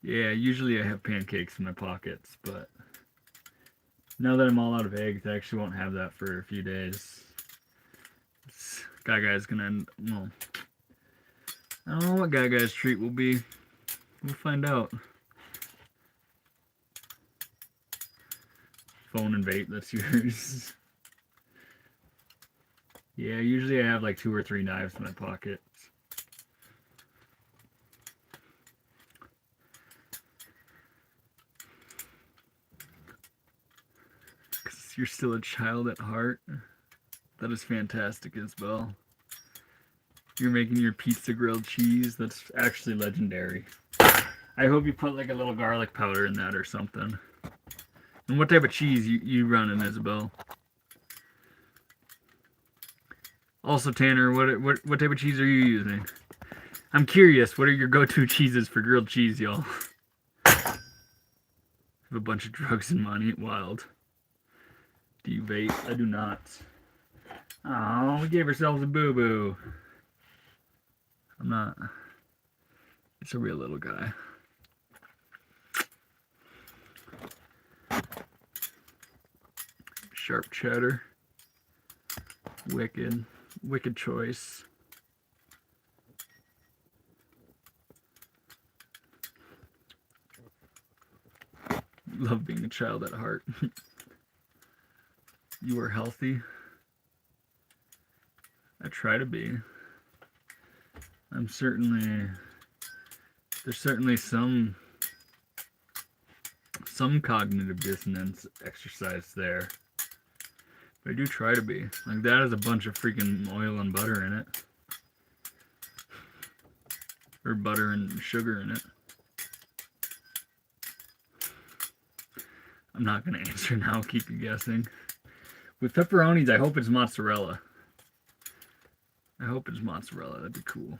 Speaker 1: Yeah, usually I have pancakes in my pockets, but now that I'm all out of eggs, I actually won't have that for a few days. Guy Guy's gonna end, well, I don't know what Guy's treat will be. We'll find out. Phone and vape, that's yours. Yeah, usually I have like 2 or 3 knives in my pocket. Because you're still a child at heart. That is fantastic, Isabel. You're making your pizza grilled cheese. That's actually legendary. I hope you put like a little garlic powder in that or something. And what type of cheese you running, Isabel? Also, Tanner, what type of cheese are you using? I'm curious. What are your go-to cheeses for grilled cheese, y'all? Have a bunch of drugs and money. Wild. Do you vape? I do not. Oh, we gave ourselves a boo-boo. I'm not. It's a real little guy. Sharp cheddar. Wicked. Wicked choice. Love being a child at heart. You are healthy. I try to be. There's certainly some cognitive dissonance exercise there. But I do try to be. Like, that has a bunch of freaking oil and butter in it. Or butter and sugar in it. I'm not going to answer now, keep you guessing. With pepperonis, I hope it's mozzarella. I hope it's mozzarella, that'd be cool.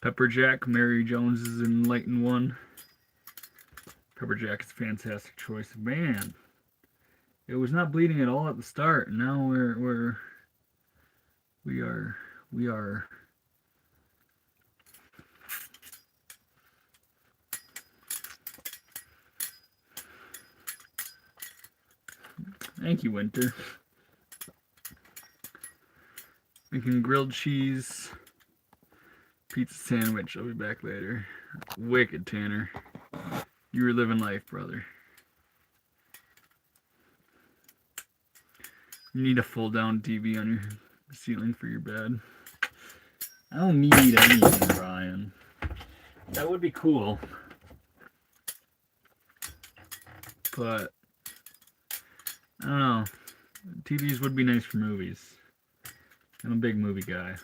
Speaker 1: Pepper Jack, Mary Jones is in Enlightened One. Pepper Jack is a fantastic choice. Man, it was not bleeding at all at the start. And now we are. Thank you, Winter. Making grilled cheese pizza sandwich. I'll be back later. Wicked, Tanner. You were living life, brother. You need a fold-down TV on your ceiling for your bed. I don't need anything, Brian. That would be cool. But I don't know. TVs would be nice for movies. I'm a big movie guy.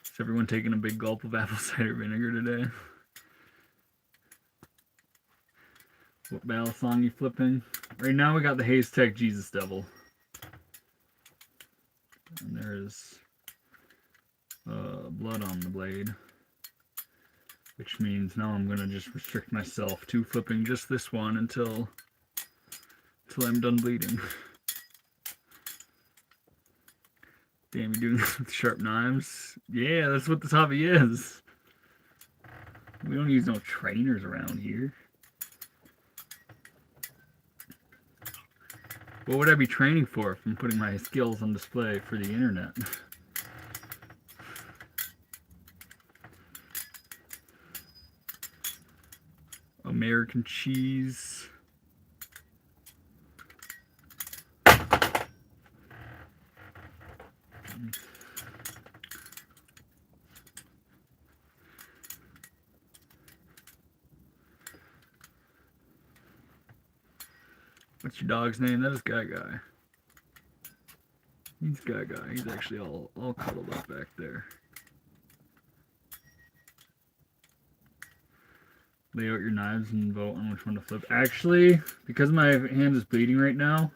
Speaker 1: Is everyone taking a big gulp of apple cider vinegar today? What Balisong you flipping? Right now we got the Hayes Tech Jesus Devil. And there's blood on the blade. Which means now I'm going to just restrict myself to flipping just this one until I'm done bleeding. Damn, you doing this with sharp knives? Yeah, that's what this hobby is. We don't use no trainers around here. What would I be training for if I'm putting my skills on display for the internet? American cheese. What's your dog's name? That is Guy. He's Guy. He's actually all cuddled up back there. Lay out your knives and vote on which one to flip. Actually, because my hand is bleeding right now,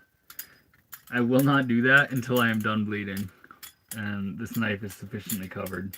Speaker 1: I will not do that until I am done bleeding. And this knife is sufficiently covered.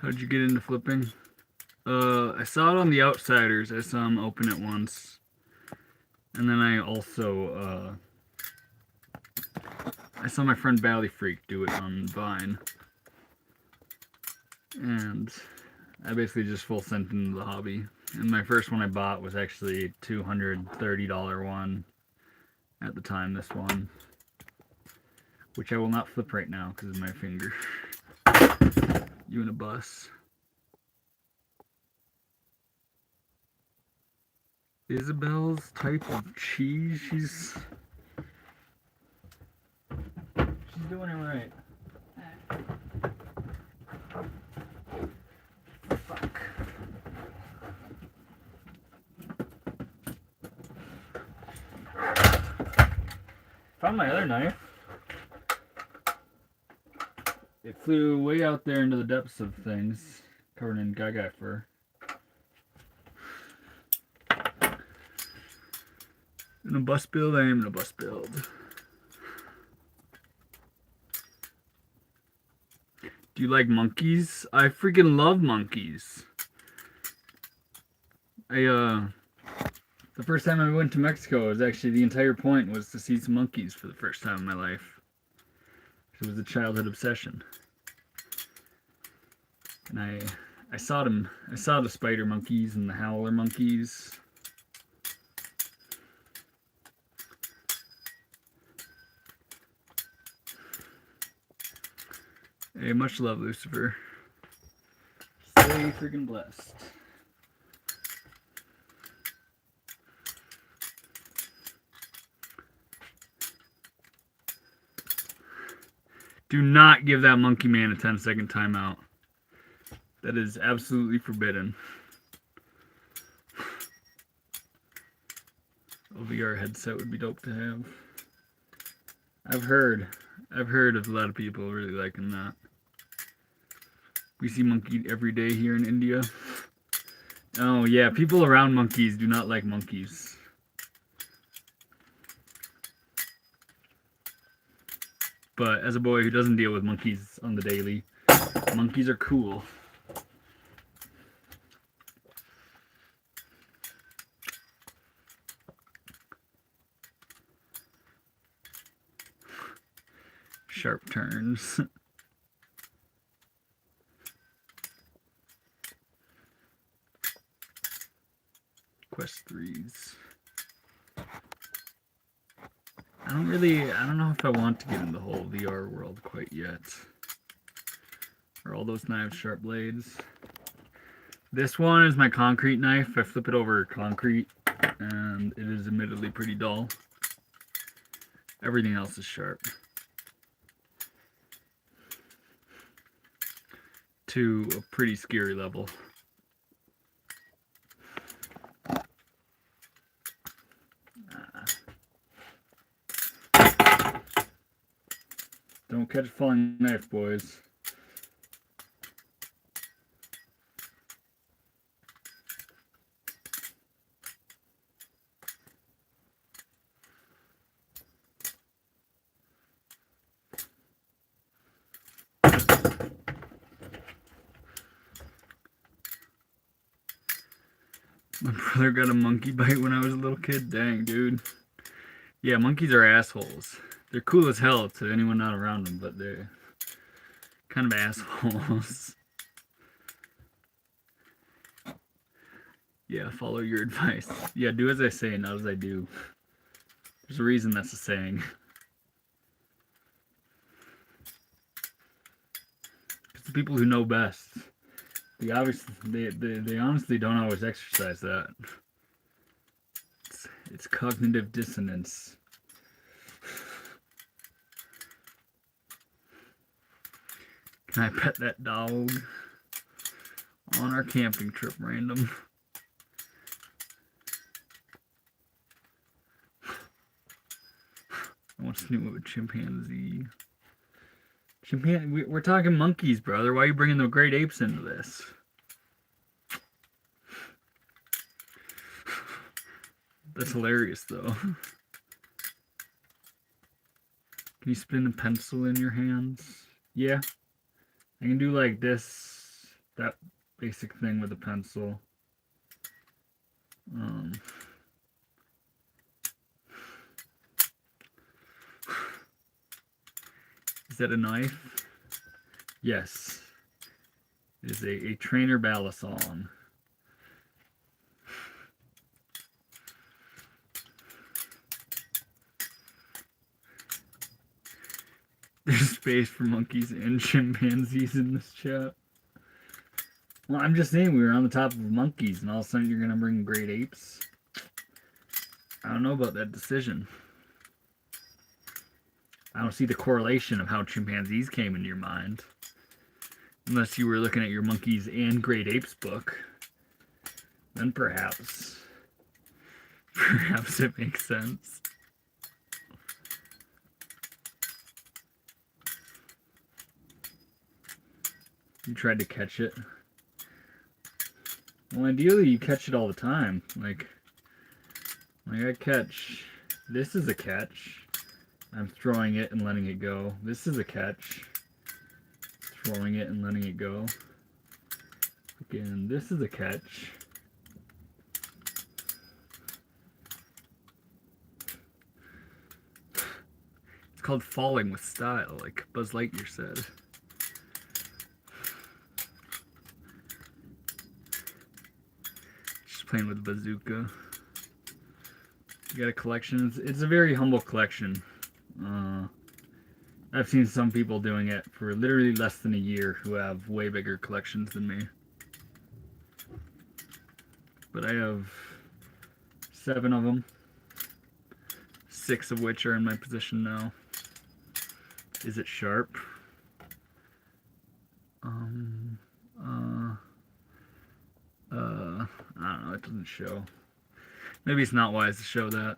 Speaker 1: How'd you get into flipping? I saw it on The Outsiders. I saw him open it once. And then I also, I saw my friend Bally Freak do it on Vine. And I basically just full sent into the hobby. And my first one I bought was actually a $230 one at the time, this one. Which I will not flip right now because of my finger. You in a bus. Isabel's type of cheese, she's doing it right. Fuck. Found my other knife. It flew way out there into the depths of things, covered in gaga fur. In a bus build, I am in a bus build. Do you like monkeys? I freaking love monkeys. The first time I went to Mexico, it was actually the entire point was to see some monkeys for the first time in my life. It was a childhood obsession. And I saw them. I saw the spider monkeys and the howler monkeys. Hey, much love, Lucifer. Stay freaking blessed. Do not give that monkey man a 10-second timeout. That is absolutely forbidden. A VR headset would be dope to have. I've heard of a lot of people really liking that. We see monkey every day here in India. Oh yeah, people around monkeys do not like monkeys. But as a boy who doesn't deal with monkeys on the daily, monkeys are cool. Sharp turns. Quest 3s. I don't know if I want to get in the whole VR world quite yet. Are all those knives sharp blades? This one is my concrete knife. I flip it over concrete, and it is admittedly pretty dull. Everything else is sharp. To a pretty scary level. Don't catch a falling knife, boys. My brother got a monkey bite when I was a little kid. Dang, dude. Yeah, monkeys are assholes. They're cool as hell to anyone not around them, but they're kind of assholes. Yeah, follow your advice. Yeah, do as I say, not as I do. There's a reason that's a saying. It's the people who know best. They honestly don't always exercise that. It's cognitive dissonance. Can I pet that dog on our camping trip, random? I want to snoop with a chimpanzee. We're talking monkeys, brother. Why are you bringing the great apes into this? That's hilarious, though. Can you spin a pencil in your hands? Yeah. I can do like this. that basic thing with a pencil. Is that a knife? Yes. It is a trainer Balisong. There's space for monkeys and chimpanzees in this chat. Well, I'm just saying we were on the top of monkeys, and all of a sudden you're going to bring great apes. I don't know about that decision. I don't see the correlation of how chimpanzees came into your mind. Unless you were looking at your monkeys and great apes book. Then perhaps it makes sense. You tried to catch it. Well, ideally you catch it all the time. Like I catch, this is a catch. I'm throwing it and letting it go. This is a catch. Throwing it and letting it go. Again, this is a catch. It's called falling with style, like Buzz Lightyear said. Just playing with a bazooka. You got a collection. It's a very humble collection. I've seen some people doing it for literally less than a year who have way bigger collections than me. But I have 7 of them, 6 of which are in my possession now. Is it sharp? I don't know, it doesn't show. Maybe it's not wise to show that.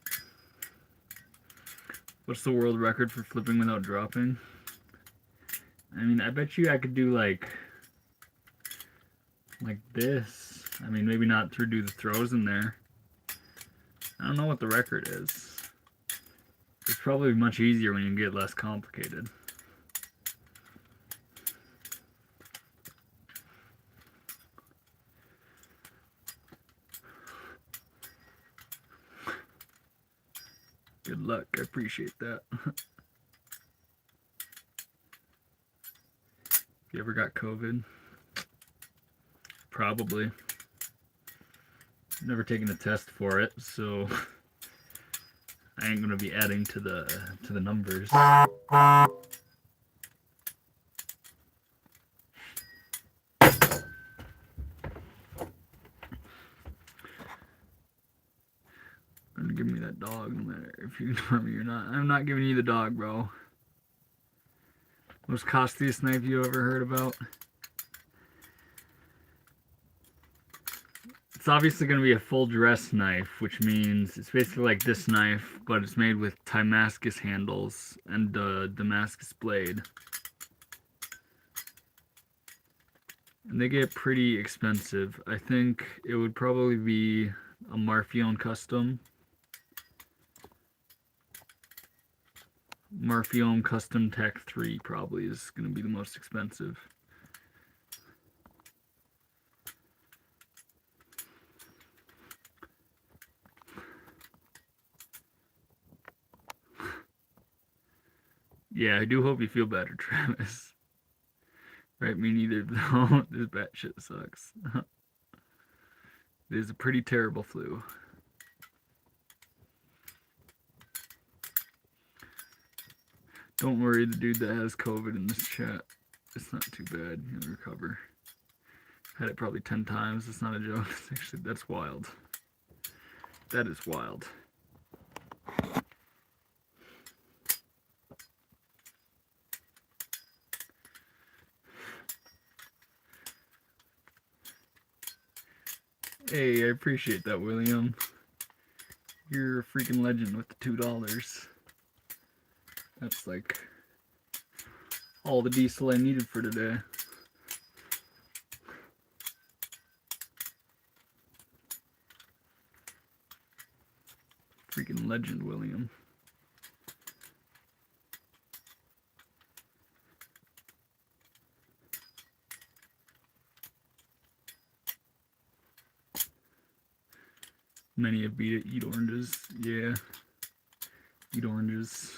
Speaker 1: What's the world record for flipping without dropping? I mean, I bet you I could do like this. I mean, maybe not to do the throws in there. I don't know what the record is. It's probably much easier when you get less complicated. Good luck, I appreciate that. You ever got COVID? Probably. Never taken a test for it, so I ain't gonna be adding to the numbers. I'm gonna give me that dog, no matter if you ignore me or not. I'm not giving you the dog, bro. Most costliest knife you ever heard about? It's obviously going to be a full dress knife, which means it's basically like this knife, but it's made with Damascus handles and a Damascus blade. And they get pretty expensive. I think it would probably be a Marfion Custom. Marfion Custom Tech 3 probably is going to be the most expensive. Yeah, I do hope you feel better, Travis. Right, me neither, though. This bat shit sucks. It is a pretty terrible flu. Don't worry, the dude that has COVID in this chat, it's not too bad. He'll recover. Had it probably 10 times. It's not a joke. It's actually, that's wild. That is wild. Hey, I appreciate that, William. You're a freaking legend with the $2. That's like all the diesel I needed for today. Freaking legend, William. Many have beat it. Eat oranges. Yeah. Eat oranges.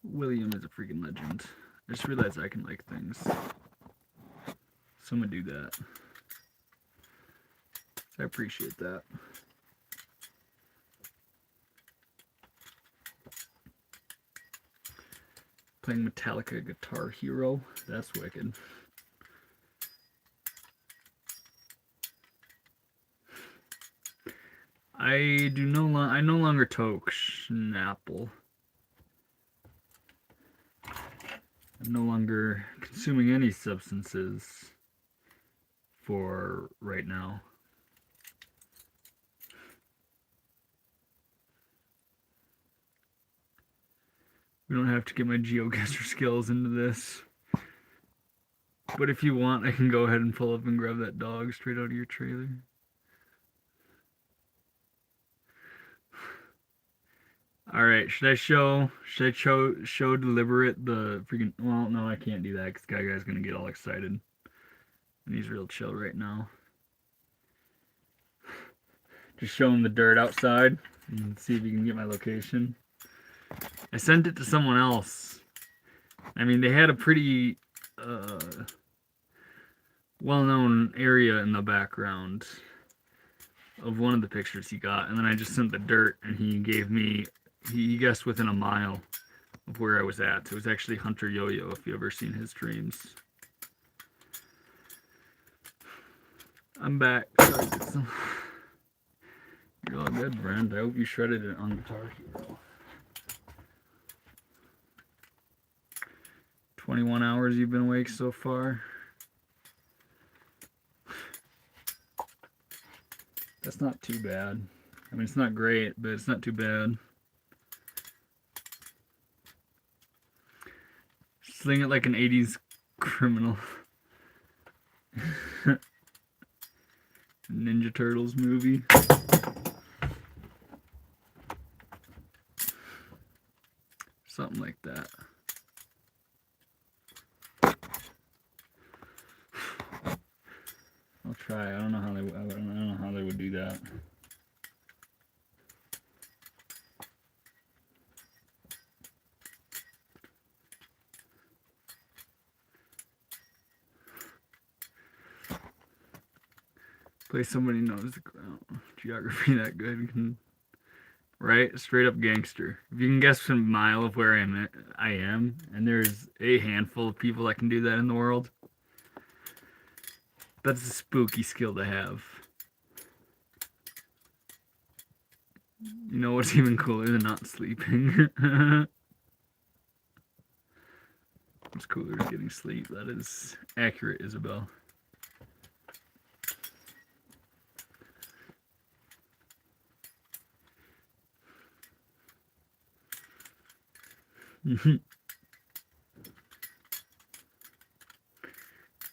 Speaker 1: William is a freaking legend. I just realized I can like things. So I'm gonna do that. I appreciate that. Playing Metallica Guitar Hero. That's wicked. I no longer toke Schnapple. I'm no longer consuming any substances for right now. We don't have to get my geoguessr skills into this. But if you want, I can go ahead and pull up and grab that dog straight out of your trailer. Alright, should I show Deliberate the freaking... Well, no, I can't do that because guy's gonna get all excited. And he's real chill right now. Just show him the dirt outside and see if he can get my location. I sent it to someone else. I mean, they had a pretty well-known area in the background of one of the pictures he got, and then I just sent the dirt, and he gave me, he guessed within a mile of where I was at. So it was actually Hunter Yo-Yo, if you've ever seen his streams. I'm back. Sorry, you're all good, Brent. I hope you shredded it on Guitar Hero. 21 hours you've been awake so far. That's not too bad. I mean, it's not great, but it's not too bad. Sling it like an 80s criminal. Ninja Turtles movie. Something like that. I'll try. I don't know how they would do that. Play somebody knows the ground. Geography that good. Right? Straight up gangster. If you can guess a mile of where I am, and there's a handful of people that can do that in the world, that's a spooky skill to have. You know what's even cooler than not sleeping? What's cooler than getting sleep? That is accurate, Isabel.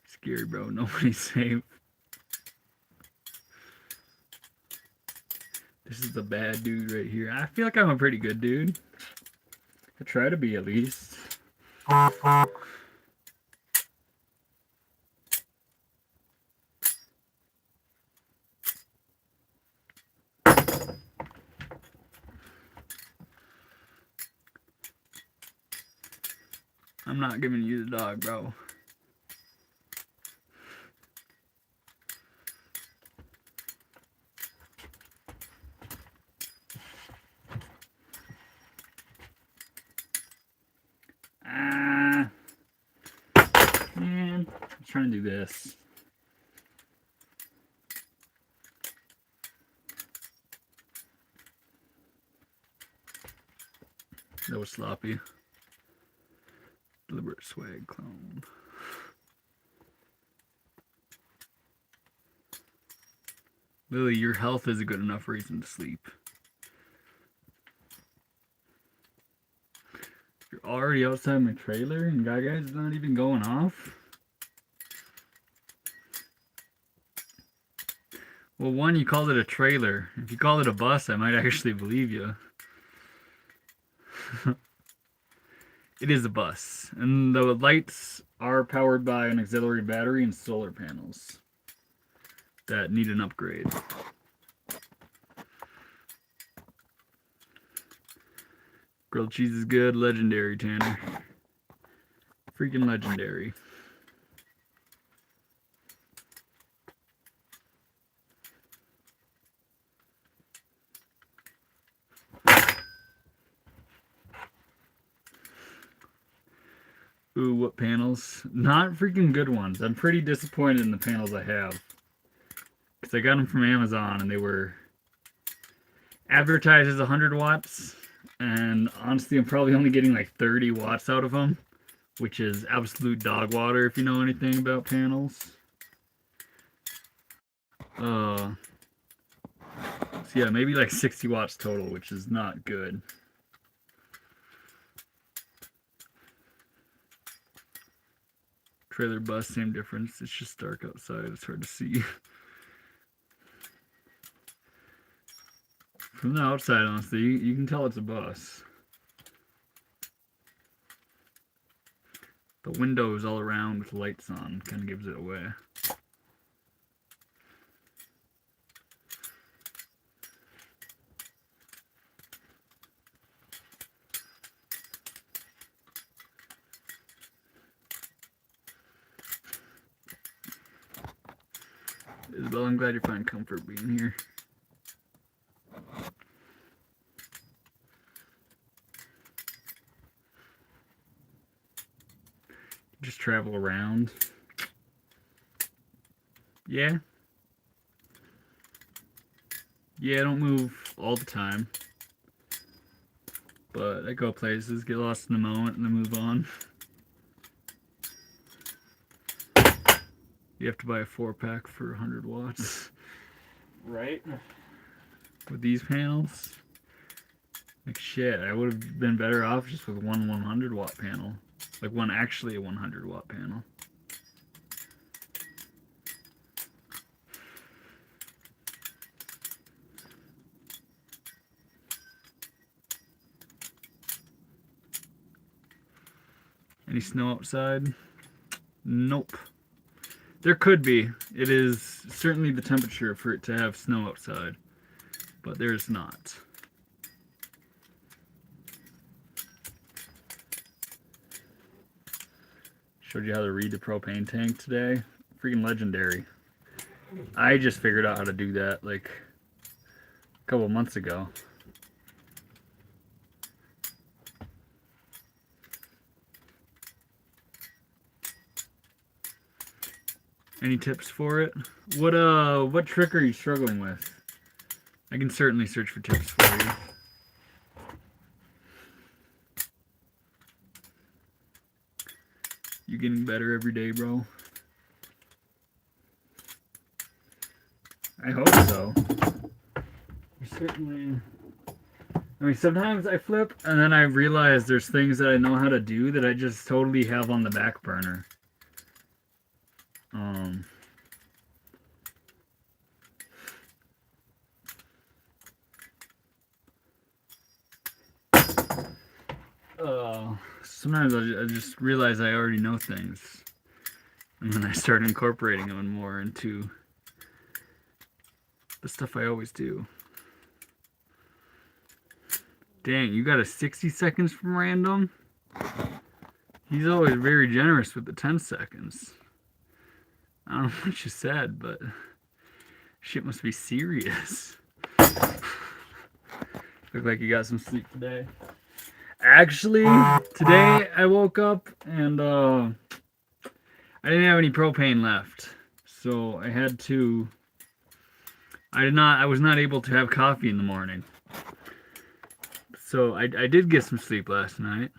Speaker 1: Scary, bro. Nobody's safe. This is the bad dude right here. I feel like I'm a pretty good dude. I try to be, at least. I'm not giving you the dog, bro. Man, I'm trying to do this. That was sloppy. Deliberate swag clone. Lily, your health is a good enough reason to sleep. You're already outside my trailer and guy's not even going off? Well, one, you called it a trailer. If you called it a bus, I might actually believe you. It is a bus, and the lights are powered by an auxiliary battery and solar panels that need an upgrade. Grilled cheese is good. Legendary, Tanner. Freaking legendary. Ooh, what panels? Not freaking good ones. I'm pretty disappointed in the panels I have. Because I got them from Amazon and they were advertised as 100 watts. And honestly, I'm probably only getting like 30 watts out of them. Which is absolute dog water if you know anything about panels. So yeah, maybe like 60 watts total, which is not good. Trailer bus, same difference. It's just dark outside. It's hard to see. From the outside, honestly, you can tell it's a bus. The windows all around with lights on kind of gives it away. Isabel, I'm glad you find comfort being here. Just travel around. Yeah. Yeah, I don't move all the time. But I go places, get lost in the moment, and then move on. You have to buy a 4-pack for 100 watts. Right? With these panels. Like shit, I would have been better off just with one 100 watt panel. Like one actually a 100 watt panel. Any snow outside? Nope. There could be. It is certainly the temperature for it to have snow outside. But there's not. Showed you how to read the propane tank today. Freaking legendary. I just figured out how to do that like a couple months ago. Any tips for it? What trick are you struggling with? I can certainly search for tips for you. You getting better every day, bro? I hope so. Certainly. I mean, sometimes I flip and then I realize there's things that I know how to do that I just totally have on the back burner. Sometimes I just realize I already know things. And then I start incorporating them more into the stuff I always do. Dang, you got a 60 seconds from random? He's always very generous with the 10 seconds. I don't know what you said, but shit must be serious. Look like you got some sleep today. Actually, today I woke up and I didn't have any propane left. So I had to... I was not able to have coffee in the morning. So I did get some sleep last night.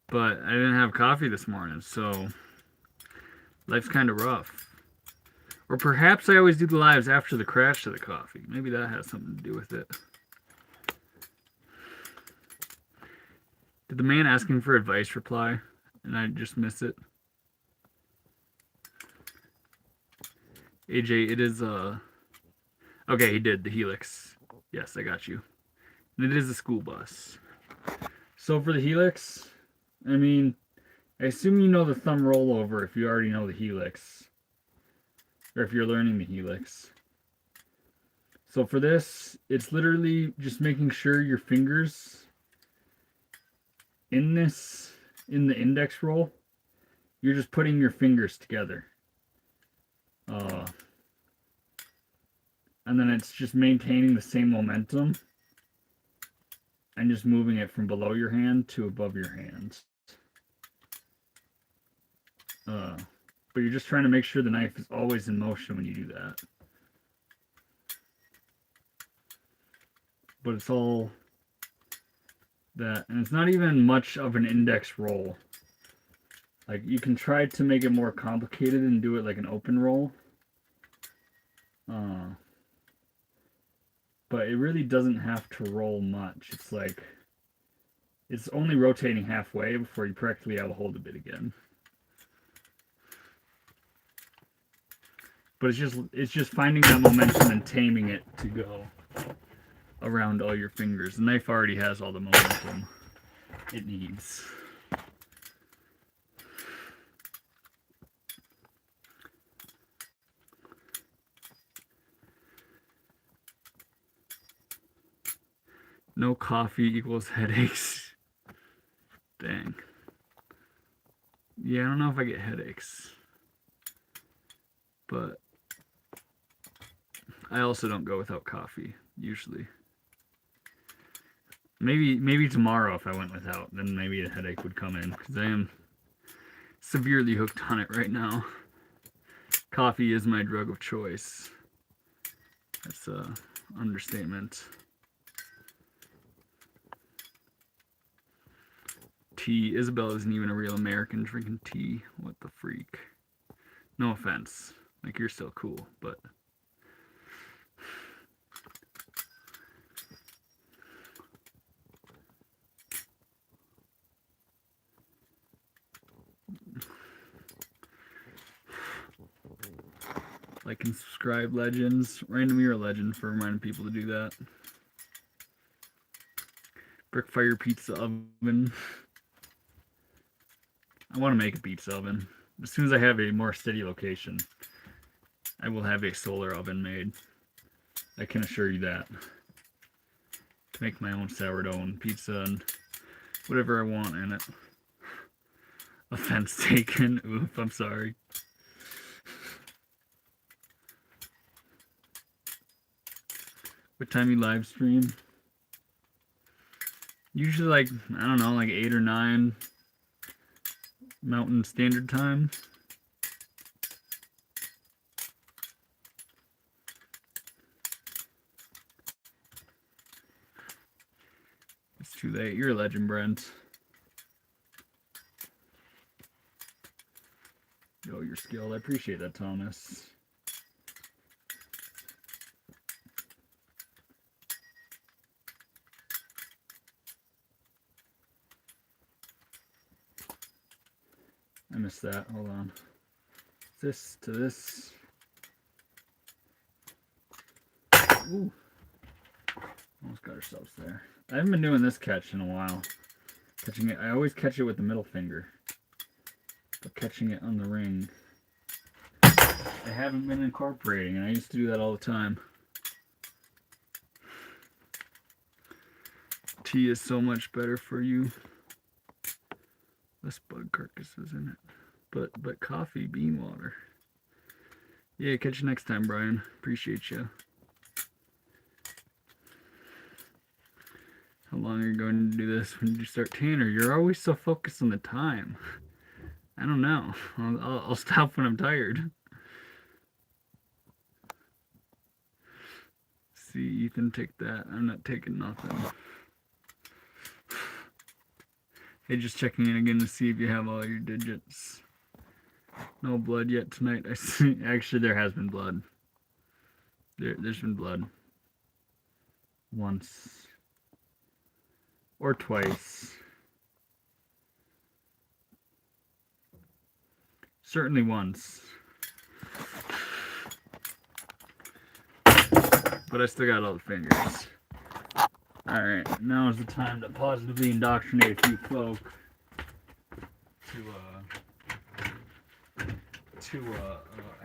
Speaker 1: But I didn't have coffee this morning, so life's kind of rough. Or perhaps I always do the lives after the crash of the coffee. Maybe that has something to do with it. Did the man asking for advice reply? And I just miss it? AJ, it is, okay, he did, the Helix. Yes, I got you. And it is a school bus. So for the Helix, I mean, I assume you know the thumb rollover if you already know the Helix. Or if you're learning the Helix. So for this, it's literally just making sure your fingers in the index roll, you're just putting your fingers together. And then it's just maintaining the same momentum and just moving it from below your hand to above your hands. But you're just trying to make sure the knife is always in motion when you do that. But it's all that, and it's not even much of an index roll. Like, you can try to make it more complicated and do it like an open roll. But it really doesn't have to roll much. It's like, it's only rotating halfway before you practically have a hold of it again. But it's just finding that momentum and taming it to go around all your fingers. The knife already has all the momentum it needs. No coffee equals headaches. Dang. Yeah, I don't know if I get headaches. But I also don't go without coffee, usually. Maybe tomorrow if I went without, then maybe a headache would come in, because I am severely hooked on it right now. Coffee is my drug of choice. That's an understatement. Tea. Isabel isn't even a real American drinking tea. What the freak? No offense. Like, you're so cool, but... Like and subscribe, legends. Random, you're a legend for reminding people to do that. Brick fire pizza oven. I want to make a pizza oven. As soon as I have a more steady location, I will have a solar oven made. I can assure you that. Make my own sourdough and pizza and whatever I want in it. Offense taken. Oof, I'm sorry. What time you live stream? Usually like, I don't know, like 8 or 9 Mountain Standard Time. It's too late. You're a legend, Brent. Yo, you're skilled. I appreciate that, Thomas. I missed that. Hold on. This to this. Ooh. Almost got ourselves there. I haven't been doing this catch in a while. Catching it. I always catch it with the middle finger. But catching it on the ring, I haven't been incorporating, and I used to do that all the time. Tea is so much better for you. Less bug carcasses in it. But coffee, bean water. Yeah, catch you next time, Brian. Appreciate you. How long are you going to do this? When did you start, Tanner? You're always so focused on the time. I don't know. I'll stop when I'm tired. See, Ethan, take that. I'm not taking nothing. Hey, just checking in again to see if you have all your digits. No blood yet tonight. I see. Actually, there has been blood. There's been blood. Once. Or twice. Certainly once. But I still got all the fingers. Alright, now is the time to positively indoctrinate a few folk to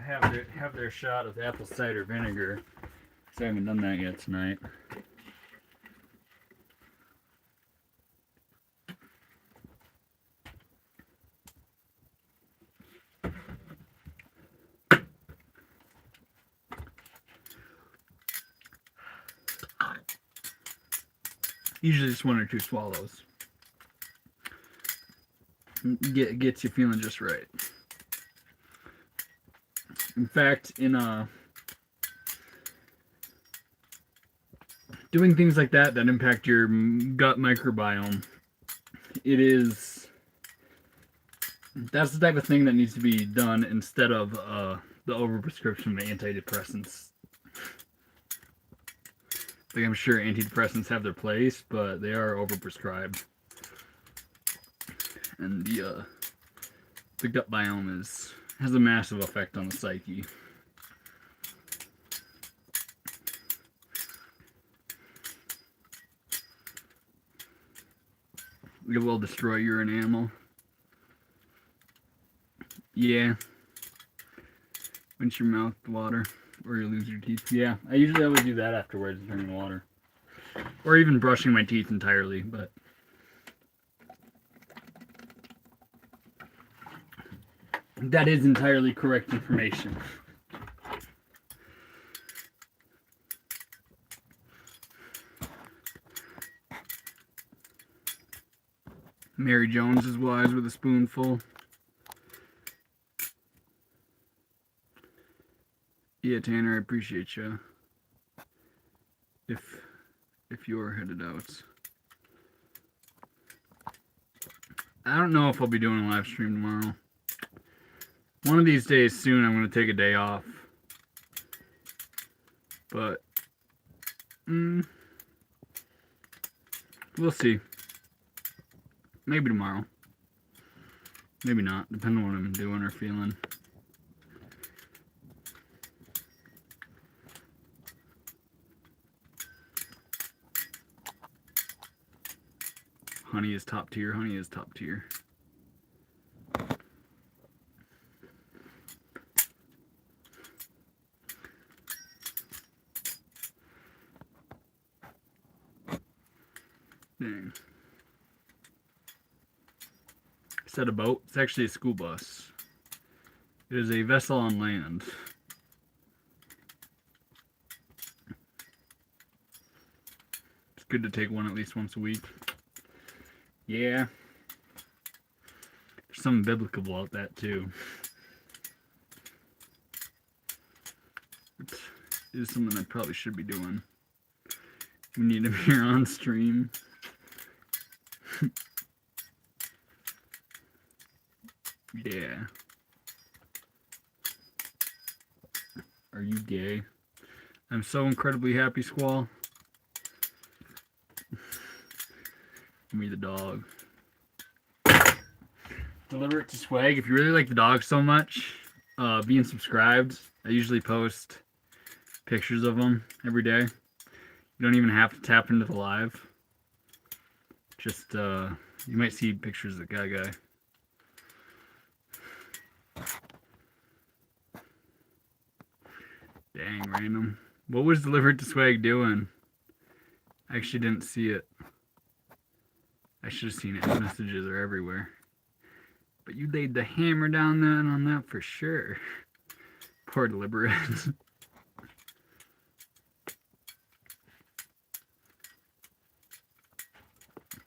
Speaker 1: have their shot of apple cider vinegar. So I haven't done that yet tonight. Usually just 1 or 2 swallows. Gets you feeling just right. In fact, in doing things like that impact your gut microbiome, that's the type of thing that needs to be done instead of the overprescription of antidepressants. Like, I'm sure antidepressants have their place, but they are overprescribed. And the gut biome has a massive effect on the psyche. It will destroy your enamel. Yeah. Rinse your mouth with water, or you lose your teeth. Yeah, I usually always do that afterwards, drinking water. Or even brushing my teeth entirely, but that is entirely correct information. Mary Jones is wise with a spoonful. Yeah, Tanner, I appreciate you. If you're headed out. I don't know if I'll be doing a live stream tomorrow. One of these days soon I'm going to take a day off. But we'll see. Maybe tomorrow. Maybe not, depending on what I'm doing or feeling. Honey is top tier. Honey is top tier. Dang. I said a boat. It's actually a school bus. It is a vessel on land. It's good to take one at least once a week. Yeah. There's something biblical about that too. It is something I probably should be doing. We need to be on stream. Yeah. Are you gay? I'm so incredibly happy, Squall. Me the dog. Deliver it to Swag. If you really like the dog so much, being subscribed, I usually post pictures of them every day. You don't even have to tap into the live. Just, you might see pictures of Guy. Dang, random. What was Delivered to Swag doing? I actually didn't see it. I should have seen it. His messages are everywhere. But you laid the hammer down on that for sure. Poor Deliberate.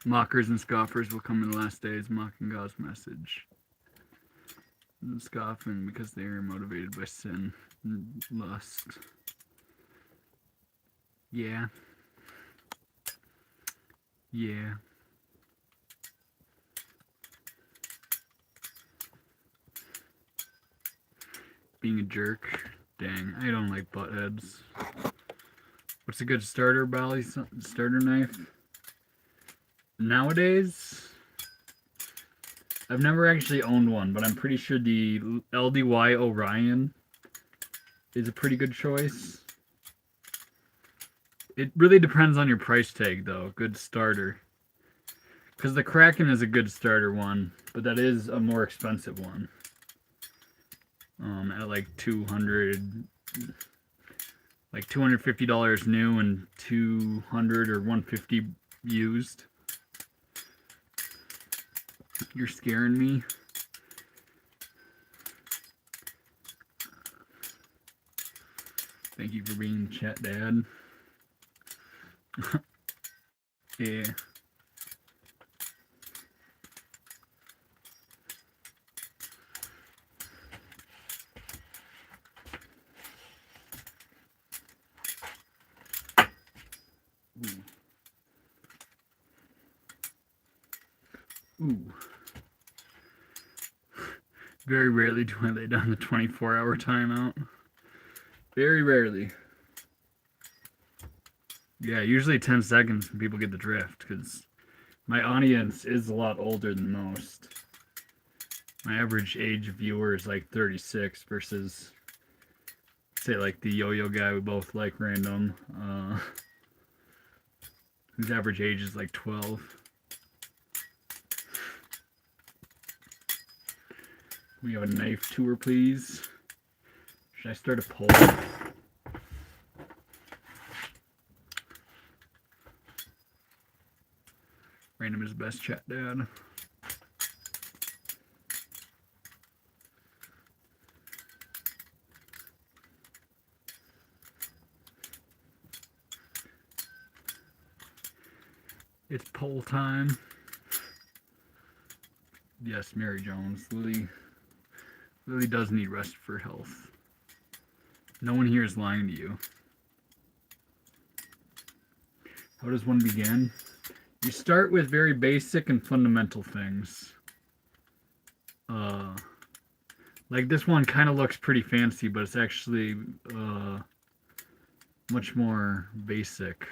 Speaker 1: Mockers and scoffers will come in the last days, mocking God's message. And scoffing because they are motivated by sin and lust. Yeah. Yeah. Being a jerk. Dang, I don't like butt heads. What's a good starter starter knife? Nowadays, I've never actually owned one, but I'm pretty sure the LDY Orion is a pretty good choice. It really depends on your price tag, though. Good starter. Because the Kraken is a good starter one, but that is a more expensive one. At like $250 new and $200 or $150 used. You're scaring me. Thank you for being in the chat, Dad. Yeah. Ooh. Very rarely do I lay down the 24-hour timeout. Very rarely. Yeah, usually 10 seconds when people get the drift, because my audience is a lot older than most. My average age viewer is like 36 versus, say, like the yo-yo guy we both like random, whose average age is like 12. We have a knife tour, please. Should I start a poll? Random is the best chat, Dad. It's poll time. Yes, Mary Jones. Lily does need rest for health. No one here is lying to you. How does one begin? You start with very basic and fundamental things. Like this one kind of looks pretty fancy, but it's actually much more basic.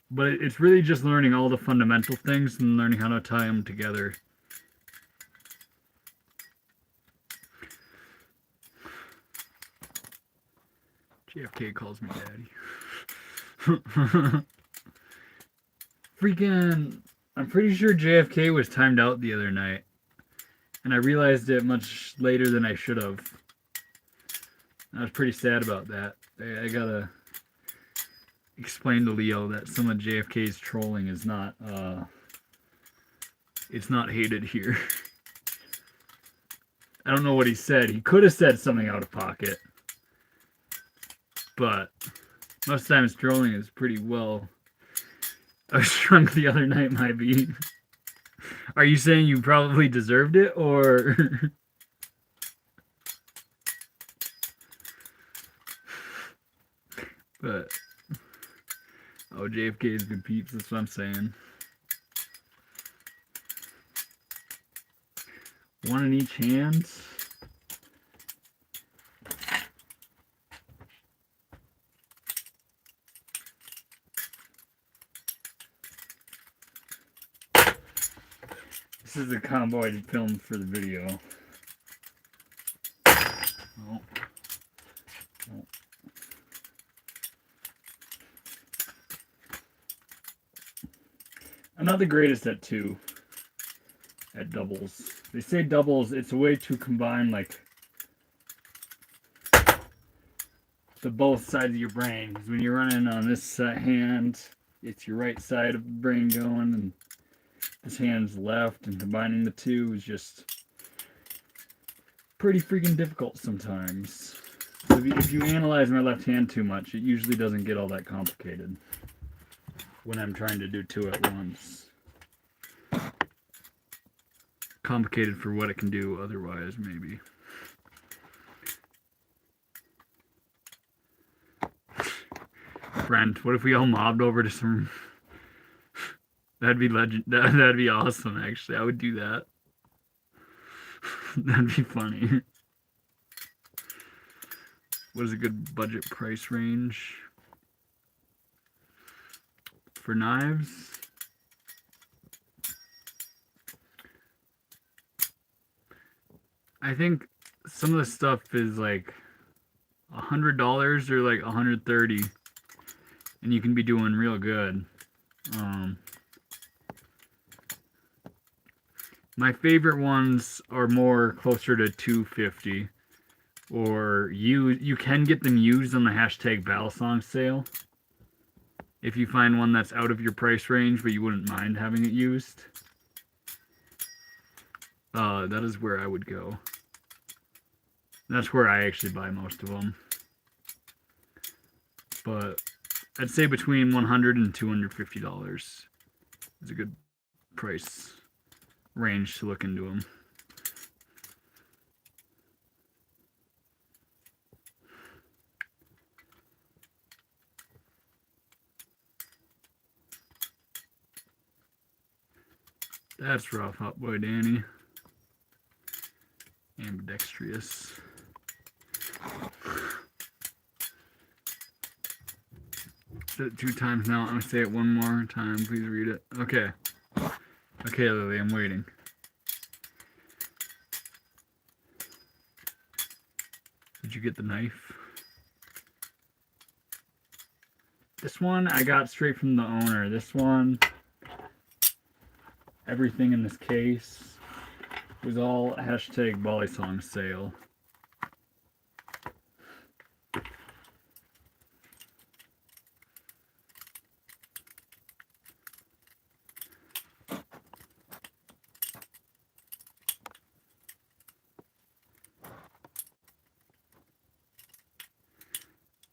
Speaker 1: But it's really just learning all the fundamental things and learning how to tie them together. JFK calls me daddy. Freaking, I'm pretty sure JFK was timed out the other night. And I realized it much later than I should have. I was pretty sad about that. I gotta explain to Leo that some of JFK's trolling is not, it's not hated here. I don't know what he said. He could have said something out of pocket. But most times trolling is pretty well. I was drunk the other night, might be. Are you saying you probably deserved it, or? But oh, JFK is good peeps. That's what I'm saying. One in each hand. This is a combo I filmed for the video. Oh. Oh. I'm not the greatest at doubles. They say doubles, it's a way to combine like the both sides of your brain. Because when you're running on this hand, it's your right side of the brain going, and this hand's left, and combining the two is just pretty freaking difficult sometimes. So if you analyze my left hand too much, it usually doesn't get all that complicated when I'm trying to do two at once. Complicated for what it can do otherwise, maybe. Brent, what if we all mobbed over to some... That'd be legend. That'd be awesome, actually. I would do that. That'd be funny. What is a good budget price range for knives? I think some of the stuff is like $100 or like $130, and you can be doing real good. My favorite ones are more closer to $250, or you can get them used on the hashtag Balisong sale. If you find one that's out of your price range, but you wouldn't mind having it used, that is where I would go. That's where I actually buy most of them. But I'd say between $100 and $250 is a good price range to look into them. That's rough, Hot Boy Danny. Ambidextrous. Said it 2 times now. I'm going to say it one more time. Please read it. Okay. Okay, Lily, I'm waiting. Did you get the knife? This one I got straight from the owner. This one, everything in this case was all hashtag Balisong sale.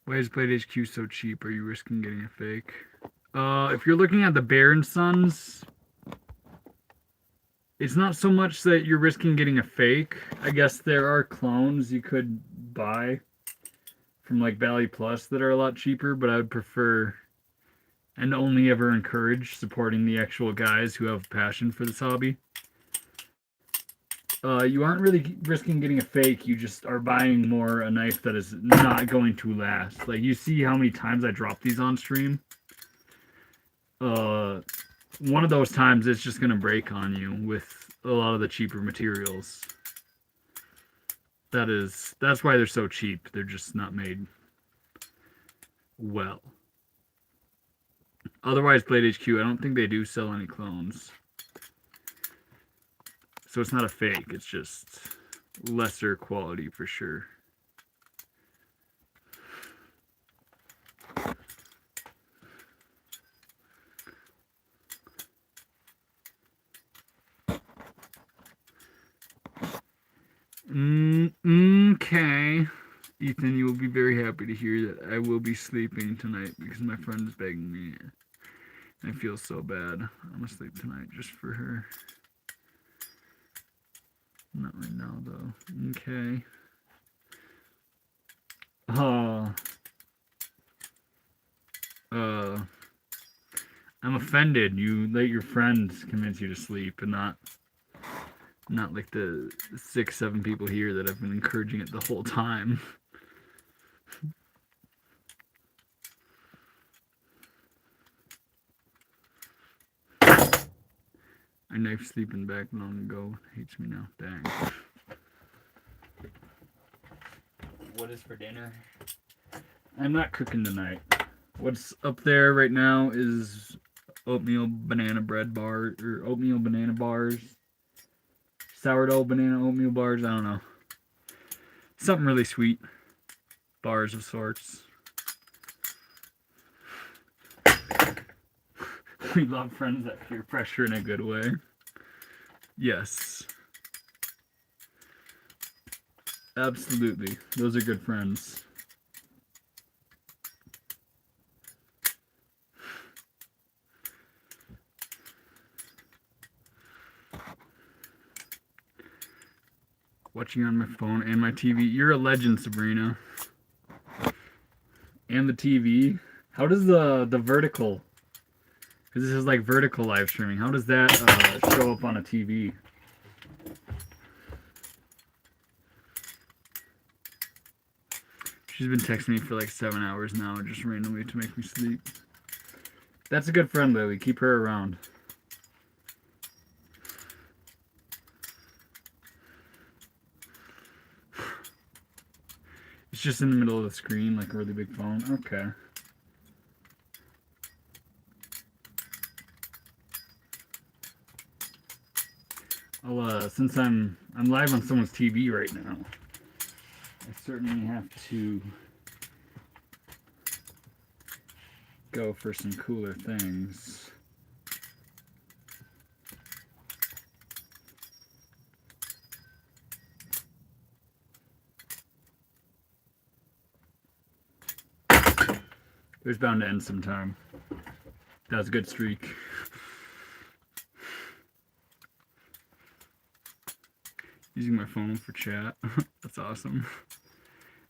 Speaker 1: Why is Blade HQ so cheap? Are you risking getting a fake? If you're looking at the Bear & Sons, it's not so much that you're risking getting a fake. I guess there are clones you could buy from like Bally Plus that are a lot cheaper, but I would prefer and only ever encourage supporting the actual guys who have passion for this hobby. You aren't really risking getting a fake, you just are buying more a knife that is not going to last. Like, you see how many times I drop these on stream? One of those times it's just going to break on you with a lot of the cheaper materials. That's why they're so cheap. They're just not made well. Otherwise, Blade HQ, I don't think they do sell any clones. So it's not a fake, it's just lesser quality for sure. Okay. Ethan, you will be very happy to hear that I will be sleeping tonight because my friend is begging me. I feel so bad. I'm gonna sleep tonight just for her. Not right now, though. Okay. I'm offended. You let your friends convince you to sleep, and not like the 6-7 people here that have been encouraging it the whole time. I knifed sleeping back long ago. Hates me now. Dang. What is for dinner? I'm not cooking tonight. What's up there right now is oatmeal banana bread bar, or oatmeal banana bars. Sourdough banana oatmeal bars, I don't know. Something really sweet. Bars of sorts. We love friends that peer pressure in a good way. Yes. Absolutely. Those are good friends. Watching on my phone and my TV. You're a legend, Sabrina. And the TV. How does the vertical... Because this is like vertical live streaming. How does that show up on a TV? She's been texting me for like 7 hours now, just randomly to make me sleep. That's a good friend, Lily. Keep her around. It's just in the middle of the screen, like a really big phone. Okay. Since I'm live on someone's TV right now, I certainly have to go for some cooler things. It was bound to end sometime. That was a good streak. Using my phone for chat. That's awesome.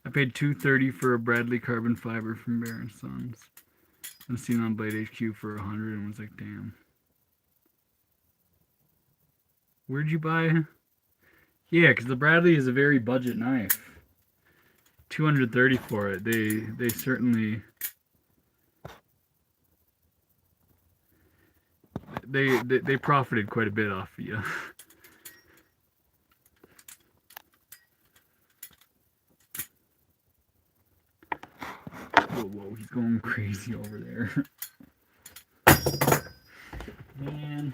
Speaker 1: I paid $230 for a Bradley carbon fiber from Bear & Sons. I'm seeing on Blade HQ for $100 and was like, damn. Where'd you buy? Yeah, because the Bradley is a very budget knife. $230 for it. They certainly they profited quite a bit off of you. Whoa, he's going crazy over there. Man.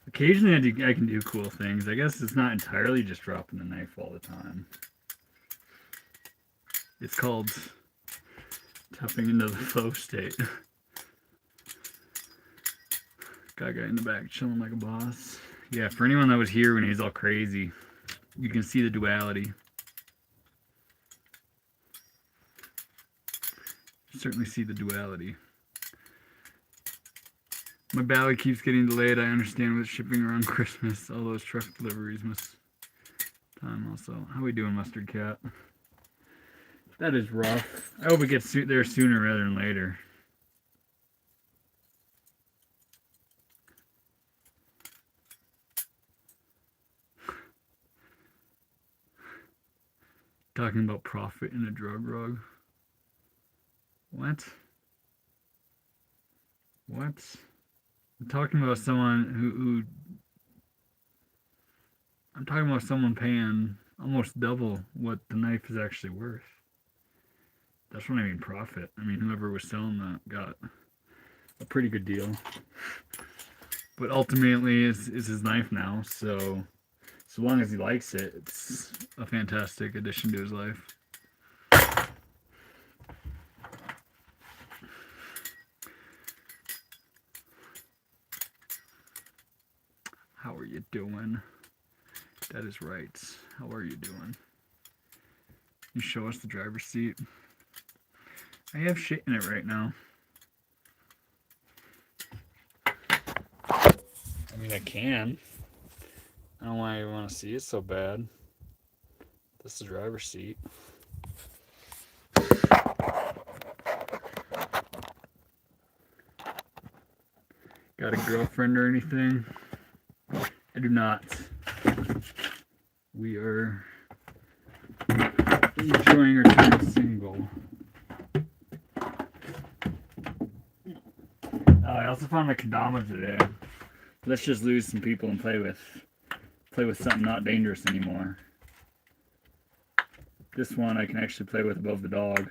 Speaker 1: Occasionally I can do cool things. I guess it's not entirely just dropping the knife all the time. It's called tapping into the flow state. Got a guy in the back chilling like a boss. Yeah, for anyone that was here when he's all crazy, you can see the duality. You certainly see the duality. My ballot keeps getting delayed. I understand with shipping around Christmas. All those truck deliveries must time also. How we doing, Mustard Cat? That is rough. I hope it gets there sooner rather than later. Talking about profit in a drug rug. What? What? I'm talking about someone who I'm talking about someone paying almost double what the knife is actually worth. That's what I mean profit. I mean, whoever was selling that got a pretty good deal. But ultimately, it's his knife now, so long as he likes it, it's a fantastic addition to his life. How are you doing? That is right. How are you doing? You show us the driver's seat. I have shit in it right now. I mean, I can. I don't know why you want to see it so bad. This is the driver's seat. Got a girlfriend or anything? I do not. We are enjoying our time single. I also found my kendama today. Let's just lose some people and play with something not dangerous anymore. This one I can actually play with above the dog.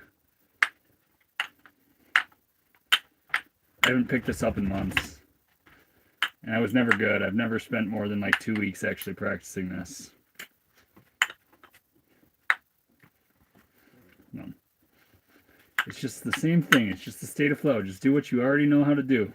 Speaker 1: I haven't picked this up in months. And I was never good. I've never spent more than like 2 weeks actually practicing this. No. It's just the same thing. It's just the state of flow. Just do what you already know how to do.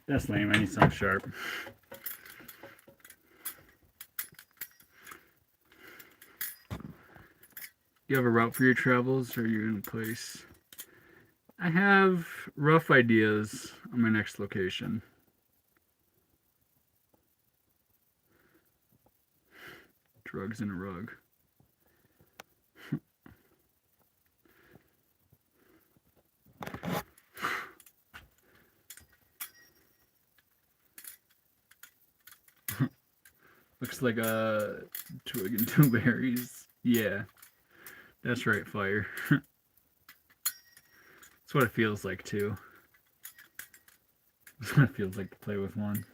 Speaker 1: That's lame. I need something sharp. You have a route for your travels, or are you in a place? I have rough ideas on my next location. Drugs in a rug. Looks like a twig and two berries. Yeah, that's right, fire. That's what it feels like too. That's what it feels like to play with one.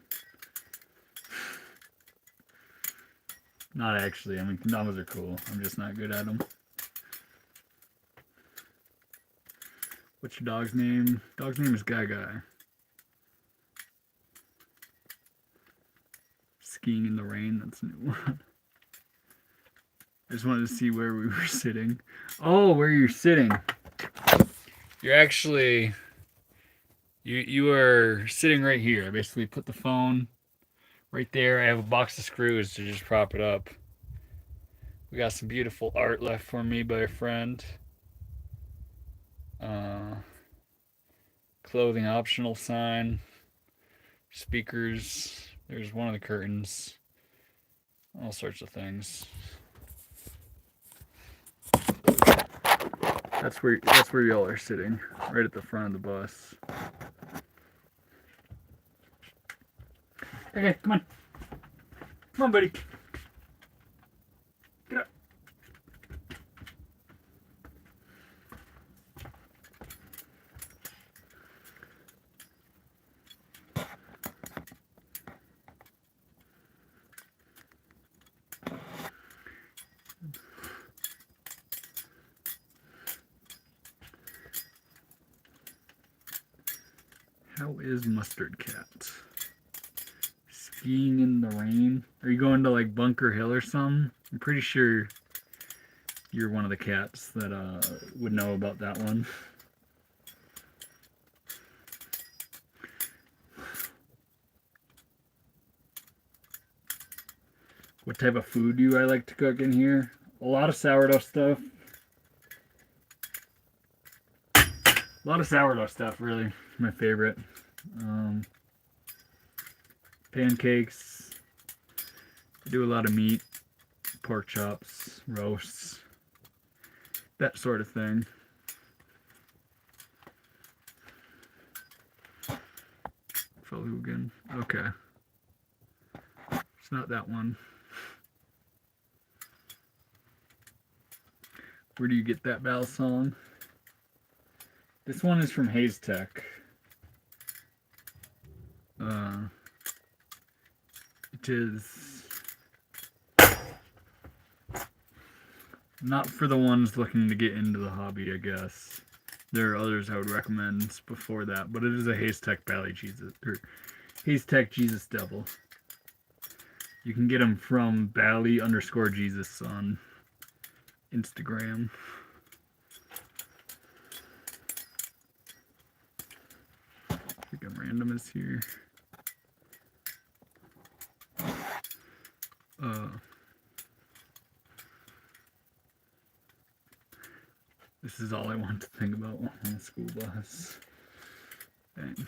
Speaker 1: Not actually. I mean, kendamas are cool. I'm just not good at them. What's your dog's name? Dog's name is Gaga. Skiing in the rain, that's a new one. I just wanted to see where we were sitting. Oh, where you're sitting. You're actually You are sitting right here. I basically put the phone right there. I have a box of screws to just prop it up. We got some beautiful art left for me by a friend. Uh, Clothing optional sign. Speakers. There's one of the curtains. All sorts of things. That's where y'all are sitting, right at the front of the bus. Okay, come on. Come on, buddy. Get up. How is Mustard Cat? Skiing in the rain? Are you going to like Bunker Hill or something? I'm pretty sure you're one of the cats that would know about that one. What type of food do I like to cook in here? A lot of sourdough stuff. A lot of sourdough stuff, really. My favorite. Pancakes. I do a lot of meat, pork chops, roasts, that sort of thing. Falugan. Okay. It's not that one. Where do you get that Balisong? This one is from Hayes Tech. It is not for the ones looking to get into the hobby, I guess. There are others I would recommend before that, but it is a Hayes Tech Bally Jesus, or Hayes Tech Jesus Devil. You can get them from Bally_Jesus on Instagram. I think I'm random is here. This is all I want to think about on a school bus. Dang.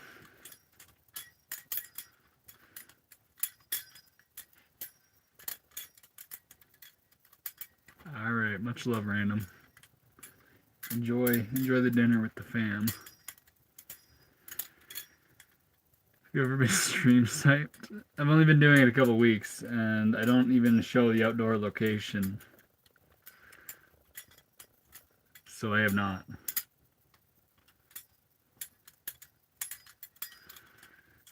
Speaker 1: Alright, much love, random. Enjoy the dinner with the fam. Have you ever been stream sniped? I've only been doing it a couple weeks, and I don't even show the outdoor location. So I have not.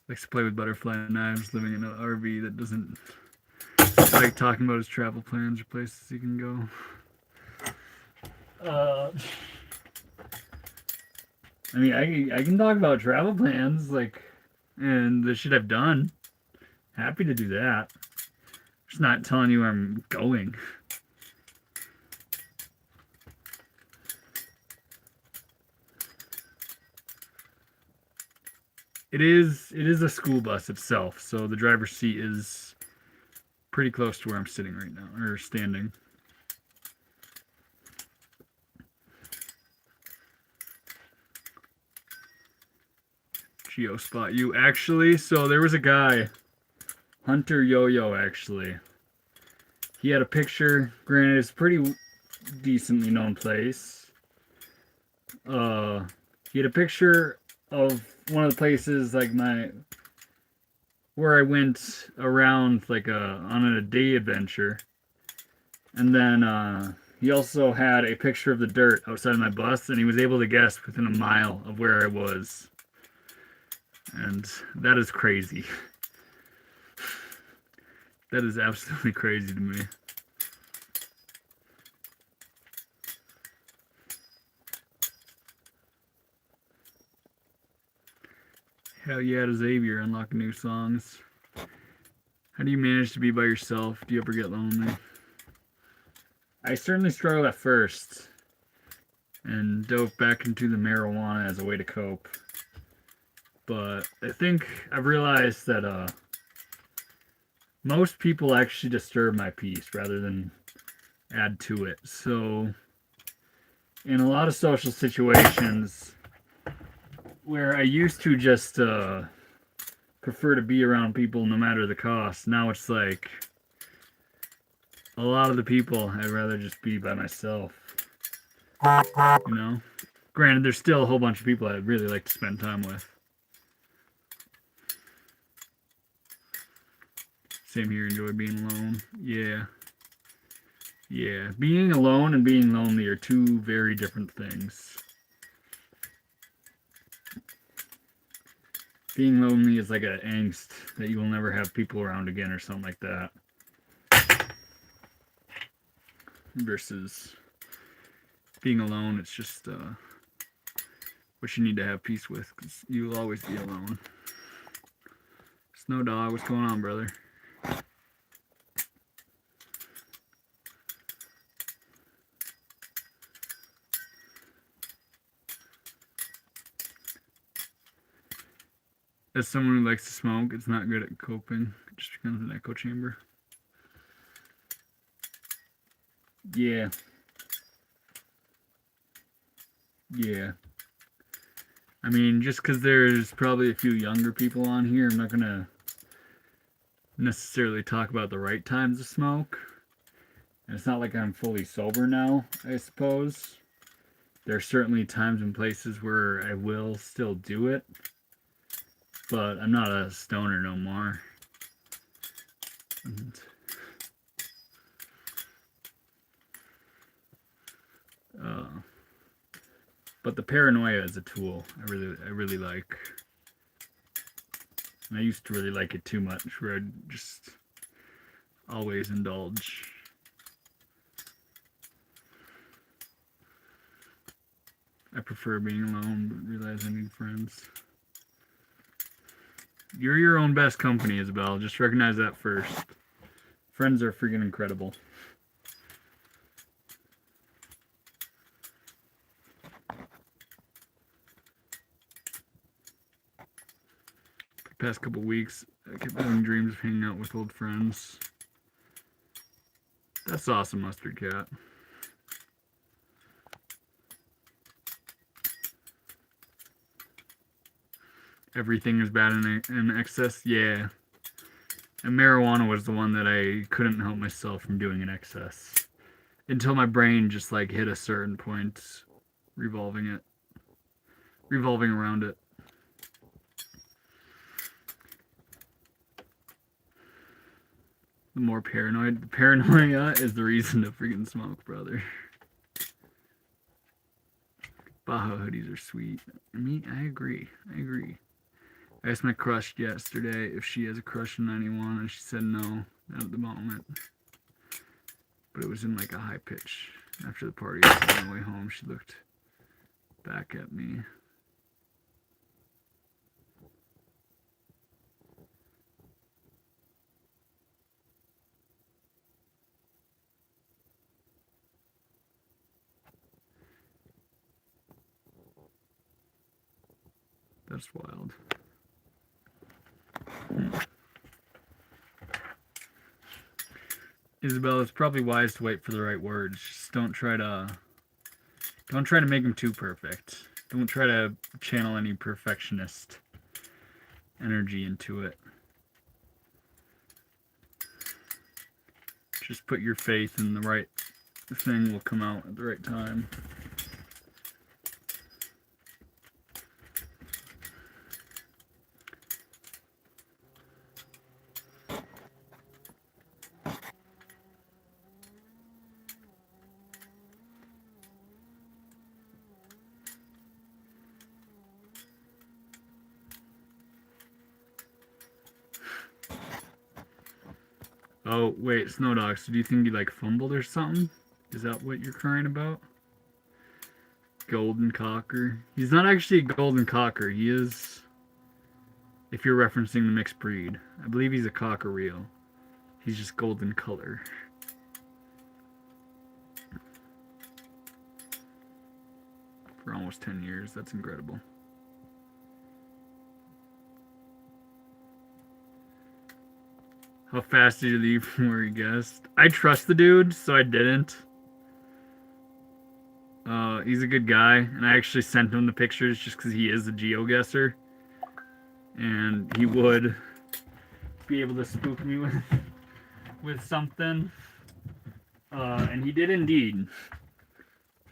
Speaker 1: Likes to play with butterfly knives, living in an RV that doesn't like talking about his travel plans or places he can go. I mean, I can talk about travel plans, like, and the shit I've done. Happy to do that. Just not telling you where I'm going. It is a school bus itself, so the driver's seat is pretty close to where I'm sitting right now, or standing. Geospot you. Actually, so there was a guy, Hunter Yo-Yo, actually. He had a picture, granted it's a pretty decently known place. He had a picture of one of the places, like where I went around like on a day adventure. And then he also had a picture of the dirt outside of my bus, and he was able to guess within a mile of where I was. And that is crazy. That is absolutely crazy to me. Hell yeah, to Xavier, unlock new songs. How do you manage to be by yourself? Do you ever get lonely? I certainly struggled at first and dove back into the marijuana as a way to cope. but I think I've realized that most people actually disturb my peace rather than add to it. So in a lot of social situations where I used to just prefer to be around people no matter the cost, now it's like a lot of the people I'd rather just be by myself. You know? Granted, there's still a whole bunch of people I'd really like to spend time with. Same here, enjoy being alone. Yeah. Yeah. Being alone and being lonely are two very different things. Being lonely is like an angst that you will never have people around again or something like that. Versus being alone, it's just what you need to have peace with, because you will always be alone. Snow Dog, what's going on, brother? As someone who likes to smoke, it's not good at coping. It just becomes an echo chamber. Yeah. Yeah. I mean, just because there's probably a few younger people on here, I'm not going to necessarily talk about the right times to smoke. And it's not like I'm fully sober now, I suppose. There are certainly times and places where I will still do it. But I'm not a stoner no more. And, but the paranoia is a tool I really like. And I used to really like it too much, where I'd just always indulge. I prefer being alone, but realize I need friends. You're your own best company, Isabel. Just recognize that first. Friends are freaking incredible. The past couple weeks, I kept having dreams of hanging out with old friends. That's awesome, Mustard Cat. Everything is bad in excess? Yeah. And marijuana was the one that I couldn't help myself from doing in excess. Until my brain just like hit a certain point, revolving around it. The more paranoid. The paranoia is the reason to freaking smoke, brother. Baja hoodies are sweet. I agree. I asked my crush yesterday if she has a crush on anyone, and she said no, not at the moment. But it was in like a high pitch. After the party, on the way home, she looked back at me. That's wild. Isabel, it's probably wise to wait for the right words. Just don't try to make them too perfect. Don't try to channel any perfectionist energy into it. Just put your faith in the right thing will come out at the right time. Oh, wait, Snowdog, so do you think you like fumbled or something? Is that what you're crying about? Golden Cocker. He's not actually a Golden Cocker. He is, if you're referencing the mixed breed. I believe he's a Cockereel. He's just golden color. For almost 10 years. That's incredible. How fast did you leave from where you guessed? I trust the dude, so I didn't. He's a good guy, and I actually sent him the pictures just because he is a geoguesser. And he would be able to spook me with something. And he did indeed.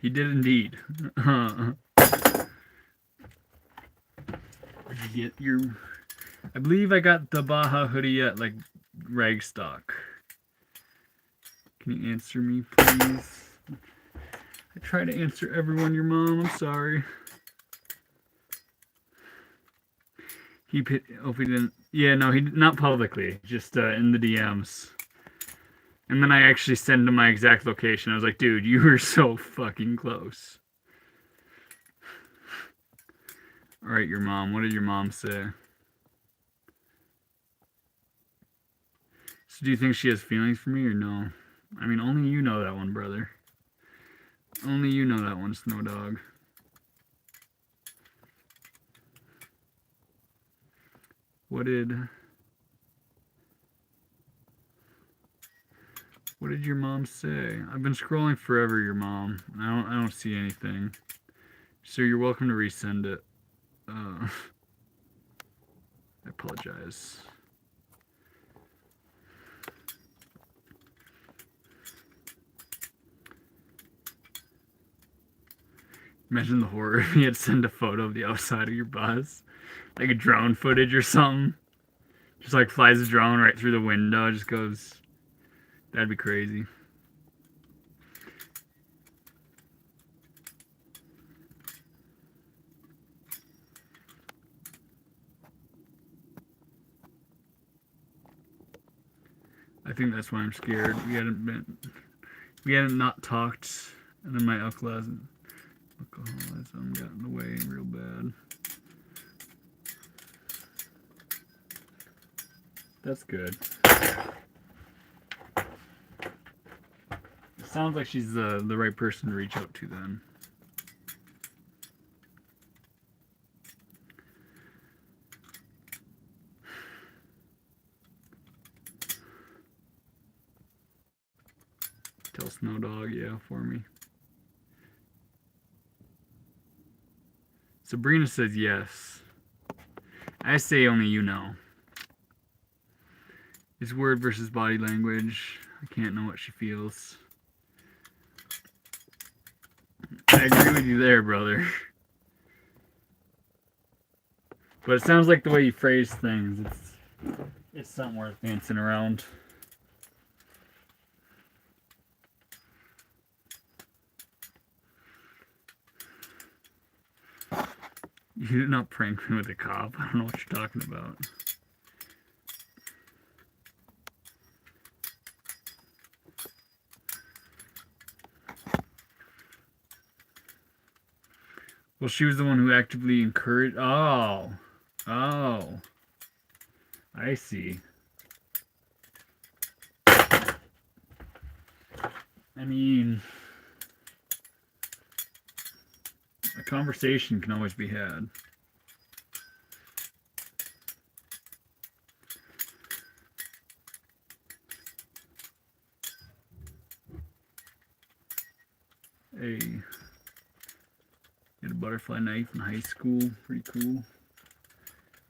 Speaker 1: He did indeed. Did you get your... I believe I got the Baja hoodie at, like, Ragstock. Can you answer me, please? I try to answer everyone, your mom. I'm sorry. Hope he didn't... Yeah, no, he not publicly. Just in the DMs. And then I actually sent him my exact location. I was like, dude, you were so fucking close. Alright, your mom. What did your mom say? So do you think she has feelings for me or no? I mean, only you know that one, brother. Only you know that one, Snow Dog. What did your mom say? I've been scrolling forever, your mom. I don't see anything. So you're welcome to resend it. I apologize. Imagine the horror if you had to send a photo of the outside of your bus. Like a drone footage or something. Just like flies a drone right through the window. Just goes... That'd be crazy. I think that's why I'm scared. We hadn't not talked, and then my alcoholism got in the way real bad. That's good. It sounds like she's the right person to reach out to then. Tell Snow Dog, yeah, for me. Sabrina says yes. I say only you know. It's word versus body language. I can't know what she feels. I agree with you there, brother. But it sounds like the way you phrase things, it's something worth dancing around. You did not prank me with a cop. I don't know what you're talking about. Well, she was the one who actively encouraged... Oh. Oh. I see. I mean... A conversation can always be had. Hey. Get a butterfly knife in high school. Pretty cool.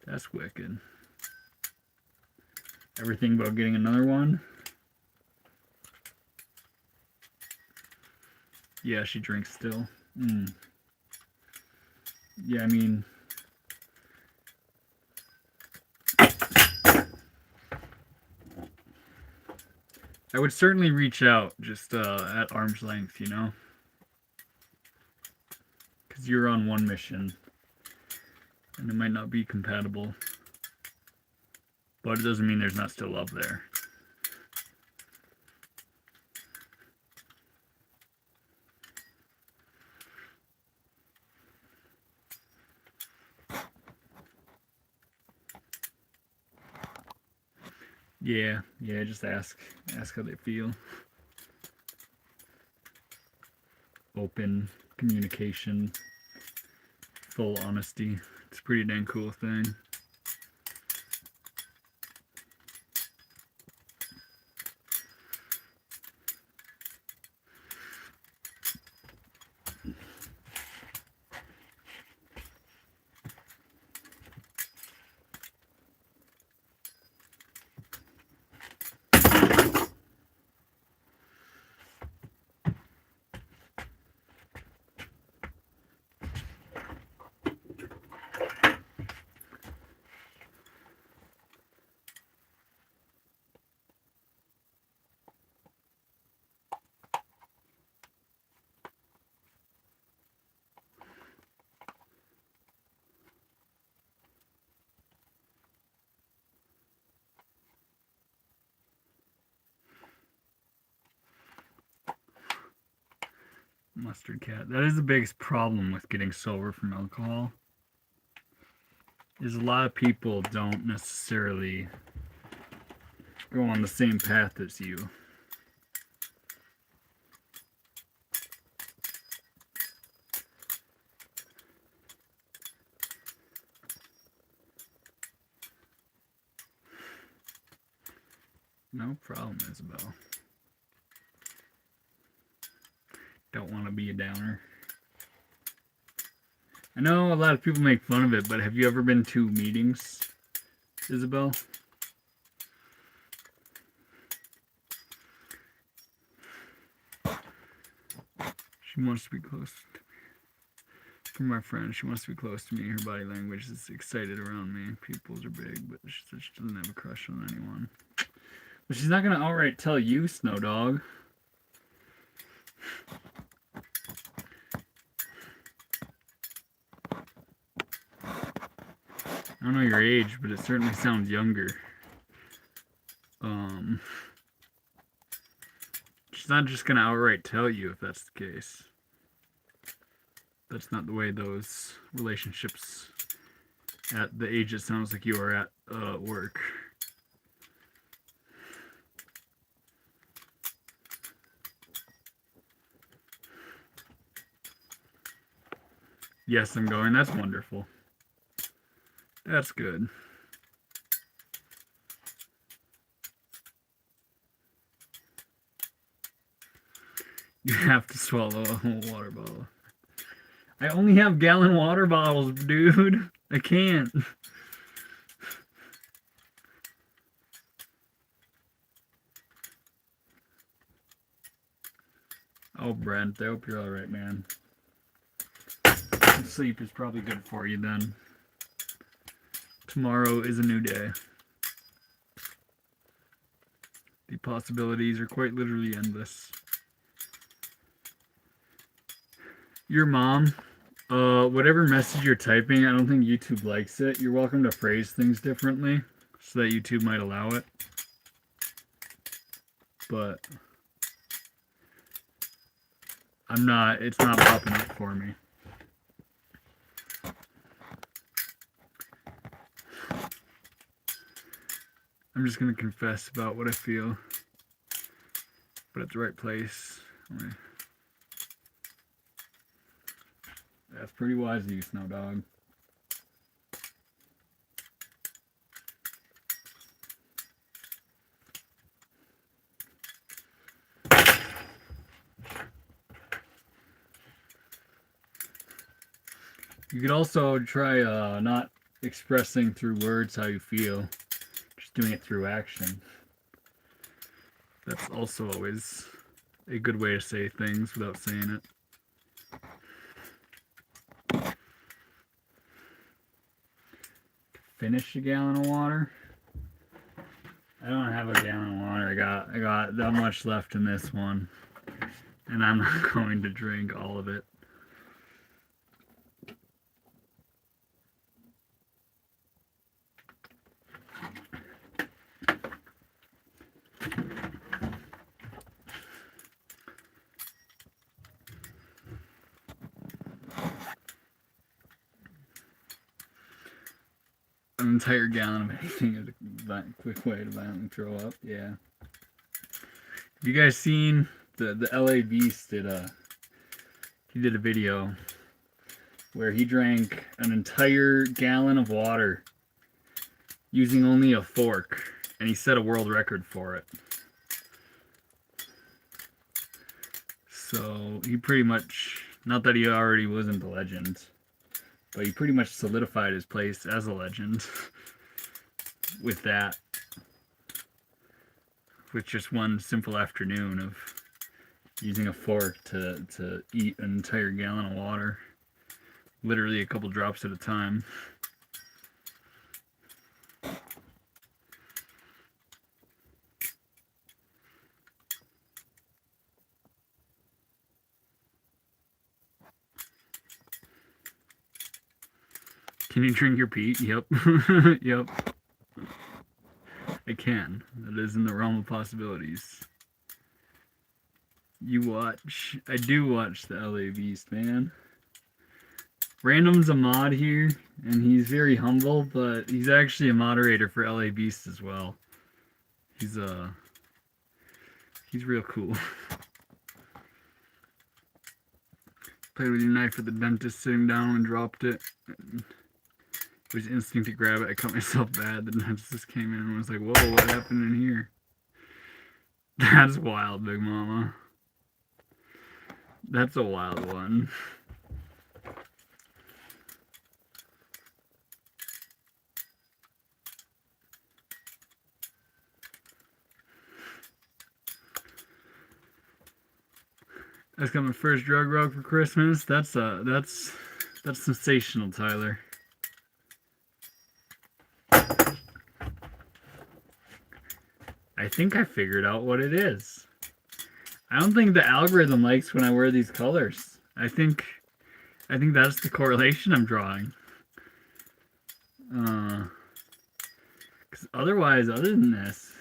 Speaker 1: That's wicked. Everything about getting another one? Yeah, she drinks still. Yeah, I mean... I would certainly reach out, just at arm's length, you know? Because you're on one mission. And it might not be compatible. But it doesn't mean there's not still love there. Yeah, just ask how they feel. Open communication, full honesty. It's a pretty dang cool thing. Mustard cat. That is the biggest problem with getting sober from alcohol. Is a lot of people don't necessarily go on the same path as you. No problem, Isabel. Don't want to be a downer. I know a lot of people make fun of it, but have you ever been to meetings, Isabel? She wants to be close to me. From my friend, she wants to be close to me. Her body language is excited around me. Pupils are big, but she says she doesn't have a crush on anyone. But she's not going to outright tell you, Snow Dog. I don't know your age, but it certainly sounds younger. She's not just going to outright tell you if that's the case. That's not the way those relationships at the age it sounds like you are at work. Yes, I'm going. That's wonderful. That's good. You have to swallow a whole water bottle. I only have gallon water bottles, dude. I can't. Oh, Brent, I hope you're alright, man. Sleep is probably good for you then. Tomorrow is a new day. The possibilities are quite literally endless. Your mom, whatever message you're typing, I don't think YouTube likes it. You're welcome to phrase things differently so that YouTube might allow it. But it's not popping up for me. I'm just going to confess about what I feel. But at the right place. That's pretty wise of you, Snow Dog. You could also try not expressing through words how you feel. Just doing it through action. That's also always a good way to say things without saying it. Finish a gallon of water. I don't have a gallon of water. I got that much left in this one, and I'm not going to drink all of it. An entire gallon of anything is a quick way to violently throw up. Yeah. Have you guys seen the LA Beast did a video where he drank an entire gallon of water using only a fork, and he set a world record for it. So he pretty much, not that he already wasn't a legend, but he pretty much solidified his place as a legend with that. With just one simple afternoon of using a fork to eat an entire gallon of water. Literally a couple drops at a time. Can you drink your peat? Yep. Yep. I can. That is in the realm of possibilities. I do watch the LA Beast, man. Random's a mod here, and he's very humble, but he's actually a moderator for LA Beast as well. He's real cool. Played with your knife at the dentist sitting down and dropped it. It was instinct to grab it. I cut myself bad. The dentist just came in and was like, whoa, what happened in here? That's wild, Big Mama. That's a wild one. I just got my first drug rug for Christmas. That's sensational, Tyler. I think I figured out what it is. I don't think the algorithm likes when I wear these colors. I think that's the correlation I'm drawing. Because otherwise, other than this,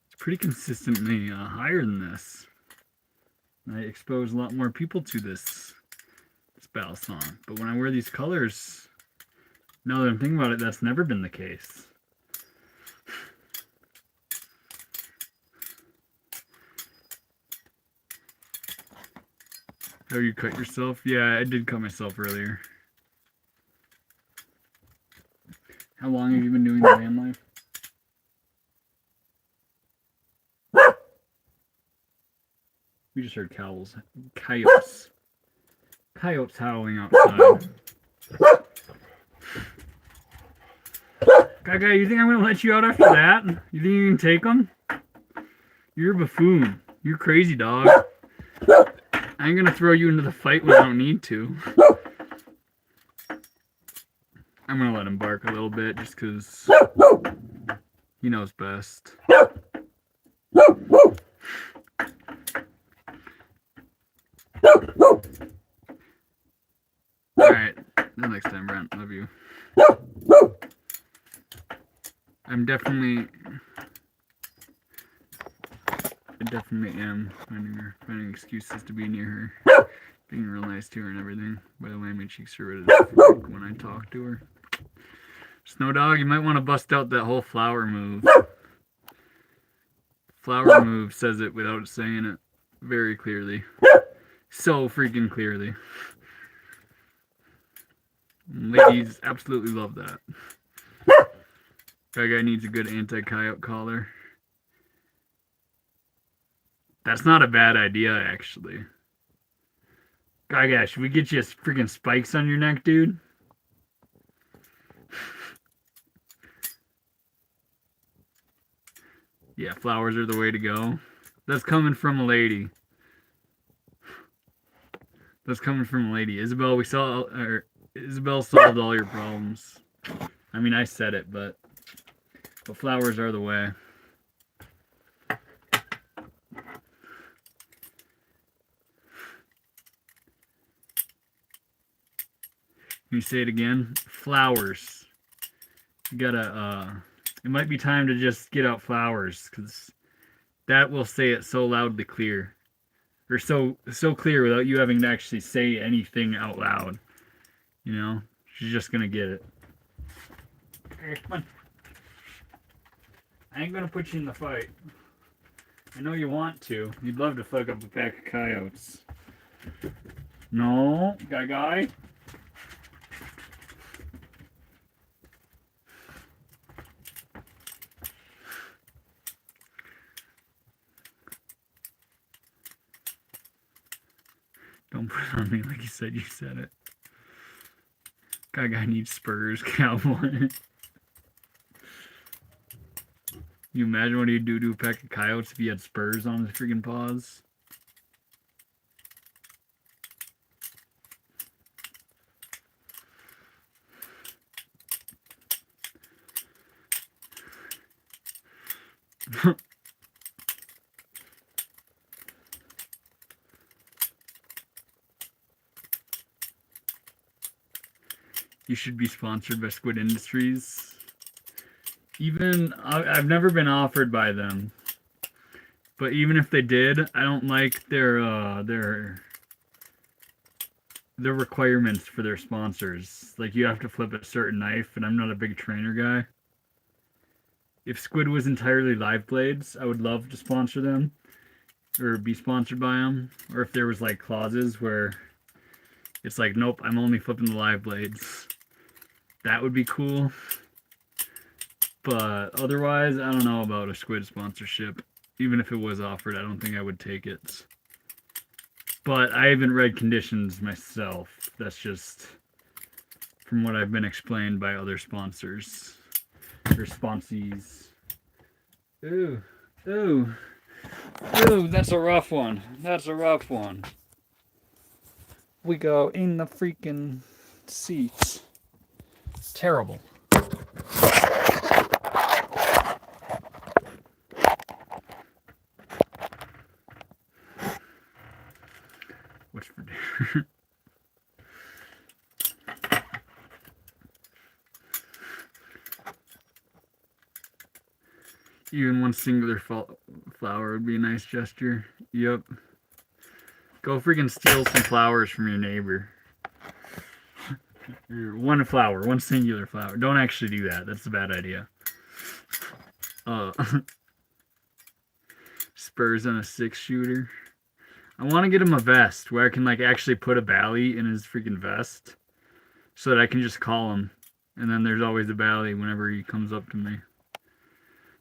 Speaker 1: it's pretty consistently higher than this. I expose a lot more people to this Balisong. But when I wear these colors, now that I'm thinking about it, that's never been the case. Oh, you cut yourself? Yeah, I did cut myself earlier. How long have you been doing the van life? We just heard coyotes. Coyotes howling outside. Gaga, you think I'm gonna let you out after that? You think you can take them? You're a buffoon. You're crazy, dog. I ain't gonna throw you into the fight when I don't need to. I'm gonna let him bark a little bit just because he knows best. Alright, until next time, Brent. Love you. I definitely am finding excuses to be near her. Being real nice to her and everything. By the way, my cheeks are red as fuck when I talk to her. Snow Dog, you might want to bust out that whole flower move. Flower move says it without saying it very clearly. So freaking clearly. Ladies absolutely love that. That guy needs a good anti-coyote collar. That's not a bad idea, actually. Gaga, should we get you freaking spikes on your neck, dude? Yeah, flowers are the way to go. That's coming from a lady. That's coming from a lady. Isabel, Isabel solved all your problems. I mean, I said it, but flowers are the way. Can you say it again? Flowers. You gotta, it might be time to just get out flowers, because that will say it so loudly clear. Or so clear without you having to actually say anything out loud. You know? She's just gonna get it. Hey, come on. I ain't gonna put you in the fight. I know you want to. You'd love to fuck up a pack of coyotes. No, guy. Don't put it on me like you said it. Guy needs spurs, cowboy. You imagine what he'd do to a pack of coyotes if he had spurs on his freaking paws? You should be sponsored by Squid Industries. Even I've never been offered by them, But even if they did, I don't like their requirements for their sponsors. Like, you have to flip a certain knife, and I'm not a big trainer guy. If Squid was entirely live blades, I would love to sponsor them or be sponsored by them. Or if there was like clauses where it's like, nope, I'm only flipping the live blades. That would be cool. But otherwise, I don't know about a Squid sponsorship. Even if it was offered, I don't think I would take it. But I haven't read conditions myself. That's just from what I've been explained by other sponsors. Or sponsees. Ooh. Ooh. Ooh, that's a rough one. That's a rough one. We go in the freaking seats. Terrible. What's for dinner? Even one singular flower would be a nice gesture. Yep. Go freaking steal some flowers from your neighbor. One flower, one singular flower. Don't actually do that. That's a bad idea. Spurs on a 6-shooter. I want to get him a vest where I can like actually put a bally in his freaking vest so that I can just call him. And then there's always a bally whenever he comes up to me.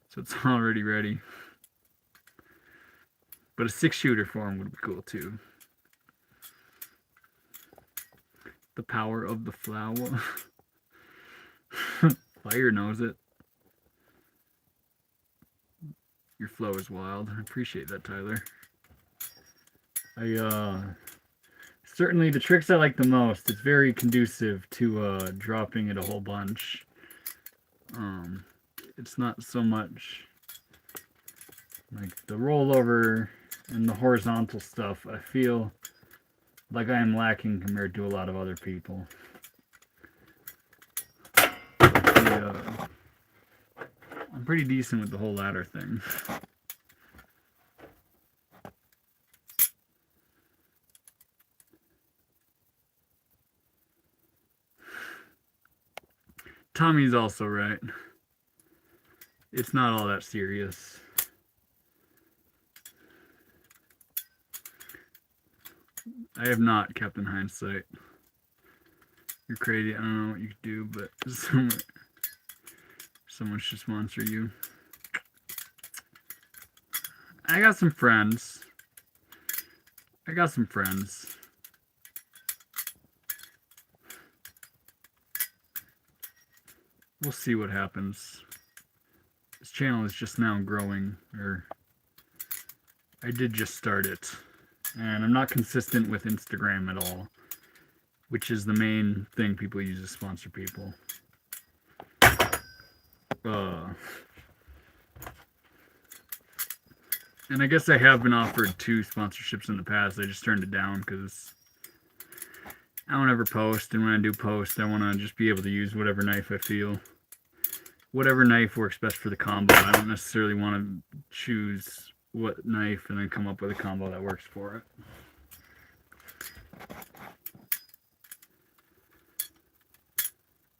Speaker 1: So it's already ready. But a 6-shooter for him would be cool too. The power of the flower. Fire knows it. Your flow is wild. I appreciate that, Tyler. Certainly the tricks I like the most, it's very conducive to dropping it a whole bunch. It's not so much like the rollover and the horizontal stuff. I feel like I am lacking compared to a lot of other people. I'm pretty decent with the whole ladder thing. Tommy's also right. It's not all that serious. I have not kept in hindsight. You're crazy. I don't know what you could do, but someone should sponsor you. I got some friends. We'll see what happens. This channel is just now growing, or I did just start it. And I'm not consistent with Instagram at all, which is the main thing people use to sponsor people. And I guess I have been offered 2 sponsorships in the past. I just turned it down because I don't ever post, and when I do post, I want to just be able to use whatever knife I feel. Whatever knife works best for the combo. I don't necessarily want to choose what knife and then come up with a combo that works for it.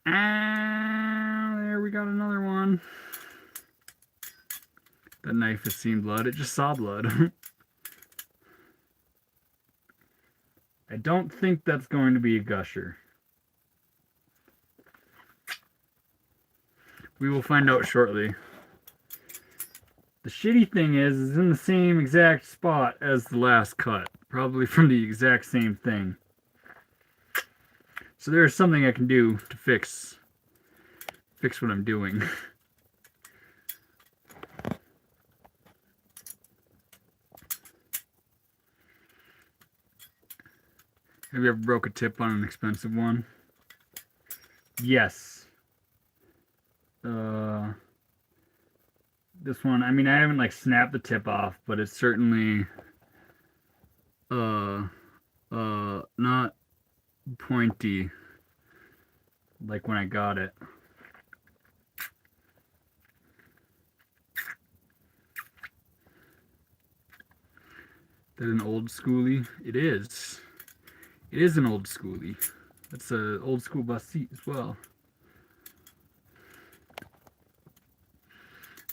Speaker 1: There we got another one. That knife has seen blood. It just saw blood. I don't think that's going to be a gusher. We will find out shortly. The shitty thing is in the same exact spot as the last cut. Probably from the exact same thing. So there's something I can do to fix what I'm doing. Have you ever broke a tip on an expensive one? Yes. This one, I mean, I haven't like snapped the tip off, but it's certainly not pointy like when I got it. that an old schoolie? It is. It is an old schoolie. That's an old school bus seat as well.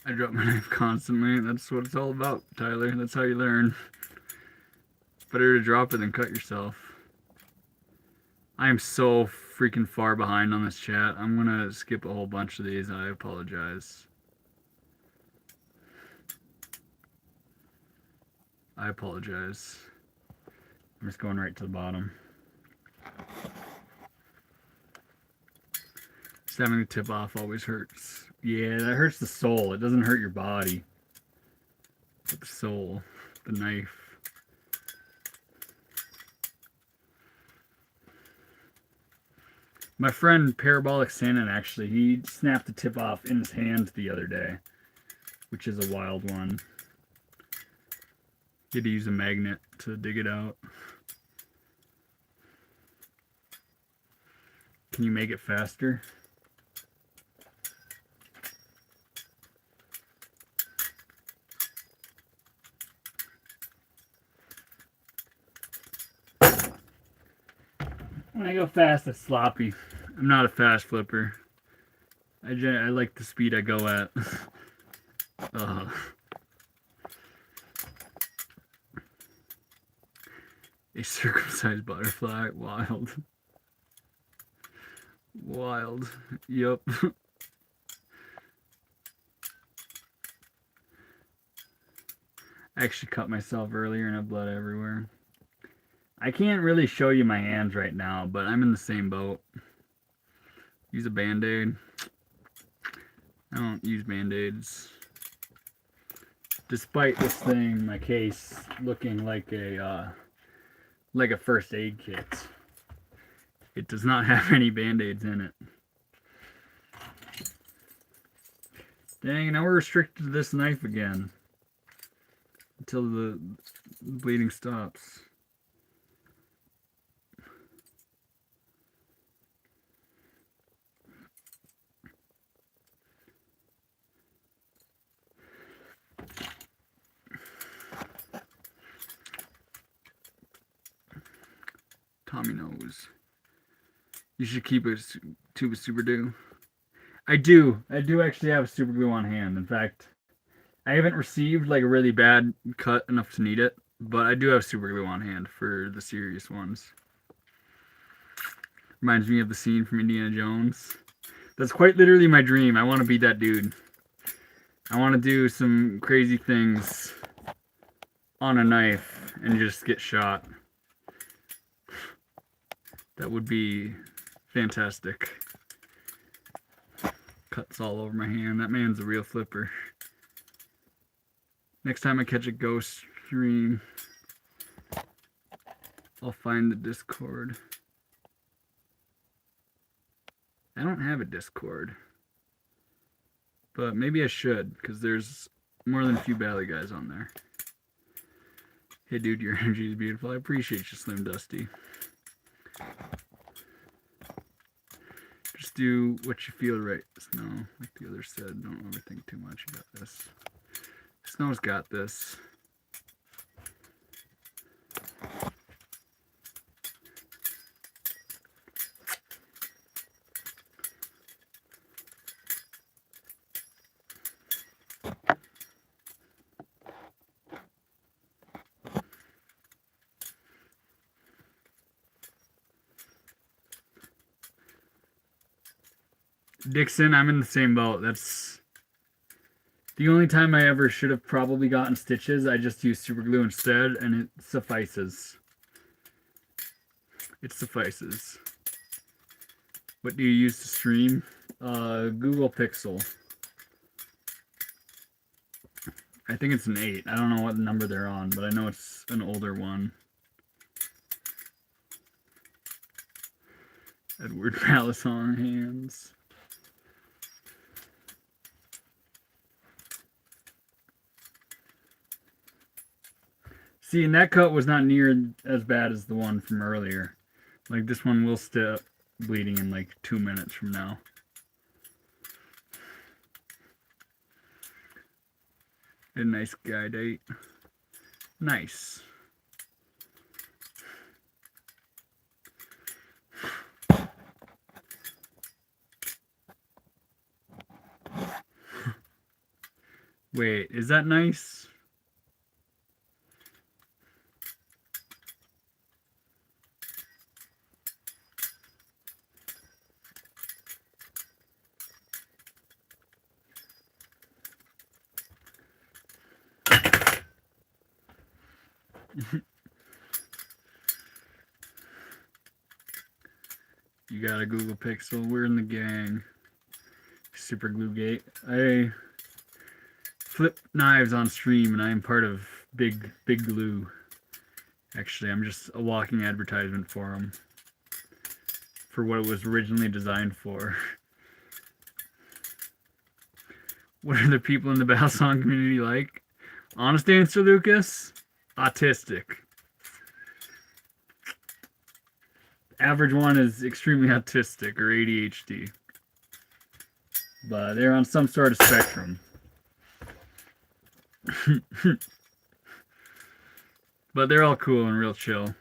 Speaker 1: I drop my knife constantly. That's what it's all about, Tyler. That's how you learn. Better to drop it than cut yourself. I am so freaking far behind on this chat. I'm gonna skip a whole bunch of these. I apologize. I apologize. I'm just going right to the bottom. Just having a tip off always hurts. Yeah, that hurts the soul. It doesn't hurt your body. But the soul, the knife. My friend Parabolic Santa, actually, he snapped the tip off in his hand the other day, which is a wild one. He had to use a magnet to dig it out. Can you make it faster? When I go fast, it's sloppy. I'm not a fast flipper. I like the speed I go at. A circumcised butterfly. Wild. Wild. Yup. I actually cut myself earlier and I have blood everywhere. I can't really show you my hands right now, but I'm in the same boat. Use a Band-Aid. I don't use Band-Aids. Despite this thing, my case, looking like a first aid kit. It does not have any Band-Aids in it. Dang, now we're restricted to this knife again. Until the bleeding stops. Tommy knows. You should keep a tube of super glue. I do actually have super glue on hand. In fact, I haven't received like a really bad cut enough to need it, but I do have super glue on hand for the serious ones. Reminds me of the scene from Indiana Jones. That's quite literally my dream. I want to be that dude. I want to do some crazy things on a knife and just get shot. That would be fantastic. Cuts all over my hand. That man's a real flipper. Next time I catch a ghost stream, I'll find the Discord. I don't have a Discord. But maybe I should, because there's more than a few Bally guys on there. Hey dude, your energy is beautiful. I appreciate you, Slim Dusty. Just do what you feel right, Snow. Like the other said, don't overthink too much. You got this. Snow's got this. Dixon, I'm in the same boat. That's the only time I ever should have probably gotten stitches. I just used super glue instead, and it suffices. It suffices. What do you use to stream? Google Pixel. I think it's an 8. I don't know what number they're on, but I know it's an older one. Edward Balisong hands. See, and that cut was not near as bad as the one from earlier. Like, this one will stop bleeding in like 2 minutes from now. A nice guy date. Nice. Wait, is that nice? You got a Google Pixel. We're in the gang. Super Glue Gate. I flip knives on stream, and I am part of Big Glue. Actually, I'm just a walking advertisement for them. For what it was originally designed for. What are the people in the Balisong community like? Honest answer, Lucas? Autistic. Average one is extremely autistic or ADHD. But they're on some sort of spectrum. But they're all cool and real chill.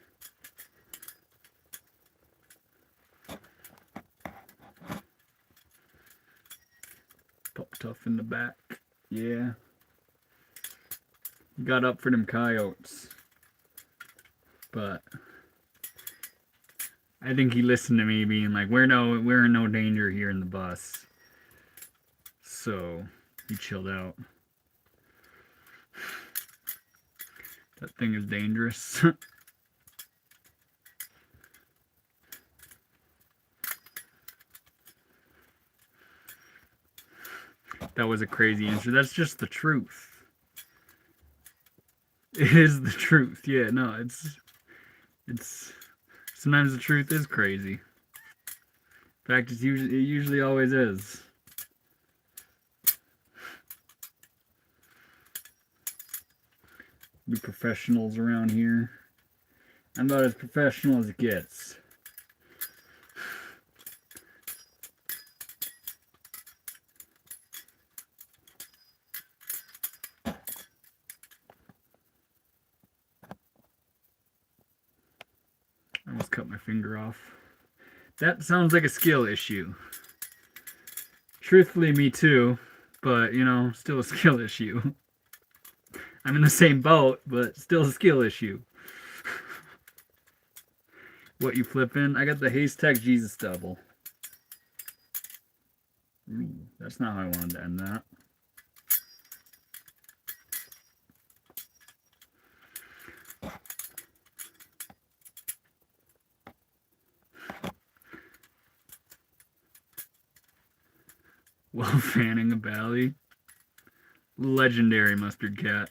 Speaker 1: Pop Tough in the back. Yeah. Got up for them coyotes. But I think he listened to me being like, we're in no danger here in the bus. So he chilled out. That thing is dangerous. That was a crazy answer. That's just the truth. It is the truth. Yeah, no, it's sometimes the truth is crazy. In fact, it usually always is. We professionals around here. I'm about as professional as it gets. I almost cut my finger off. That sounds like a skill issue. Truthfully, me too. But, you know, still a skill issue. I'm in the same boat, but still a skill issue. What you flipping? I got the Haystack Jesus double. Ooh, that's not how I wanted to end that. While fanning a Bally. Legendary mustard cat.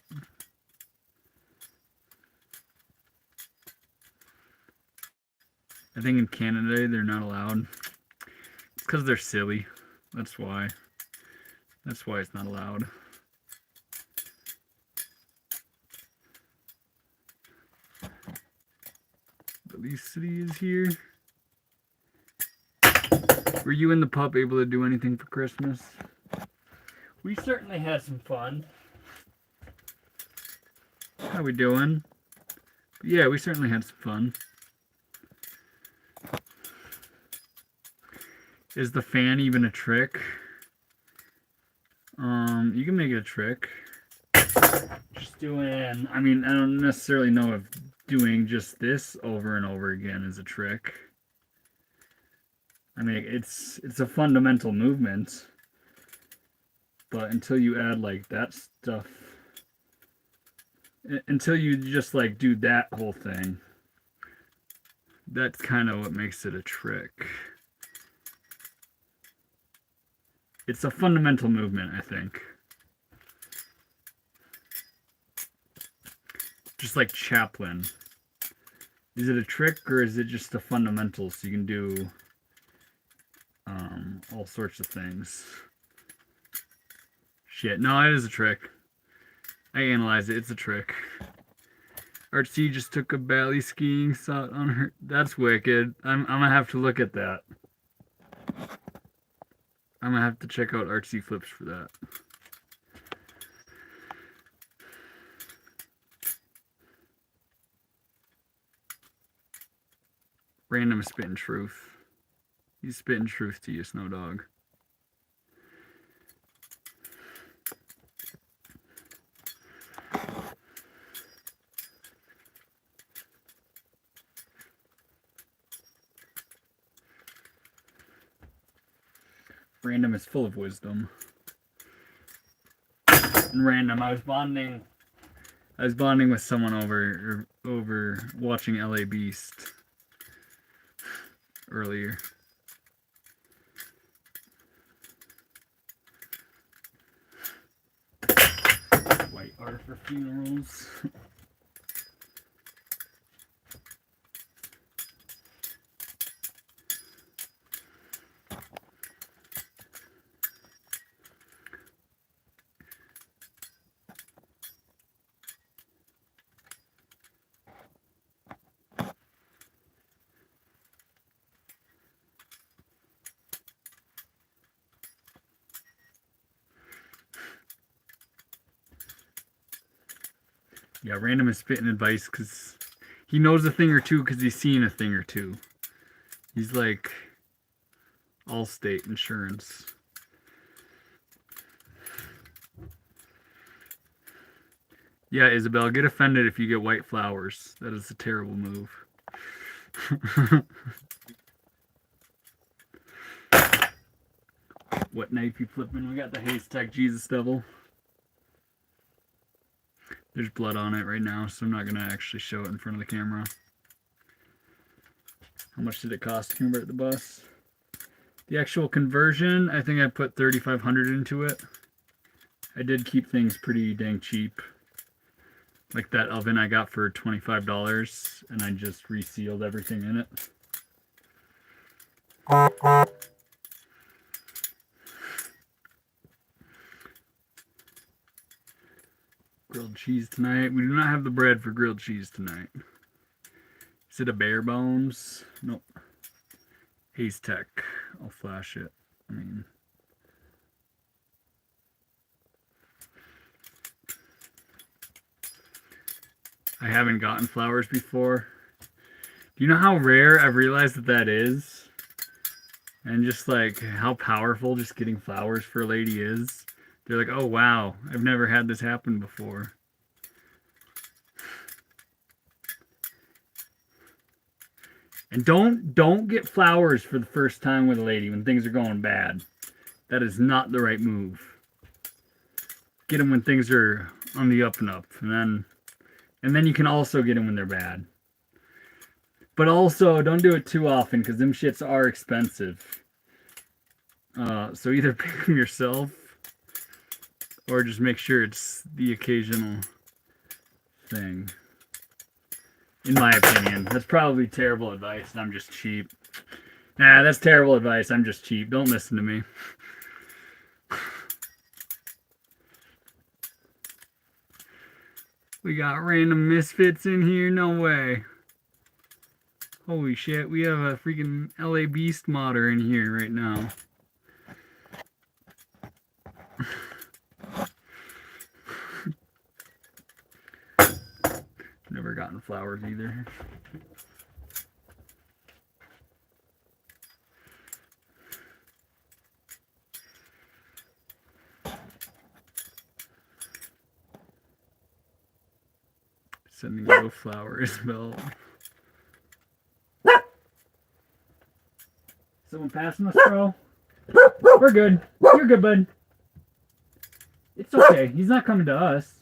Speaker 1: I think in Canada they're not allowed. It's because they're silly. That's why. That's why it's not allowed. Felicity is here. Were you and the pup able to do anything for Christmas? We certainly had some fun. How we doing? Yeah, we certainly had some fun. Is the fan even a trick? You can make it a trick. Just doing, I mean, I don't necessarily know if doing just this over and over again is a trick. I mean, it's a fundamental movement. But until you add like that stuff, until you just like do that whole thing, that's kind of what makes it a trick. It's a fundamental movement, I think. Just like Chaplin. Is it a trick or is it just a fundamental so you can do all sorts of things? Shit, no, it is a trick. I analyzed it. It's a trick. Archie just took a Bally skiing shot on her. That's wicked. I'm gonna have to look at that. I'm gonna have to check out Archie flips for that. Random spitting truth. He's spitting truth to you, Snow Dog. Random is full of wisdom. And Random, I was bonding with someone over watching LA Beast earlier. White art for funerals. Yeah, Random is spitting advice because he knows a thing or two because he's seen a thing or two. He's like Allstate Insurance. Yeah, Isabel, get offended if you get white flowers. That is a terrible move. What knife you flipping? We got the Haystack Jesus Devil. There's blood on it right now, so I'm not going to actually show it in front of the camera. How much did it cost to convert the bus? The actual conversion, I think I put $3,500 into it. I did keep things pretty dang cheap. Like that oven I got for $25, and I just resealed everything in it. Grilled cheese tonight. We do not have the bread for grilled cheese tonight. Is it a bare bones? Nope. Haystack. I'll flash it. I mean, I haven't gotten flowers before. Do you know how rare I've realized that is? And just like how powerful just getting flowers for a lady is. They're like, oh wow, I've never had this happen before. And don't get flowers for the first time with a lady when things are going bad. That is not the right move. Get them when things are on the up and up, and then you can also get them when they're bad. But also, don't do it too often because them shits are expensive. So either pick them yourself or just make sure it's the occasional thing. In my opinion. That's probably terrible advice and I'm just cheap. Nah, that's terrible advice. I'm just cheap. Don't listen to me. We got random misfits in here? No way. Holy shit, we have a freaking LA Beast modder in here right now. Never gotten flowers either. Sending no flowers, Bill. Someone passing us, bro? We're good. You're good, bud. It's okay. He's not coming to us.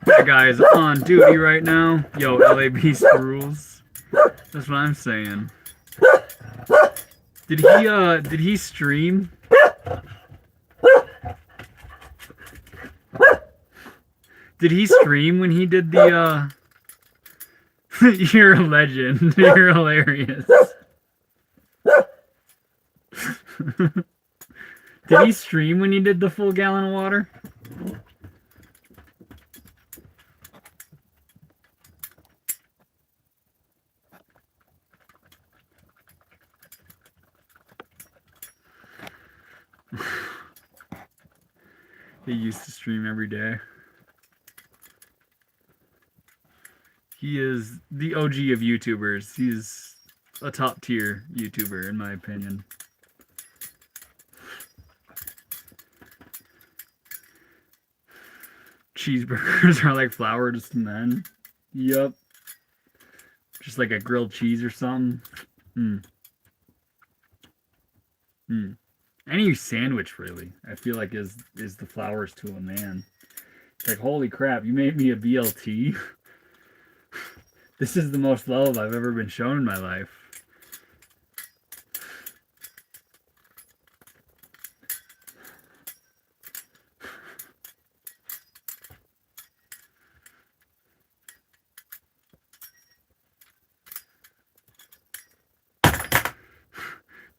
Speaker 1: That guy is on duty right now. Yo, LA Beast rules. That's what I'm saying. Did he stream? Did he stream when he did the You're a legend. You're hilarious. Did he stream when he did the full gallon of water? He used to stream every day. He is the OG of YouTubers. He's a top tier YouTuber in my opinion. cheeseburgers are like flowers to men. Yup. Just like a grilled cheese or something. Any sandwich really, I feel like is the flowers to a man. It's like, holy crap, you made me a BLT? This is the most love I've ever been shown in my life.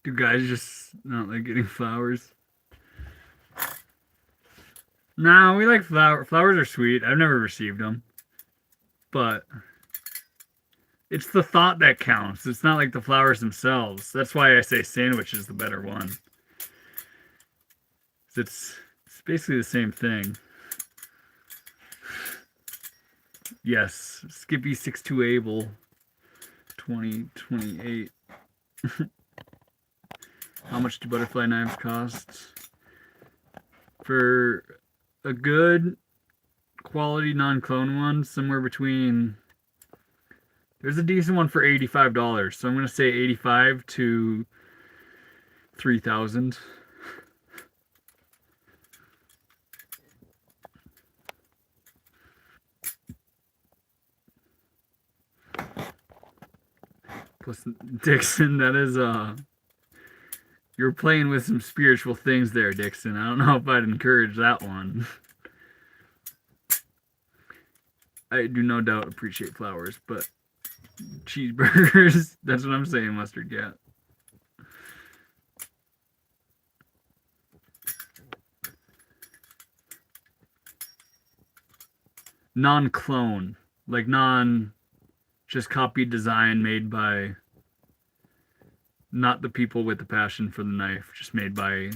Speaker 1: Do guys just not like getting flowers? No, we like flowers. Flowers are sweet. I've never received them. But it's the thought that counts. It's not like the flowers themselves. That's why I say sandwich is the better one. It's basically the same thing. Yes, Skippy62 Able 2028. How much do butterfly knives cost? For a good quality non-clone one, somewhere between, there's a decent one for $85, so I'm gonna say 85 to 3,000. Plus, Dixon, that is you're playing with some spiritual things there, Dixon. I don't know if I'd encourage that one. I do no doubt appreciate flowers, but cheeseburgers, that's what I'm saying, Mustard Cat. Non-clone, like just copied design made by not the people with the passion for the knife, just made by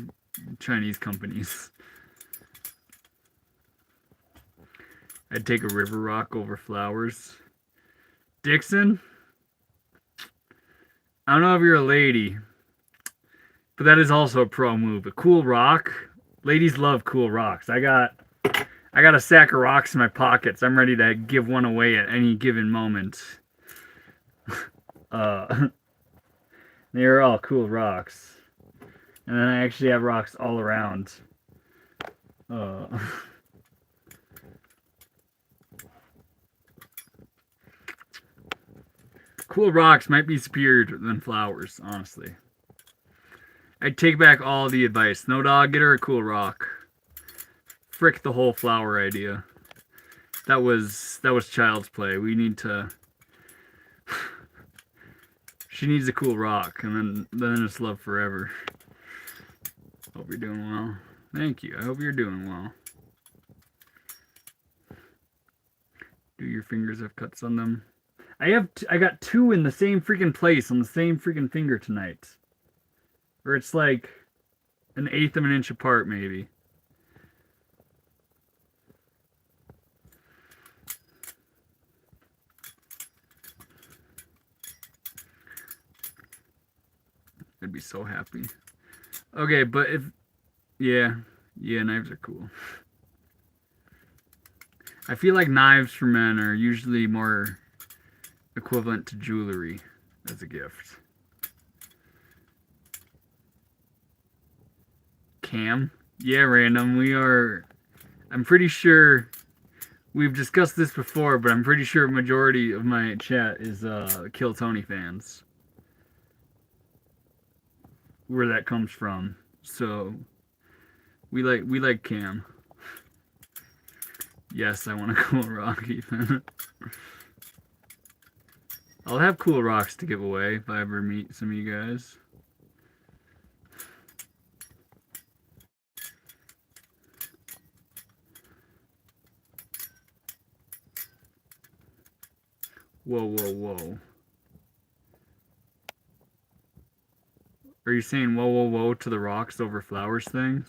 Speaker 1: Chinese companies. I'd take a river rock over flowers. Dixon, I don't know if you're a lady, but that is also a pro move. A cool rock, ladies love cool rocks. I got a sack of rocks in my pockets. I'm ready to give one away at any given moment. They're all cool rocks. And then I actually have rocks all around. Cool rocks might be superior than flowers, honestly. I'd take back all the advice. No dog, get her a cool rock. Frick the whole flower idea. That was child's play. We need to... She needs a cool rock, and then it's love forever. Hope you're doing well. Thank you. I hope you're doing well. Do your fingers have cuts on them? I got two in the same freaking place on the same freaking finger tonight. Or it's like an eighth of an inch apart, maybe. I'd be so happy. Okay, but if... Yeah, knives are cool. I feel like knives for men are usually more equivalent to jewelry as a gift. Cam? Yeah, Random, we are... I'm pretty sure... We've discussed this before, but I'm pretty sure a majority of my chat is Kill Tony fans. Where that comes from. So we like Cam. Yes, I want a cool rock, Ethan. I'll have cool rocks to give away if I ever meet some of you guys. Whoa, whoa, whoa. Are you saying whoa, whoa, whoa to the rocks over flowers things?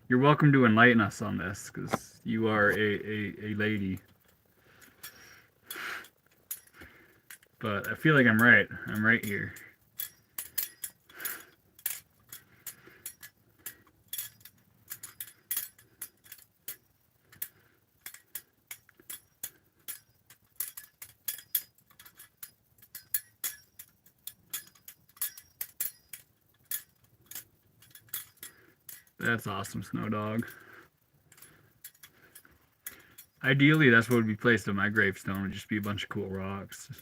Speaker 1: You're welcome to enlighten us on this, because you are a lady. But I feel like I'm right. I'm right here. That's awesome, Snow Dog. Ideally, that's what would be placed on my gravestone. Would just be a bunch of cool rocks.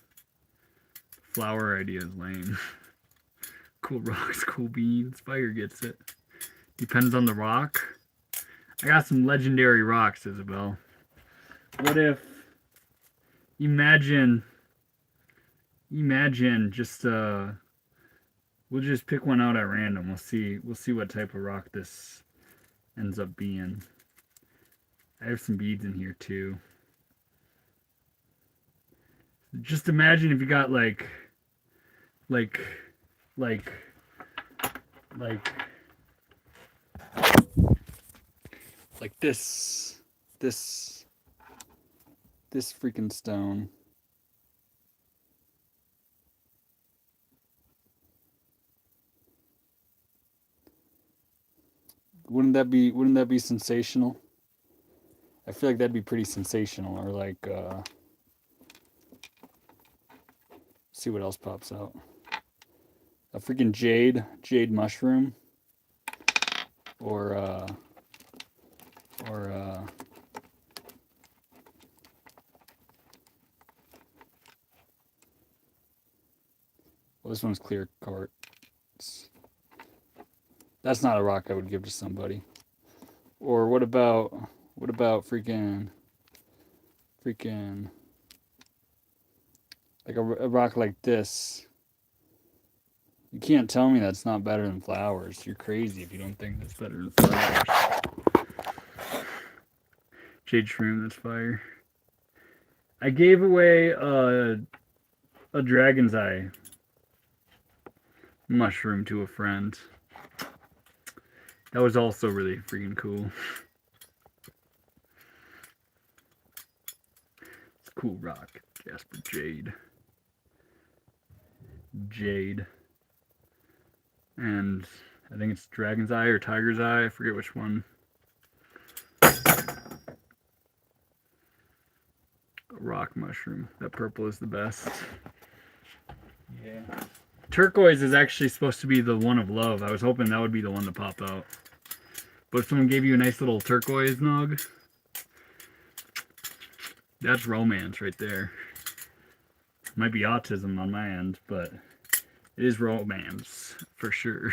Speaker 1: Flower idea is lame. Cool rocks, cool beans. Fire gets it. Depends on the rock. I got some legendary rocks, Isabel. What if... Imagine just we'll just pick one out at random. We'll see what type of rock this ends up being. I have some beads in here too. Just imagine if you got like this freaking stone. Wouldn't that be sensational? I feel like that'd be pretty sensational. Or like see what else pops out. A freaking jade mushroom. Or well, this one's clear quartz. That's not a rock I would give to somebody. Or what about freaking like a rock like this? You can't tell me that's not better than flowers. You're crazy if you don't think that's better than flowers. Jade shroom, that's fire. I gave away a dragon's eye mushroom to a friend. That was also really freaking cool. It's a cool rock, Jasper Jade. And I think it's dragon's eye or tiger's eye. I forget which one. Rock mushroom. That purple is the best. Yeah. Turquoise is actually supposed to be the one of love. I was hoping that would be the one to pop out. But if someone gave you a nice little turquoise nog, that's romance right there. Might be autism on my end, but it is romance for sure.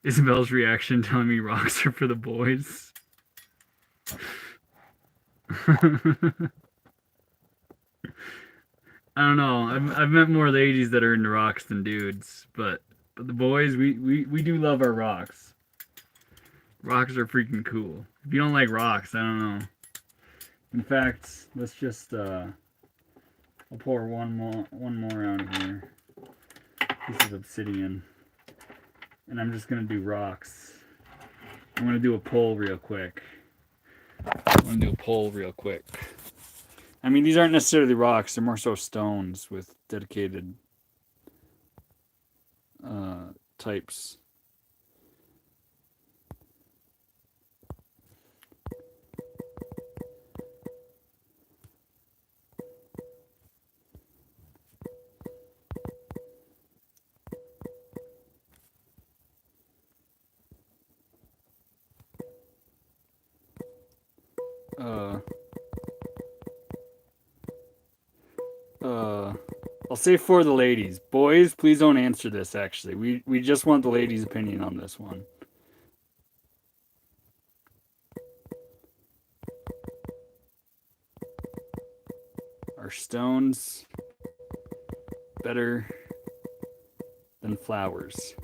Speaker 1: Isabel's reaction telling me rocks are for the boys. I don't know. I've met more ladies that are into rocks than dudes, but the boys, we do love our rocks. Rocks are freaking cool. If you don't like rocks, I don't know. In fact, let's just I'll pour one more out of here. This is obsidian, and I'm just gonna do rocks. I'm gonna do a poll real quick. I mean, these aren't necessarily rocks, they're more so stones with dedicated types. I'll say for the ladies. Boys, please don't answer this, actually. We just want the ladies' opinion on this one. Are stones better than flowers?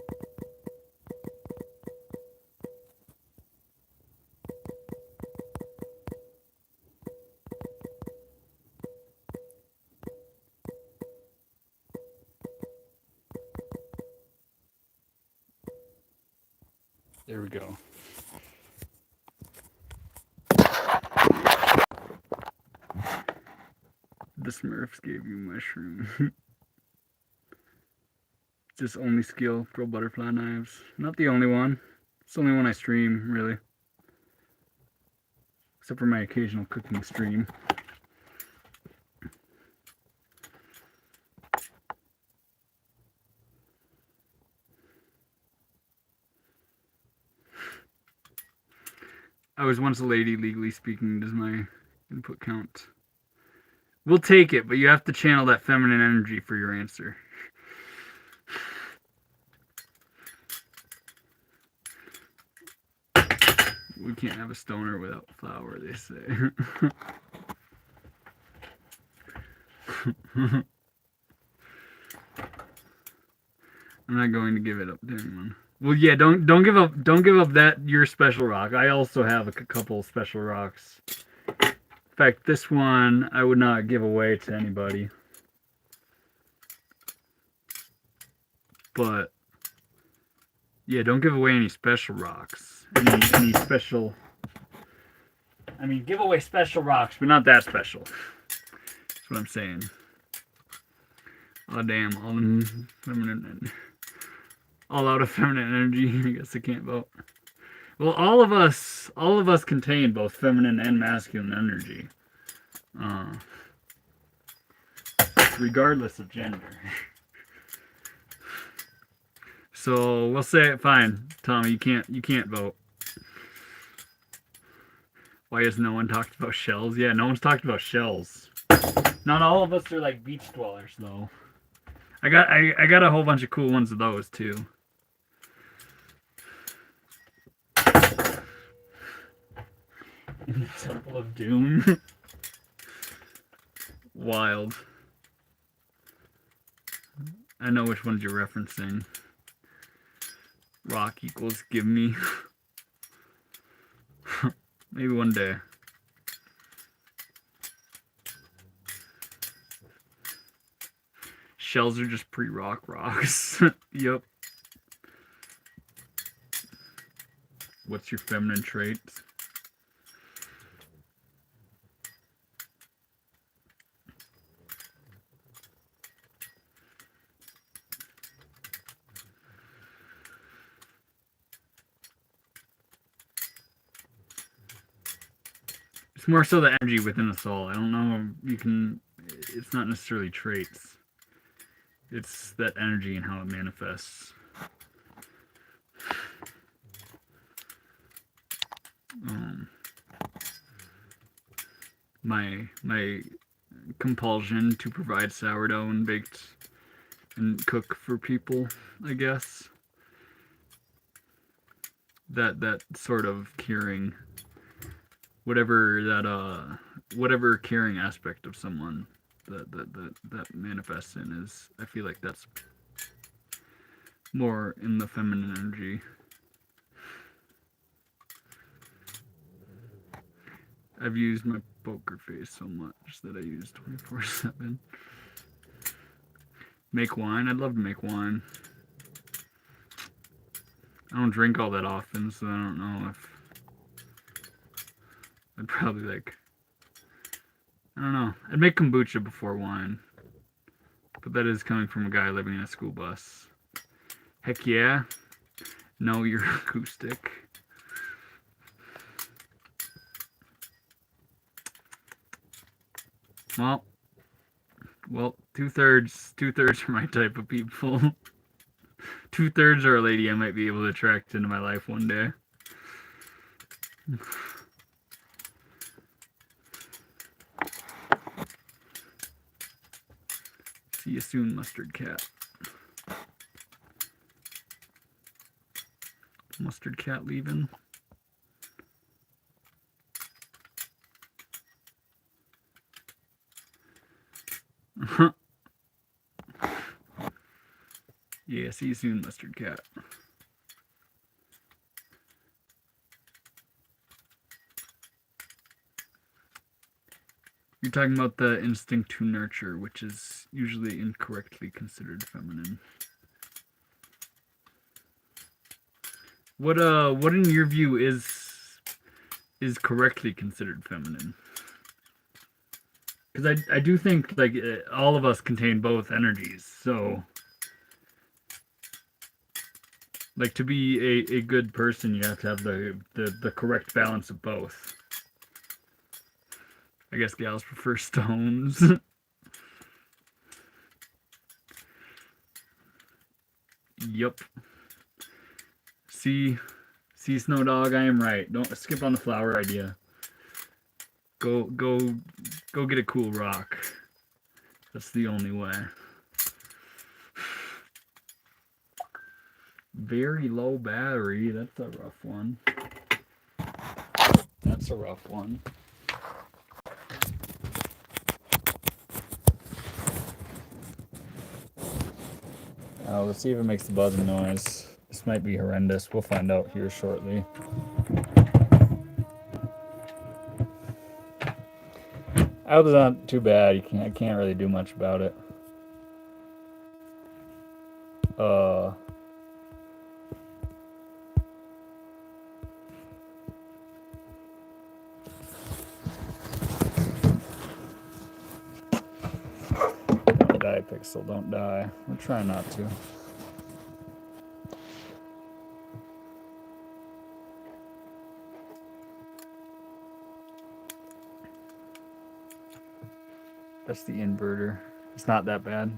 Speaker 1: There we go. The Smurfs gave you mushroom. Just only skill, throw butterfly knives. Not the only one. It's the only one I stream, really. Except for my occasional cooking stream. I was once a lady, legally speaking. Does my input count? We'll take it, but you have to channel that feminine energy for your answer. We can't have a stoner without flour, they say. I'm not going to give it up to anyone. Well, yeah, don't give up that your special rock. I also have a couple special rocks. In fact, this one I would not give away to anybody. But yeah, don't give away any special rocks. Any special. I mean, give away special rocks, but not that special. That's what I'm saying. Oh damn! All out of feminine energy. I guess I can't vote. Well, all of us contain both feminine and masculine energy, regardless of gender. So we'll say, fine, Tommy, you can't vote. Why has no one talked about shells? Yeah, no one's talked about shells. Not all of us are like beach dwellers, though. I got a whole bunch of cool ones of those too. In the Temple of Doom. Wild. I know which ones you're referencing. Rock equals give me. Maybe one day. Shells are just pre-rock rocks. Yep. What's your feminine trait? It's more so the energy within us all. I don't know. It's not necessarily traits. It's that energy and how it manifests. My compulsion to provide sourdough and baked and cook for people, I guess. That sort of caring, whatever caring aspect of someone that manifests in is, I feel like that's more in the feminine energy. I've used my poker face so much that I use 24/7. Make wine? I'd love to make wine. I don't drink all that often, so I don't know if I'd probably I don't know. I'd make kombucha before wine. But that is coming from a guy living in a school bus. Heck yeah. No, you're acoustic. Well, two-thirds are my type of people. 2/3 are a lady I might be able to attract into my life one day. See you soon, Mustard Cat. Mustard Cat leaving. Yeah, see you soon, Mustard Cat. You're talking about the instinct to nurture, which is usually incorrectly considered feminine. What in your view is correctly considered feminine? Because I do think like all of us contain both energies, so like to be a good person, you have to have the correct balance of both. I guess gals prefer stones. Yup. See See, Snow Dog, I am right. Don't skip on the flower idea. Go get a cool rock. That's the only way. Very low battery. That's a rough one. That's a rough one. Let's see if it makes the buzzing noise. This might be horrendous. We'll find out here shortly. I hope it's not too bad. I can't really do much about it. Don't die, Pixel. Don't die. We're trying not to. That's the inverter. It's not that bad.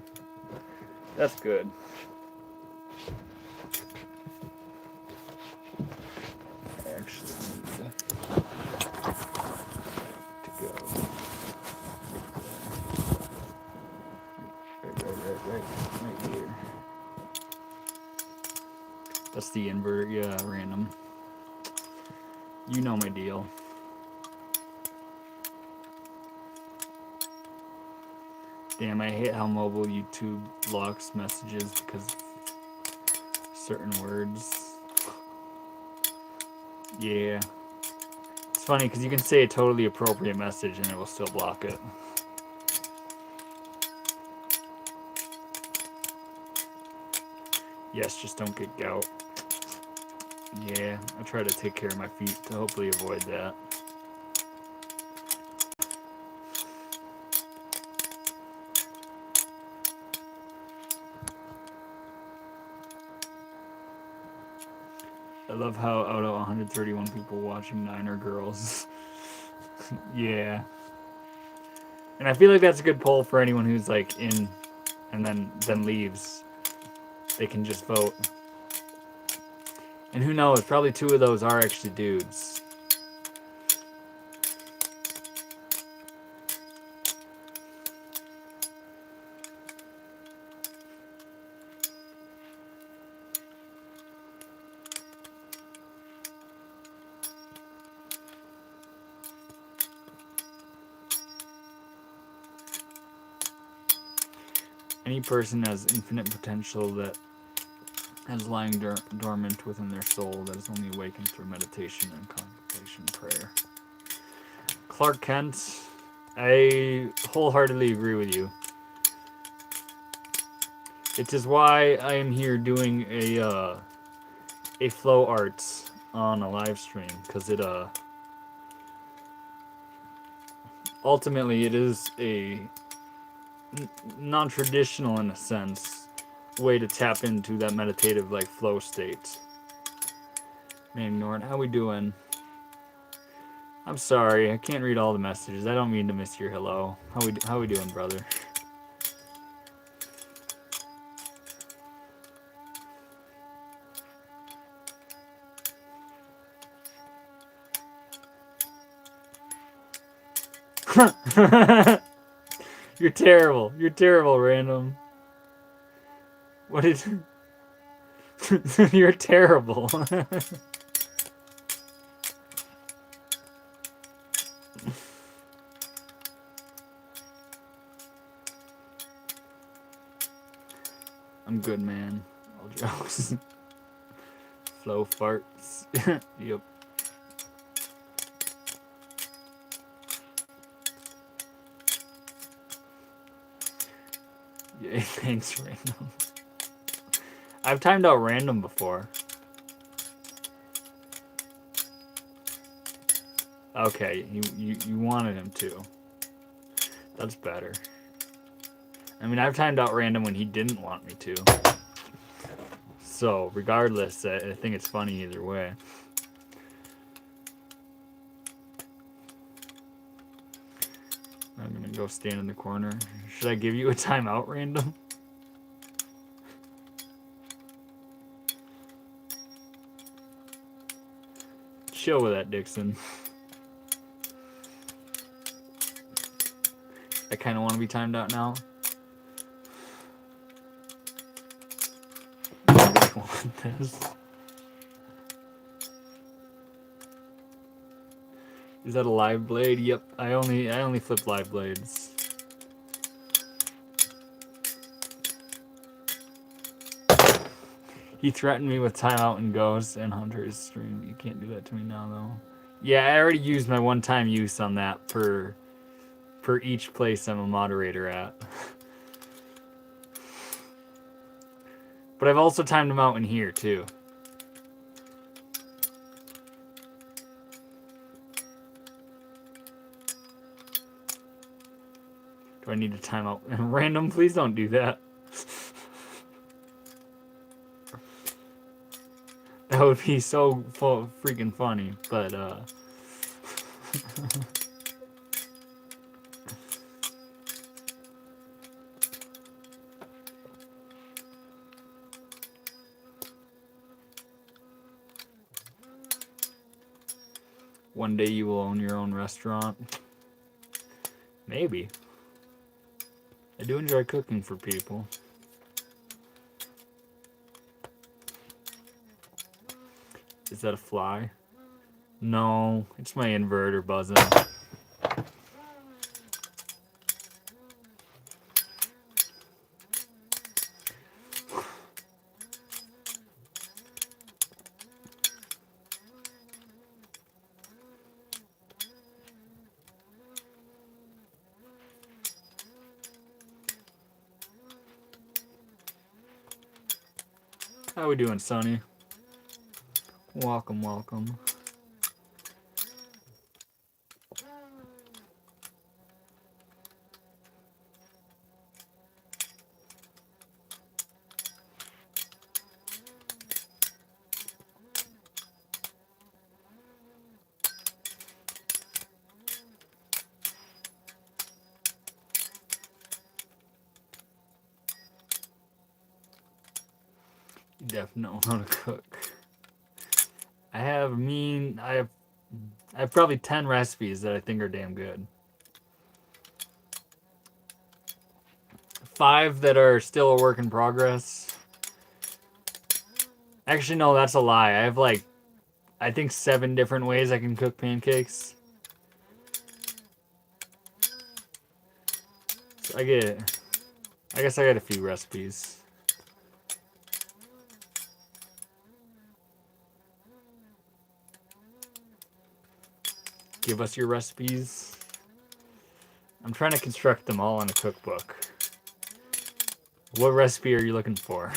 Speaker 1: That's good. I actually need to go. Right here. That's the inverter. Yeah, random. You know my deal. Damn, I hate how mobile YouTube blocks messages because of certain words. Yeah. It's funny because you can say a totally appropriate message and it will still block it. Yes, just don't get gout. Yeah, I try to take care of my feet to hopefully avoid that. I love how out of 131 people watching, 9 are girls. Yeah. And I feel like that's a good poll for anyone who's like in and then leaves. They can just vote. And who knows, probably 2 of those are actually dudes. Any person has infinite potential that has lying dormant within their soul that is only awakened through meditation and contemplation prayer. Clark Kent, I wholeheartily agree with you. It is why I am here doing a flow arts on a live stream, because it ultimately it is a non-traditional, in a sense, way to tap into that meditative like flow state. Man, Norton, how we doing? I'm sorry, I can't read all the messages. I don't mean to miss your hello. How we doing, brother? You're terrible. You're terrible, random. What is... You're terrible. I'm good, man. All jokes. Flow farts. Yep. Yeah, thanks, random. I've timed out random before. Okay, you wanted him to. That's better. I mean, I've timed out random when he didn't want me to. So, regardless, I think it's funny either way. I'm gonna go stand in the corner. Should I give you a timeout, random? chill with that, Dixon. I kind of want to be timed out now. I want this. Is that a live blade? Yep. I only flip live blades. He threatened me with timeout and Ghost and Hunter's stream. You can't do that to me now, though. Yeah, I already used my one-time use on that per each place I'm a moderator at. But I've also timed them out in here, too. Do I need to time out random? Please don't do that. That would be so freaking funny, but one day you will own your own restaurant. Maybe. I do enjoy cooking for people. Is that a fly? No, it's my inverter buzzing. How we doing, Sonny? Welcome, welcome. You definitely know how to cook. I have probably 10 recipes that I think are damn good. 5 that are still a work in progress. Actually, no, that's a lie. I have like, I think 7 different ways I can cook pancakes. So I guess I got a few recipes. Give us your recipes. I'm trying to construct them all in a cookbook. What recipe are you looking for?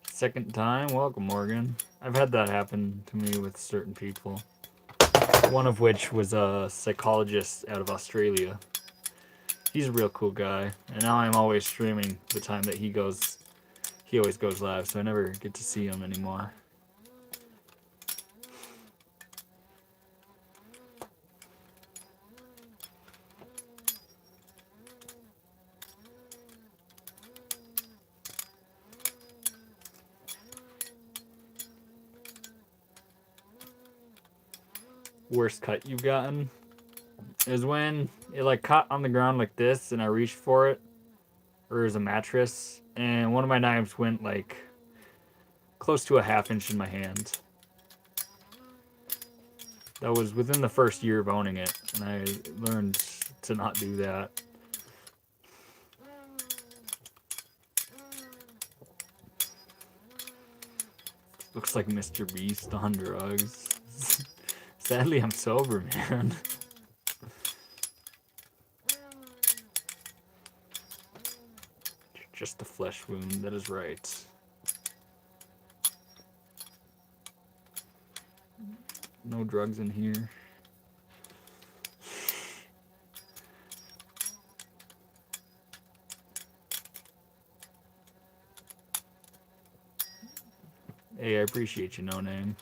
Speaker 1: Second time? Welcome, Morgan. I've had that happen to me with certain people. One of which was a psychologist out of Australia. He's a real cool guy. And now I'm always streaming the time that he always goes live, so I never get to see him anymore. Worst cut you've gotten is when it like caught on the ground like this and I reached for it, or it was a mattress, and one of my knives went like close to a ½ inch in my hand. That was within the first year of owning it, and I learned to not do that. Looks like Mr. Beast on drugs. Sadly, I'm sober, man. Just a flesh wound, that is right. No drugs in here. Hey, I appreciate you, No Name.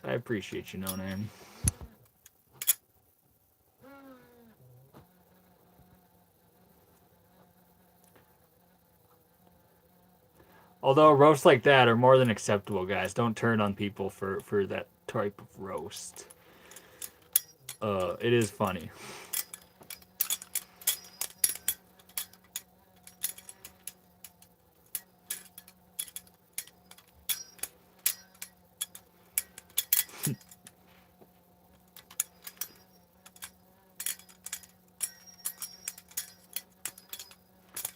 Speaker 1: I appreciate you, No Name. Although roasts like that are more than acceptable, guys. Don't turn on people for that type of roast. It is funny.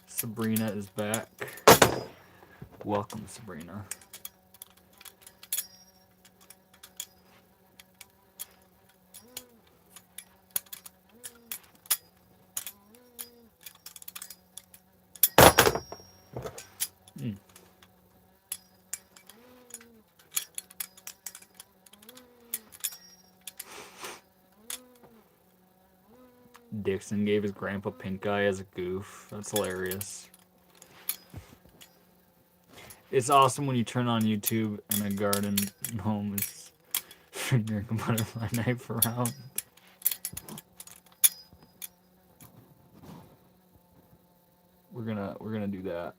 Speaker 1: Sabrina is back. Welcome, Sabrina. Dixon gave his grandpa pink eye as a goof. That's hilarious. It's awesome when you turn on YouTube and a garden gnome is fingering a butterfly knife around. We're gonna do that.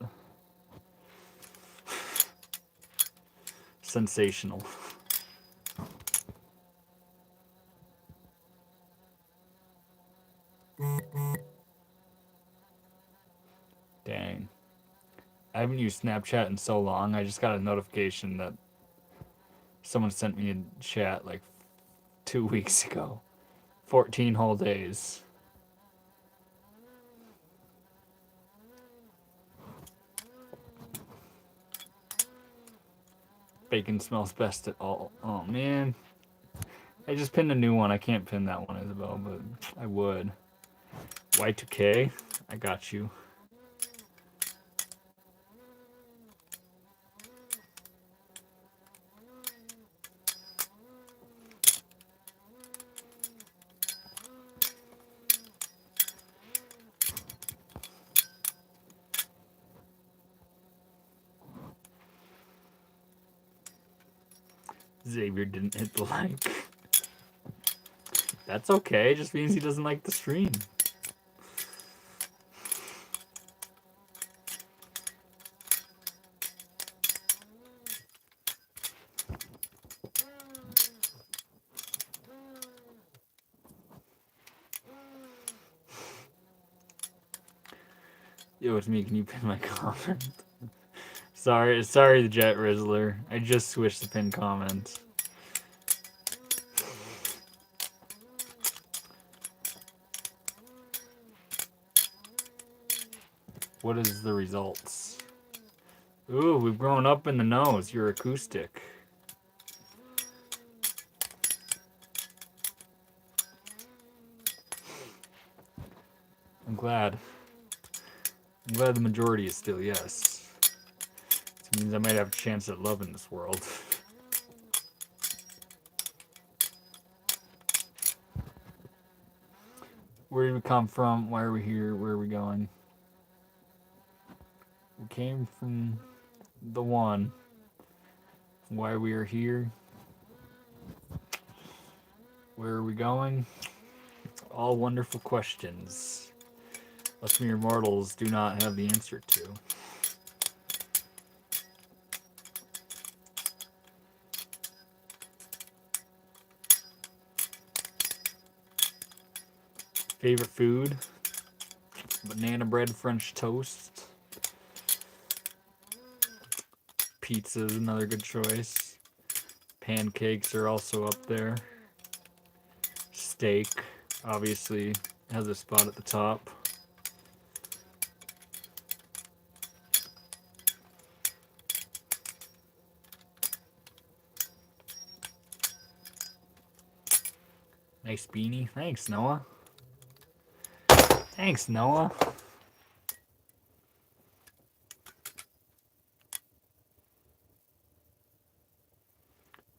Speaker 1: Sensational. Dang. I haven't used Snapchat in so long. I just got a notification that someone sent me a chat like 2 weeks ago. 14 whole days. Bacon smells best at all. Oh man. I just pinned a new one. I can't pin that one, Isabel, but I would. Y2K, I got you. Xavier didn't hit the like. That's okay. It just means he doesn't like the stream. Yo, it's me. Can you pin my comment? sorry, the Jet Rizzler. I just switched the pin comment. What is the results? Ooh, we've grown up in the nose. You're acoustic. I'm glad. I'm glad the majority is still yes. It means I might have a chance at love in this world. Where did we come from? Why are we here? Where are we going? We came from the one. Why we are here? Where are we going? All wonderful questions. Us mere mortals do not have the answer to. Favorite food? Banana bread, French toast. Pizza is another good choice. Pancakes are also up there. Steak, obviously, has a spot at the top. Nice beanie. Thanks, Noah. Thanks, Noah.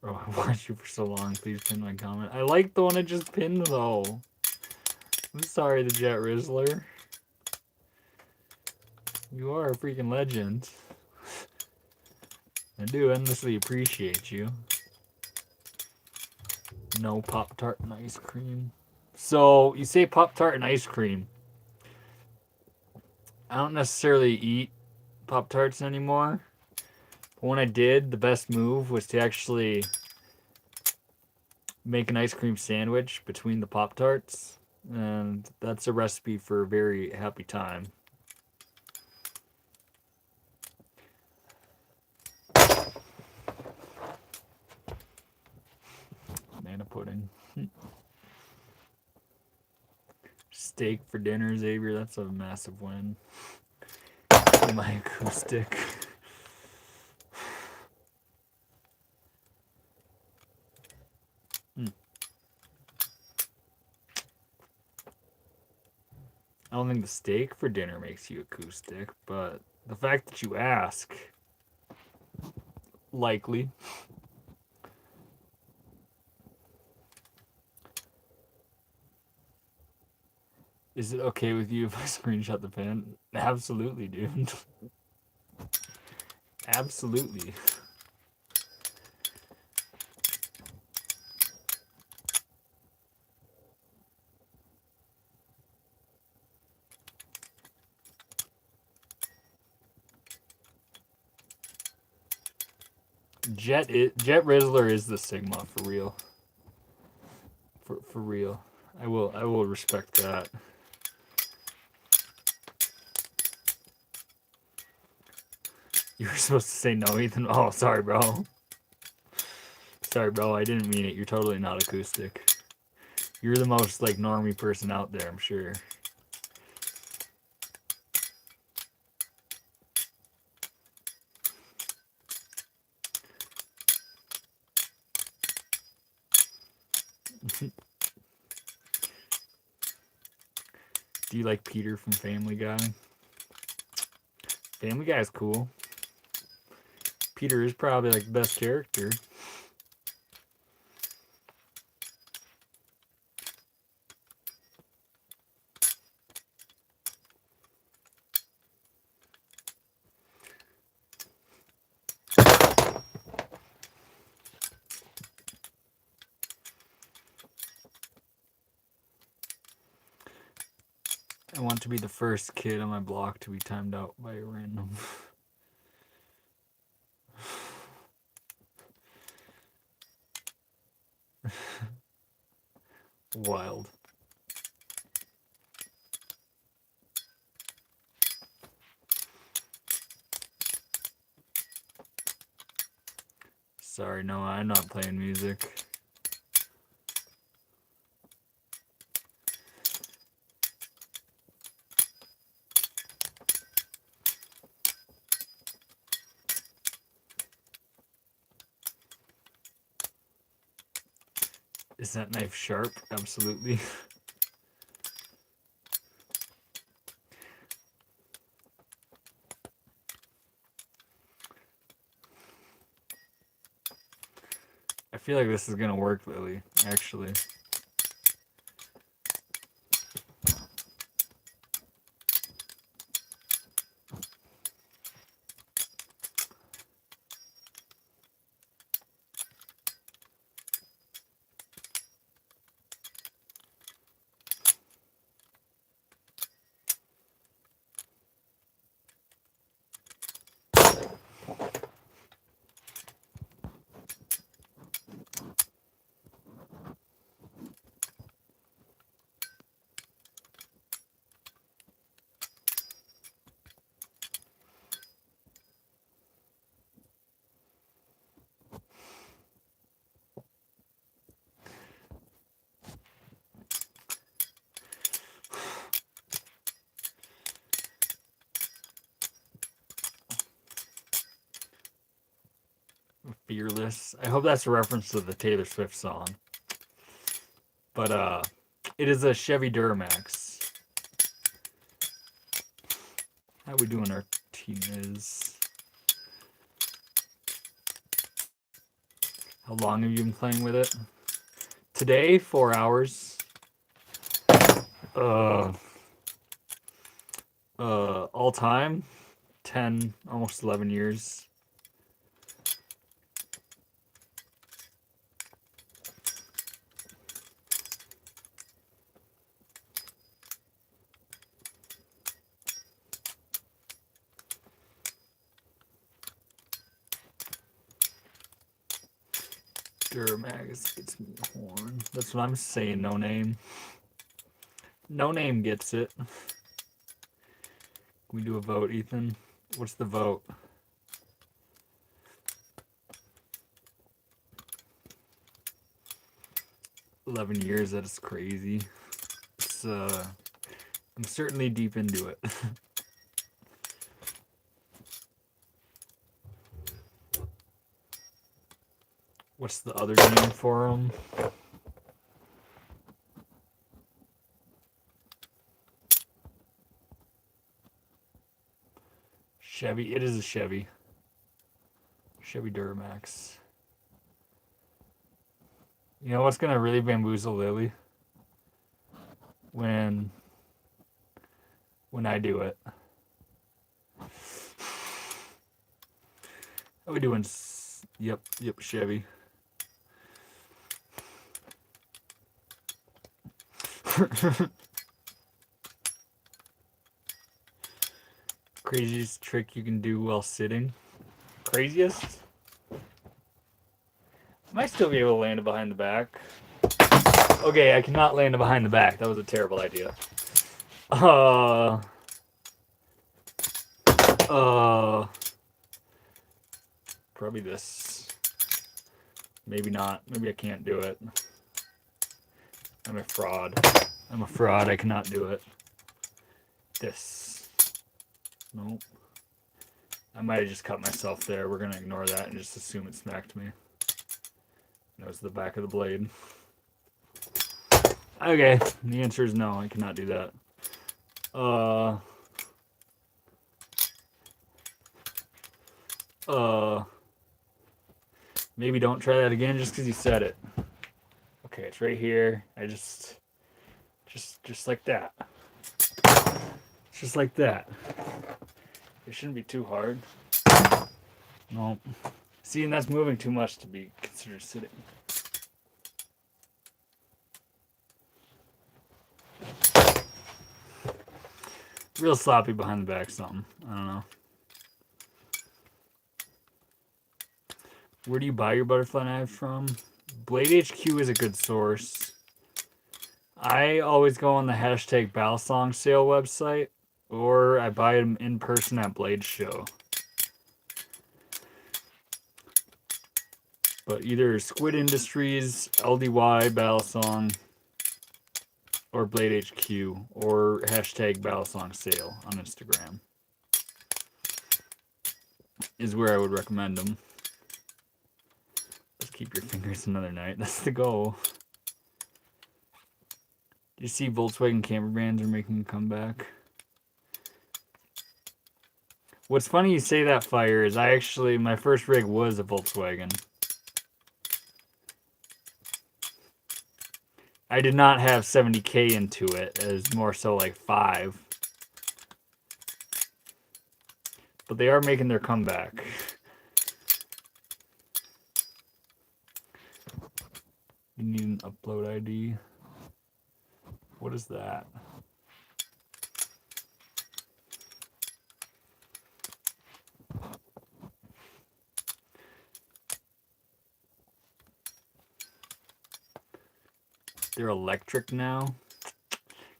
Speaker 1: Bro, I watched you for so long. Please pin my comment. I like the one I just pinned, though. I'm sorry, the Jet Rizzler. You are a freaking legend. I do endlessly appreciate you. No Pop-Tart and ice cream. So, you say Pop-Tart and ice cream. I don't necessarily eat Pop-Tarts anymore. When I did, the best move was to actually make an ice cream sandwich between the Pop-Tarts. And that's a recipe for a very happy time. Banana pudding. Steak for dinner, Xavier. That's a massive win. My acoustic. I don't think the steak for dinner makes you acoustic, but the fact that you ask, likely. Is it okay with you if I screenshot the pan? Absolutely, dude. Absolutely. Jet Rizzler is the Sigma for real. For real. I will respect that. You were supposed to say no, Ethan. Oh, sorry, bro. Sorry, bro. I didn't mean it. You're totally not acoustic. You're the most, like, normie person out there, I'm sure. Do you like Peter from Family Guy? Family Guy is cool. Peter is probably, like, the best character. I want to be the first kid on my block to be timed out by a random. Wild. Sorry, no, I'm not playing music. Is that knife sharp? Absolutely. I feel like this is gonna work, Lily, actually. Fearless. I hope that's a reference to the Taylor Swift song. But it is a Chevy Duramax. How we doing our team is? How long have you been playing with it? Today, 4 hours. All time, 10, almost 11 years. Duramax gets me a horn. That's what I'm saying, no name. No name gets it. Can we do a vote, Ethan? What's the vote? $11 years, that is crazy. It's, I'm certainly deep into it. What's the other name for him? Chevy. It is a Chevy. Chevy Duramax. You know what's gonna really bamboozle Lily? When I do it. How we doing? Yep, Chevy. Craziest trick you can do while sitting? Craziest? I might still be able to land it behind the back. Okay, I cannot land it behind the back. That was a terrible idea. Probably this. Maybe not. Maybe I can't do it. I'm a fraud. I cannot do it. This. Nope. I might have just cut myself there. We're gonna ignore that and just assume it smacked me. That was the back of the blade. Okay, the answer is no. I cannot do that. Maybe don't try that again just because you said it. Okay, it's right here. I just like that. Just like that. It shouldn't be too hard. Nope. See, and that's moving too much to be considered sitting. Real sloppy behind the back something. I don't know. Where do you buy your butterfly knives from? Blade HQ is a good source. I always go on the hashtag Balisong sale website, or I buy them in person at Blade Show. But either Squid Industries, LDY, Balisong, or Blade HQ, or hashtag Balisong sale on Instagram is where I would recommend them. Let's keep your fingers another night. That's the goal. Do you see Volkswagen camper vans are making a comeback? What's funny you say that, Fire, is my first rig was a Volkswagen. I did not have 70K into it, as more so like 5. But they are making their comeback. You need an upload ID. What is that? They're electric now?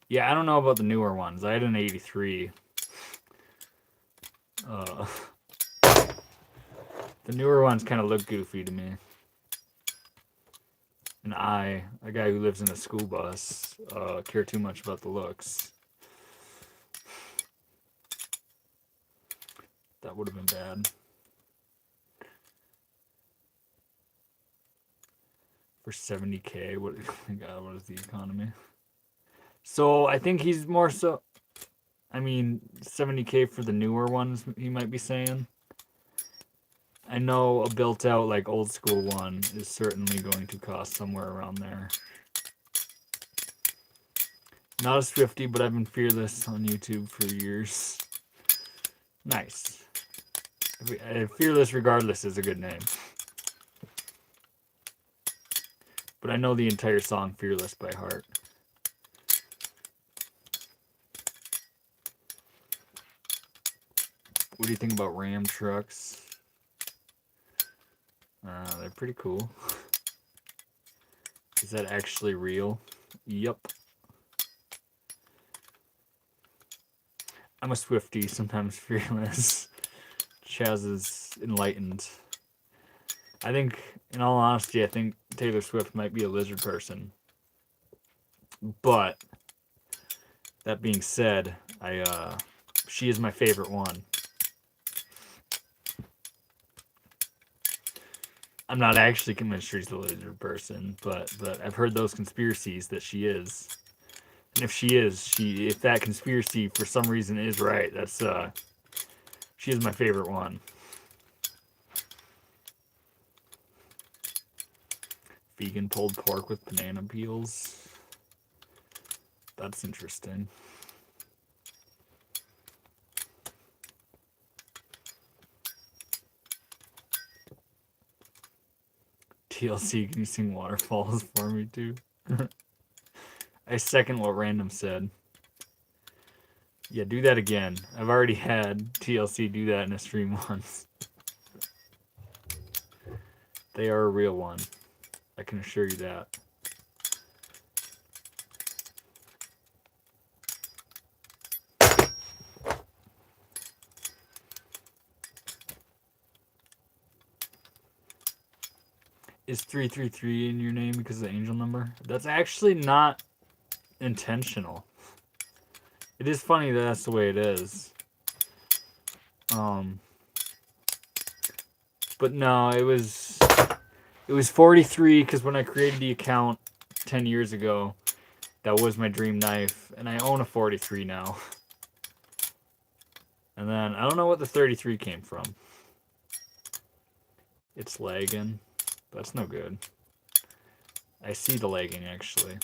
Speaker 1: Yeah, I don't know about the newer ones. I had an 83. The newer ones kind of look goofy to me. And a guy who lives in a school bus, care too much about the looks. That would have been bad. For 70K, what? Oh my God, what is the economy? So I think he's more so. I mean, 70K for the newer ones, he might be saying. I know a built-out, like, old school one is certainly going to cost somewhere around there. Not a Swiftie, but I've been Fearless on YouTube for years. Nice. Fearless Regardless is a good name. But I know the entire song Fearless by heart. What do you think about Ram trucks? They're pretty cool. Is that actually real? Yup. I'm a Swiftie, sometimes fearless. Chaz is enlightened. I think, in all honesty, I think Taylor Swift might be a lizard person. But that being said, she is my favorite one. I'm not actually convinced she's a lizard person, but I've heard those conspiracies that she is. And if she is, if that conspiracy for some reason is right, that's she is my favorite one. Vegan pulled pork with banana peels. That's interesting. TLC, can you sing Waterfalls for me too? I second what Random said. Yeah, do that again. I've already had TLC do that in a stream once. They are a real one. I can assure you that. Is 333 in your name because of the angel number? That's actually not intentional. It is funny that that's the way it is. But no, it was 43 because when I created the account 10 years ago, that was my dream knife, and I own a 43 now. And then I don't know what the 33 came from. It's lagging. That's no good. I see the lagging actually.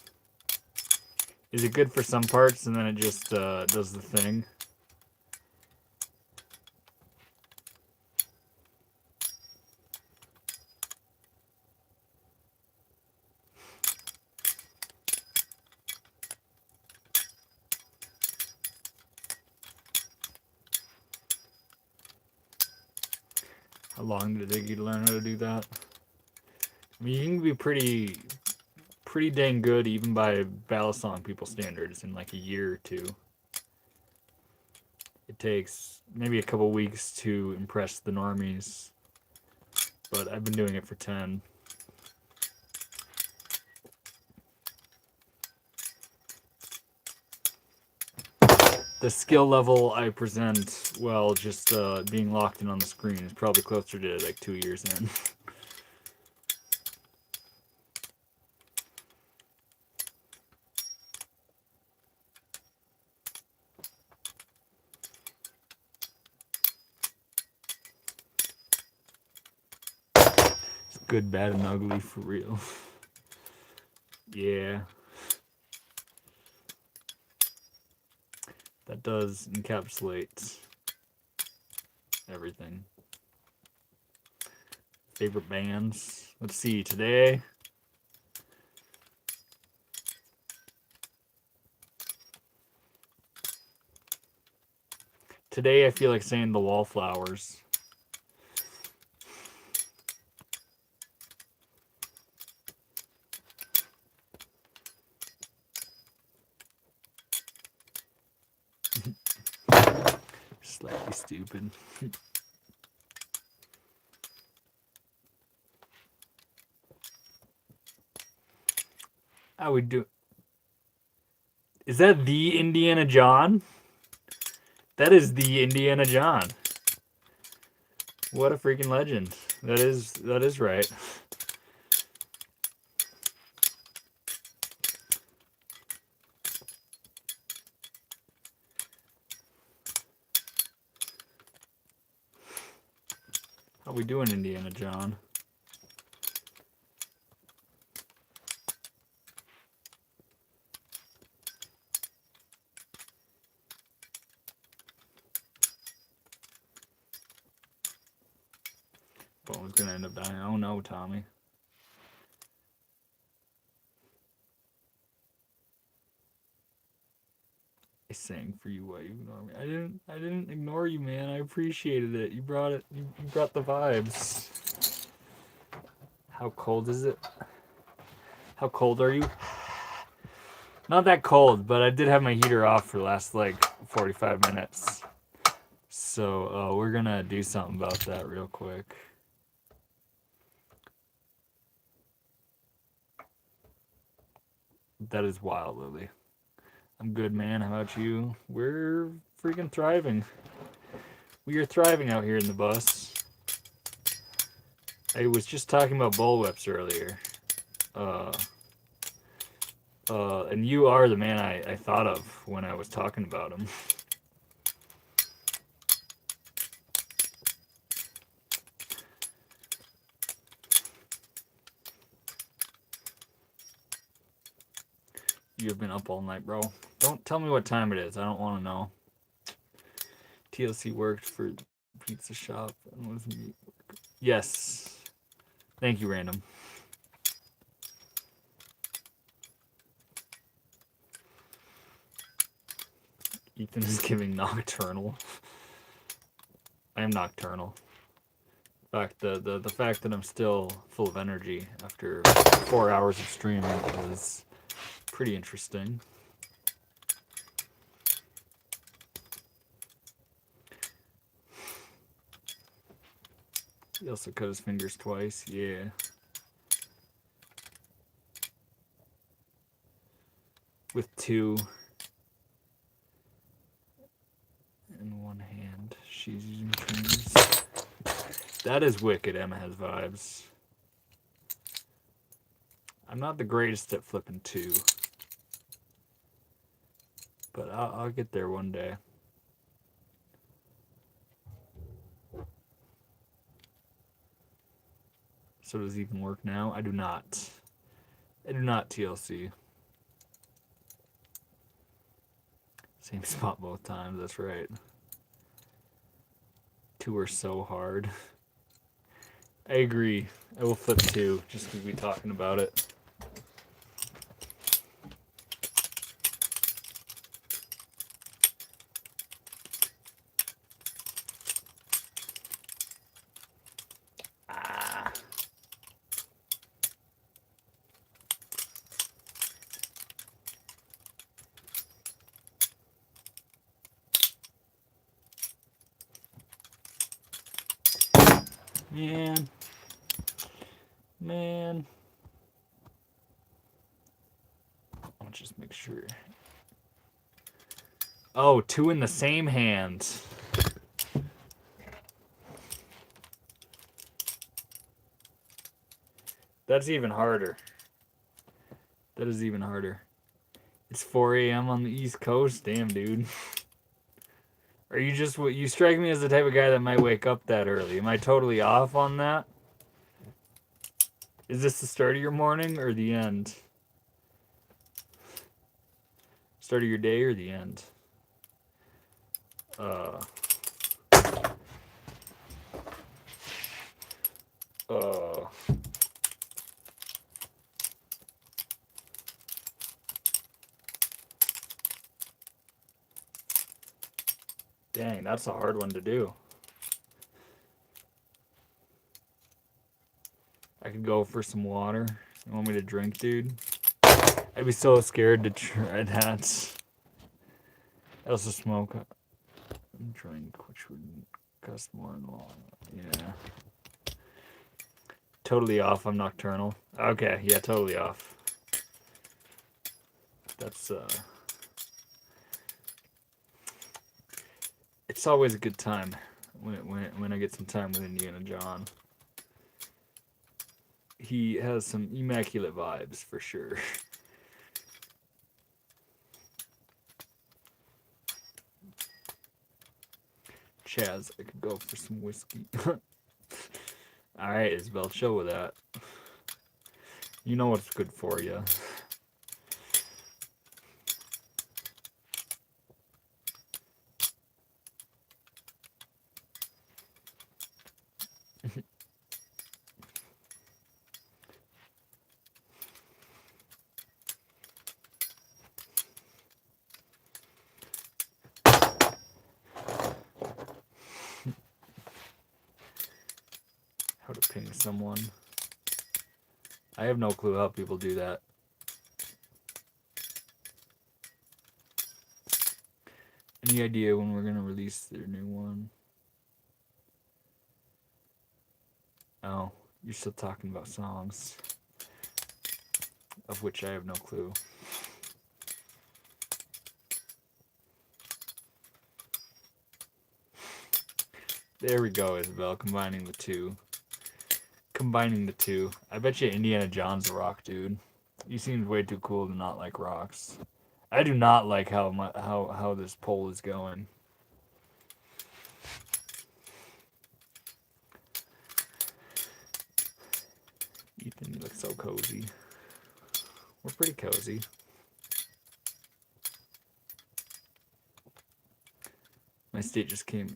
Speaker 1: Is it good for some parts and then it just does the thing? How long did it take you to learn how to do that? I mean, you can be pretty dang good even by Balisong people standards in like a year or two. It takes maybe a couple weeks to impress the normies, but I've been doing it for 10. The skill level I present, well, just being locked in on the screen is probably closer to like 2 years in. It's good, bad, and ugly for real. Yeah. That does encapsulate everything. Favorite bands? Let's see, today. Today I feel like saying the Wallflowers. Slightly stupid. How we do? Is that the Indiana John? That is the Indiana John. What a freaking legend. That is right. How we doing, Indiana John? Bone's gonna end up dying. Oh no, Tommy. I sang for you while you ignore me. I didn't ignore you, man. I appreciated it. You brought it. You brought the vibes. How cold is it? How cold are you? Not that cold, but I did have my heater off for the last like 45 minutes. So we're gonna do something about that real quick. That is wild, Lily. I'm good, man. How about you? We're freaking thriving. We are thriving out here in the bus. I was just talking about bullwhips earlier. And you are the man I thought of when I was talking about him. You've been up all night, bro. Don't tell me what time it is. I don't want to know. TLC worked for the pizza shop and was me. Yes. Thank you, random. Ethan is giving nocturnal. I am nocturnal. In fact, the fact that I'm still full of energy after 4 hours of streaming is pretty interesting. He also cut his fingers twice, yeah. With two in one hand. She's using fingers. That is wicked. Emma has vibes. I'm not the greatest at flipping two, but I'll get there one day. So does it even work now? I do not. I do not, TLC. Same spot both times, that's right. Two are so hard. I agree. I will flip two, just because we're talking about it. Man. I'll just make sure. Oh, two in the same hand. That's even harder. That is even harder. It's 4 a.m. on the East Coast. Damn, dude. Are you just... You strike me as the type of guy that might wake up that early. Am I totally off on that? Is this the start of your morning or the end? Start of your day or the end? Dang, that's a hard one to do. I could go for some water. You want me to drink, dude? I'd be so scared to try that. I also smoke. Drink, which would cost more and more. Yeah. Totally off. I'm nocturnal. Okay, yeah, totally off. That's it's always a good time when I get some time with Indiana John. He has some immaculate vibes for sure. Chaz, I could go for some whiskey. Alright, Isabel, chill with that. You know what's good for you. How to ping someone. I have no clue how people do that. Any idea when we're gonna release their new one? Oh, you're still talking about songs, of which I have no clue. There we go, Isabel, combining the two. I bet you Indiana John's a rock dude. He seems way too cool to not like rocks. I do not like how this poll is going. Ethan, you look so cozy. We're pretty cozy. My sister just came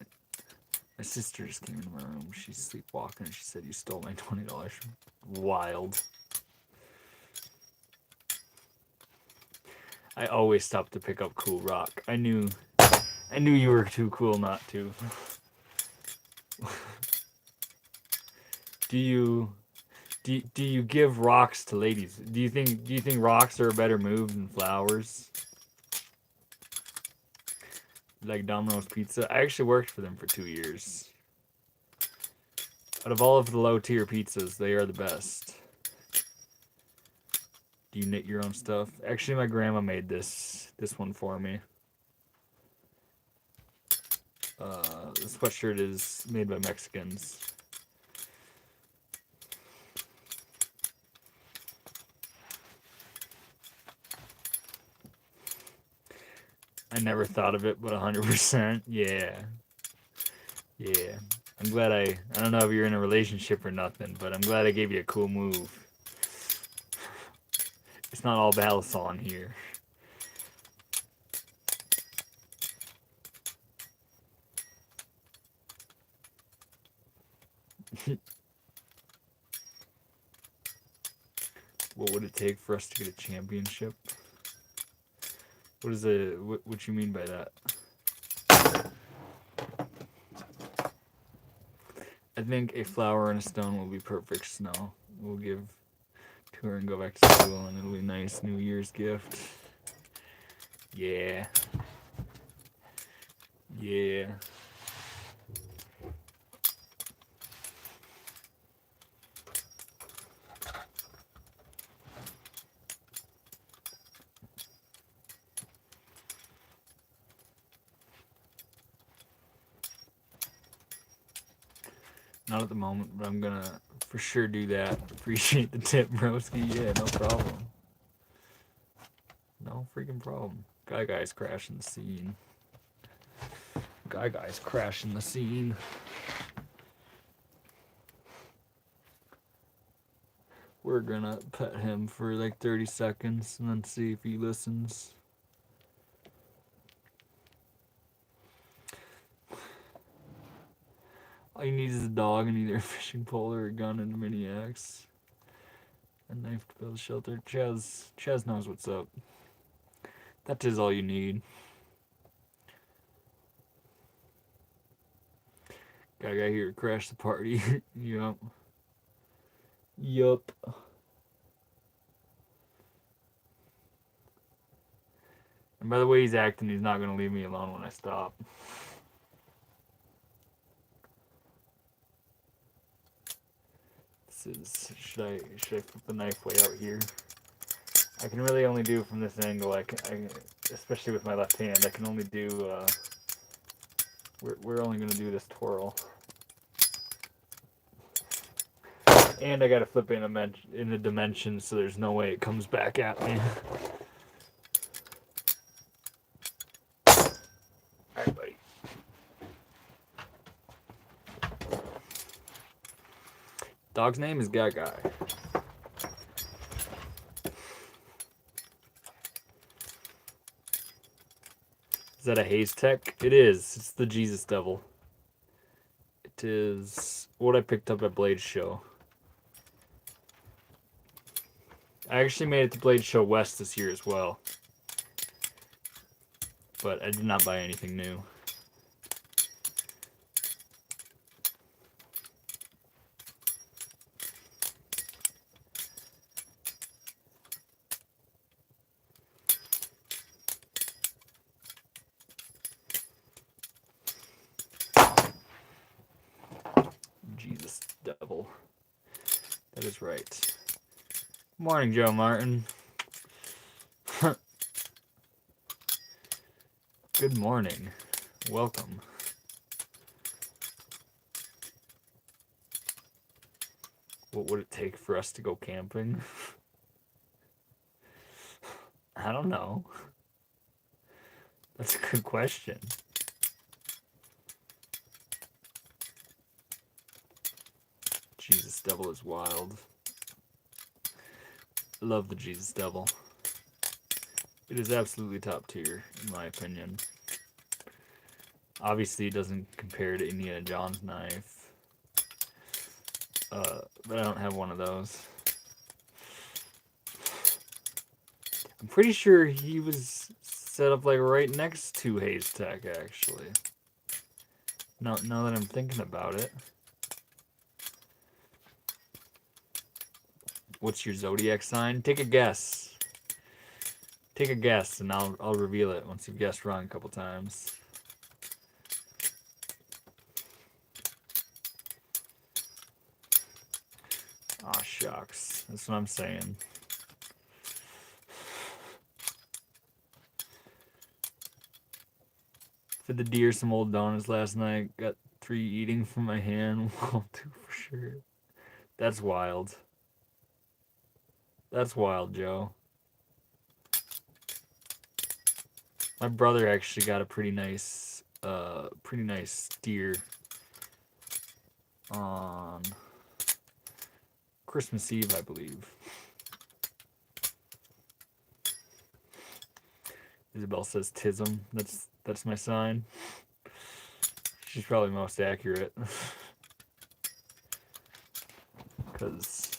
Speaker 1: into my room. She's sleepwalking and she said, "You stole my $20." Wild. I always stop to pick up cool rock. I knew you were too cool not to. Do you give rocks to ladies? Do you think rocks are a better move than flowers? Like Domino's Pizza? I actually worked for them for 2 years. Out of all of the low tier pizzas, they are the best. Do you knit your own stuff? Actually, my grandma made this one for me. The sweatshirt is made by Mexicans. I never thought of it, but 100%. Yeah. I'm glad I don't know if you're in a relationship or nothing, but I'm glad I gave you a cool move. It's not all Balisong here. What would it take for us to get a championship? What you mean by that? I think a flower and a stone will be perfect snow. We'll give to her and go back to school, and it'll be a nice New Year's gift. Yeah. Not at the moment, but I'm gonna for sure do that. Appreciate the tip, broski. Yeah, no problem. No freaking problem. Guy's crashing the scene. Guy's crashing the scene. We're gonna pet him for like 30 seconds and then see if he listens. All you need is a dog and either a fishing pole or a gun and a mini axe. A knife to build a shelter. Chaz knows what's up. That is all you need. Guy here to crash the party. Yup. And by the way he's acting, he's not gonna leave me alone when I stop. Should I flip the knife way out here? I can really only do from this angle. I especially with my left hand, I can only do. We're only gonna do this twirl, and I gotta flip in a dimension, so there's no way it comes back at me. All right, buddy. Dog's name is Guy. Is that a haze tech? It is. It's the Jesus Devil. It is what I picked up at Blade Show. I actually made it to Blade Show West this year as well. But I did not buy anything new. right. Morning, Joe Martin. Good morning. Welcome. What would it take for us to go camping? I don't know. That's a good question. Jesus Devil is wild. I love the Jesus Devil. It is absolutely top tier, in my opinion. Obviously, it doesn't compare to Indiana Jones' knife. But I don't have one of those. I'm pretty sure he was set up like right next to Haystack, actually. Now that I'm thinking about it. What's your zodiac sign? Take a guess. Take a guess, and I'll reveal it once you've guessed wrong a couple times. Aw, shucks. That's what I'm saying. Fed the deer some old donuts last night. Got 3 eating from my hand. Well, 2 for sure. That's wild. That's wild, Joe. My brother actually got a pretty nice deer on Christmas Eve, I believe. Isabel says tism. That's my sign. She's probably most accurate. Cause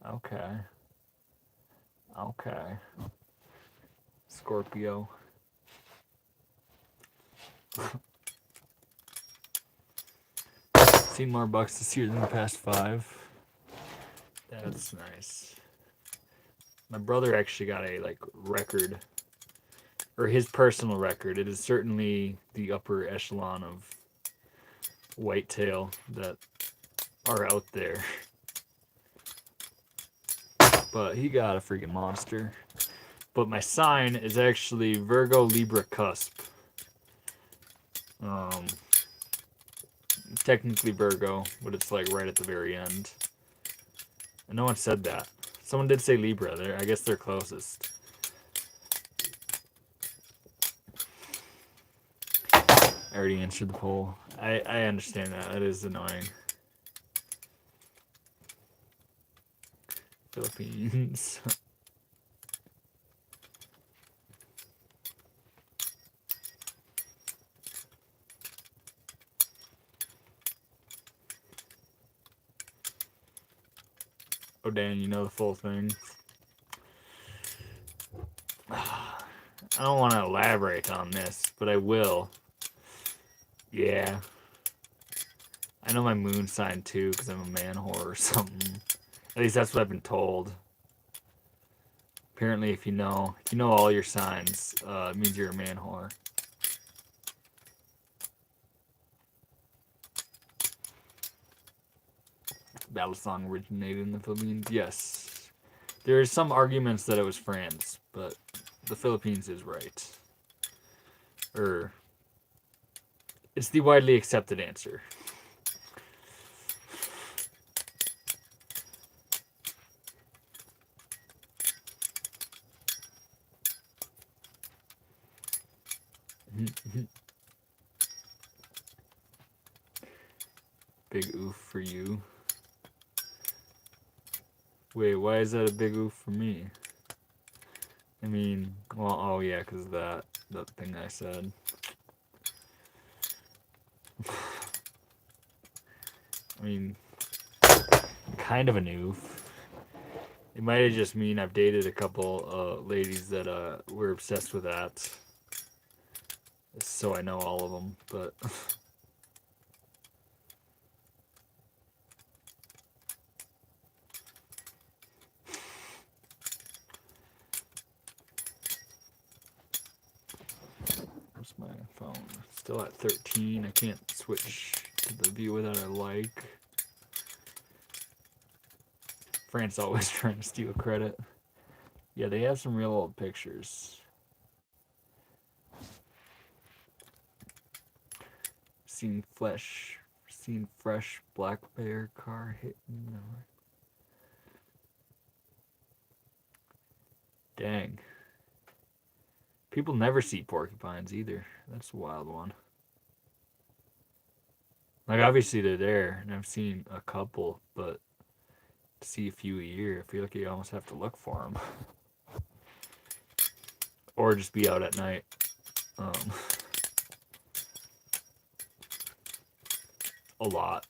Speaker 1: okay. Scorpio. Seen more bucks this year than the past 5. That's nice. My brother actually got a record, or his personal record. It is certainly the upper echelon of whitetail that are out there. But he got a freaking monster. But my sign is actually Virgo Libra cusp. Technically Virgo, but it's like right at the very end. And no one said that. Someone did say Libra. I guess they're closest. I already answered the poll. I understand that. That is annoying. Philippines. Oh, Dan, you know the full thing. I don't want to elaborate on this, but I will. Yeah. I know my moon sign too, because I'm a man whore or something. At least that's what I've been told. Apparently, if you know all your signs, it means you're a man whore. Balisong originated in the Philippines? Yes. There are some arguments that it was France, but the Philippines is right. It's the widely accepted answer. Big oof for you. Wait, why is that a big oof for me? I mean, well, oh yeah, because of that thing I said. I mean, kind of an oof. It might have just mean I've dated a couple ladies that were obsessed with that. So I know all of them, but... Where's my phone? Still at 13. I can't switch to the viewer that I like. France always trying to steal credit. Yeah, they have some real old pictures. Seen fresh black bear car hitting. Dang. People never see porcupines either. That's a wild one. Like, obviously they're there, and I've seen a couple, but to see a few a year, I feel like you almost have to look for them. Or just be out at night. A lot.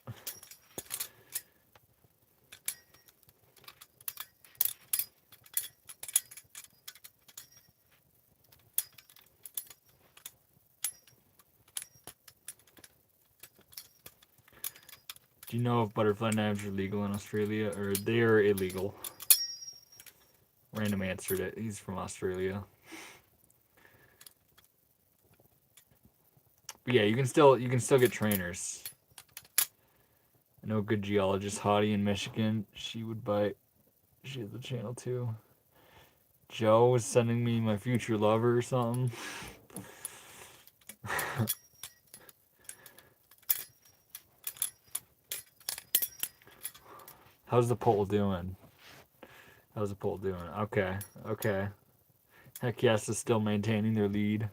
Speaker 1: Do you know if butterfly knives are legal in Australia, or they are illegal? Random answered it. He's from Australia. But yeah, you can still get trainers. I know a good geologist, Hottie in Michigan. She would bite. She has the channel too. Joe was sending me my future lover or something. How's the poll doing? How's the poll doing? Okay, okay. Heck yes is still maintaining their lead.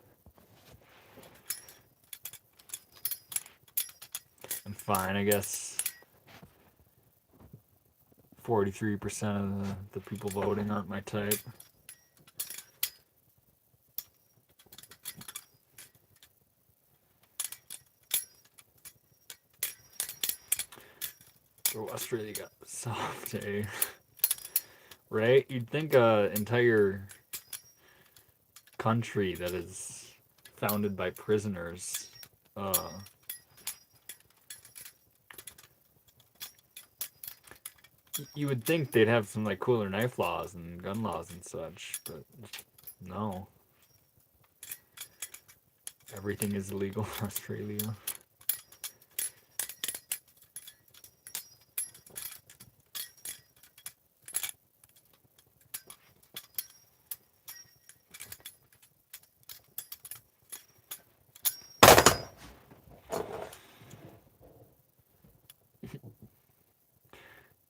Speaker 1: I'm fine, I guess. 43% of the people voting aren't my type. Oh, Australia got soft, eh? Right? You'd think an entire country that is founded by prisoners, you would think they'd have some like cooler knife laws and gun laws and such, but no. Everything is illegal in Australia.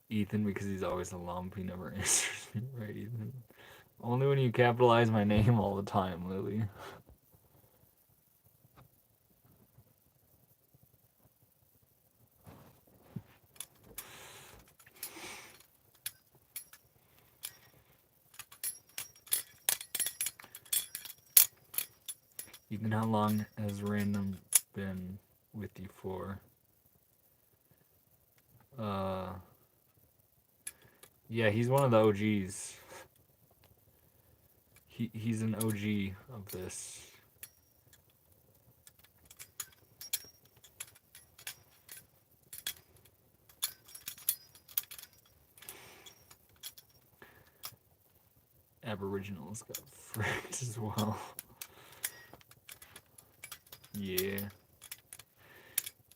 Speaker 1: Ethan, because he's always a lump, he never answers me. Right, Ethan? Only when you capitalize my name all the time, Lily. Ethan, how long has Random been with you for? Yeah, he's one of the OGs. He's an OG of this. Aboriginals got fricked as well. Yeah.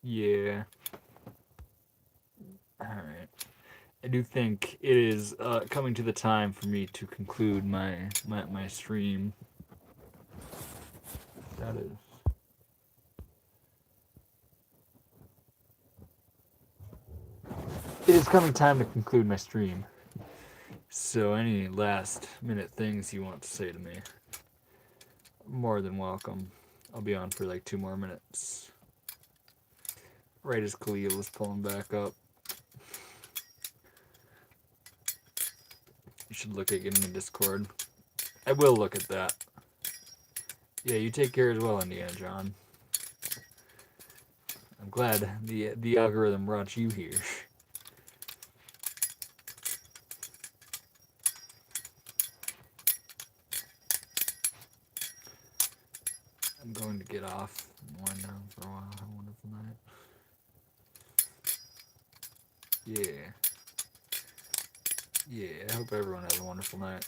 Speaker 1: Yeah. Alright. I do think it is coming to the time for me to conclude my stream. That is. It is coming time to conclude my stream. So any last minute things you want to say to me, more than welcome. I'll be on for like 2 more minutes. Right as Khalil is pulling back up. You should look at getting a Discord. I will look at that. Yeah, you take care as well, Indiana John. I'm glad the algorithm brought you here. I'm going to get off and wind down for a while. Have a wonderful night. Yeah. Yeah, I hope everyone has a wonderful night.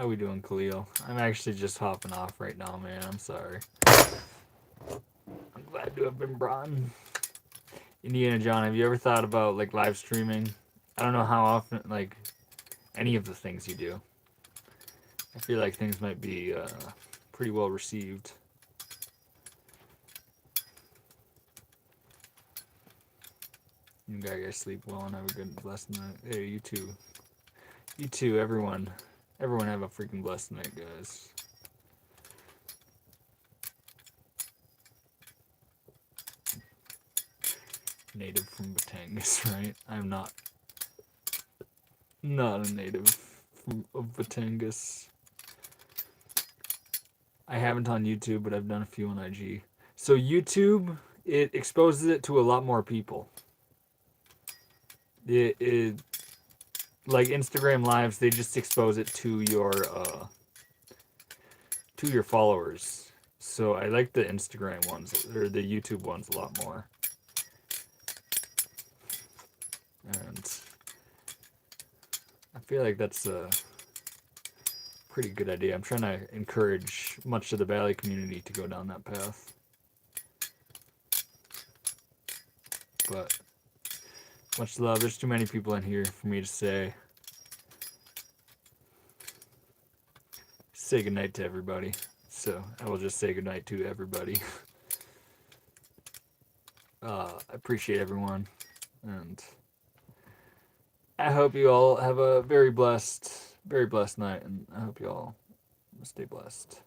Speaker 1: How we doing, Khalil? I'm actually just hopping off right now, man. I'm sorry. I'm glad to have been brought in. Indiana John, have you ever thought about like live streaming? I don't know how often, like any of the things you do. I feel like things might be pretty well received. You guys sleep well and have a good blessed night. Hey, you too. You too, everyone. Everyone have a freaking blessed night, guys. Native from Batangas, right? I'm not a native of Batangas. I haven't on YouTube, but I've done a few on IG. So YouTube, it exposes it to a lot more people. It like Instagram lives, they just expose it to your followers. So I like the Instagram ones or the YouTube ones a lot more. And I feel like that's a pretty good idea. I'm trying to encourage much of the Valley community to go down that path. But much love. There's too many people in here for me to say goodnight to everybody. So I will just say goodnight to everybody. I appreciate everyone. And I hope you all have a very blessed night. And I hope you all stay blessed.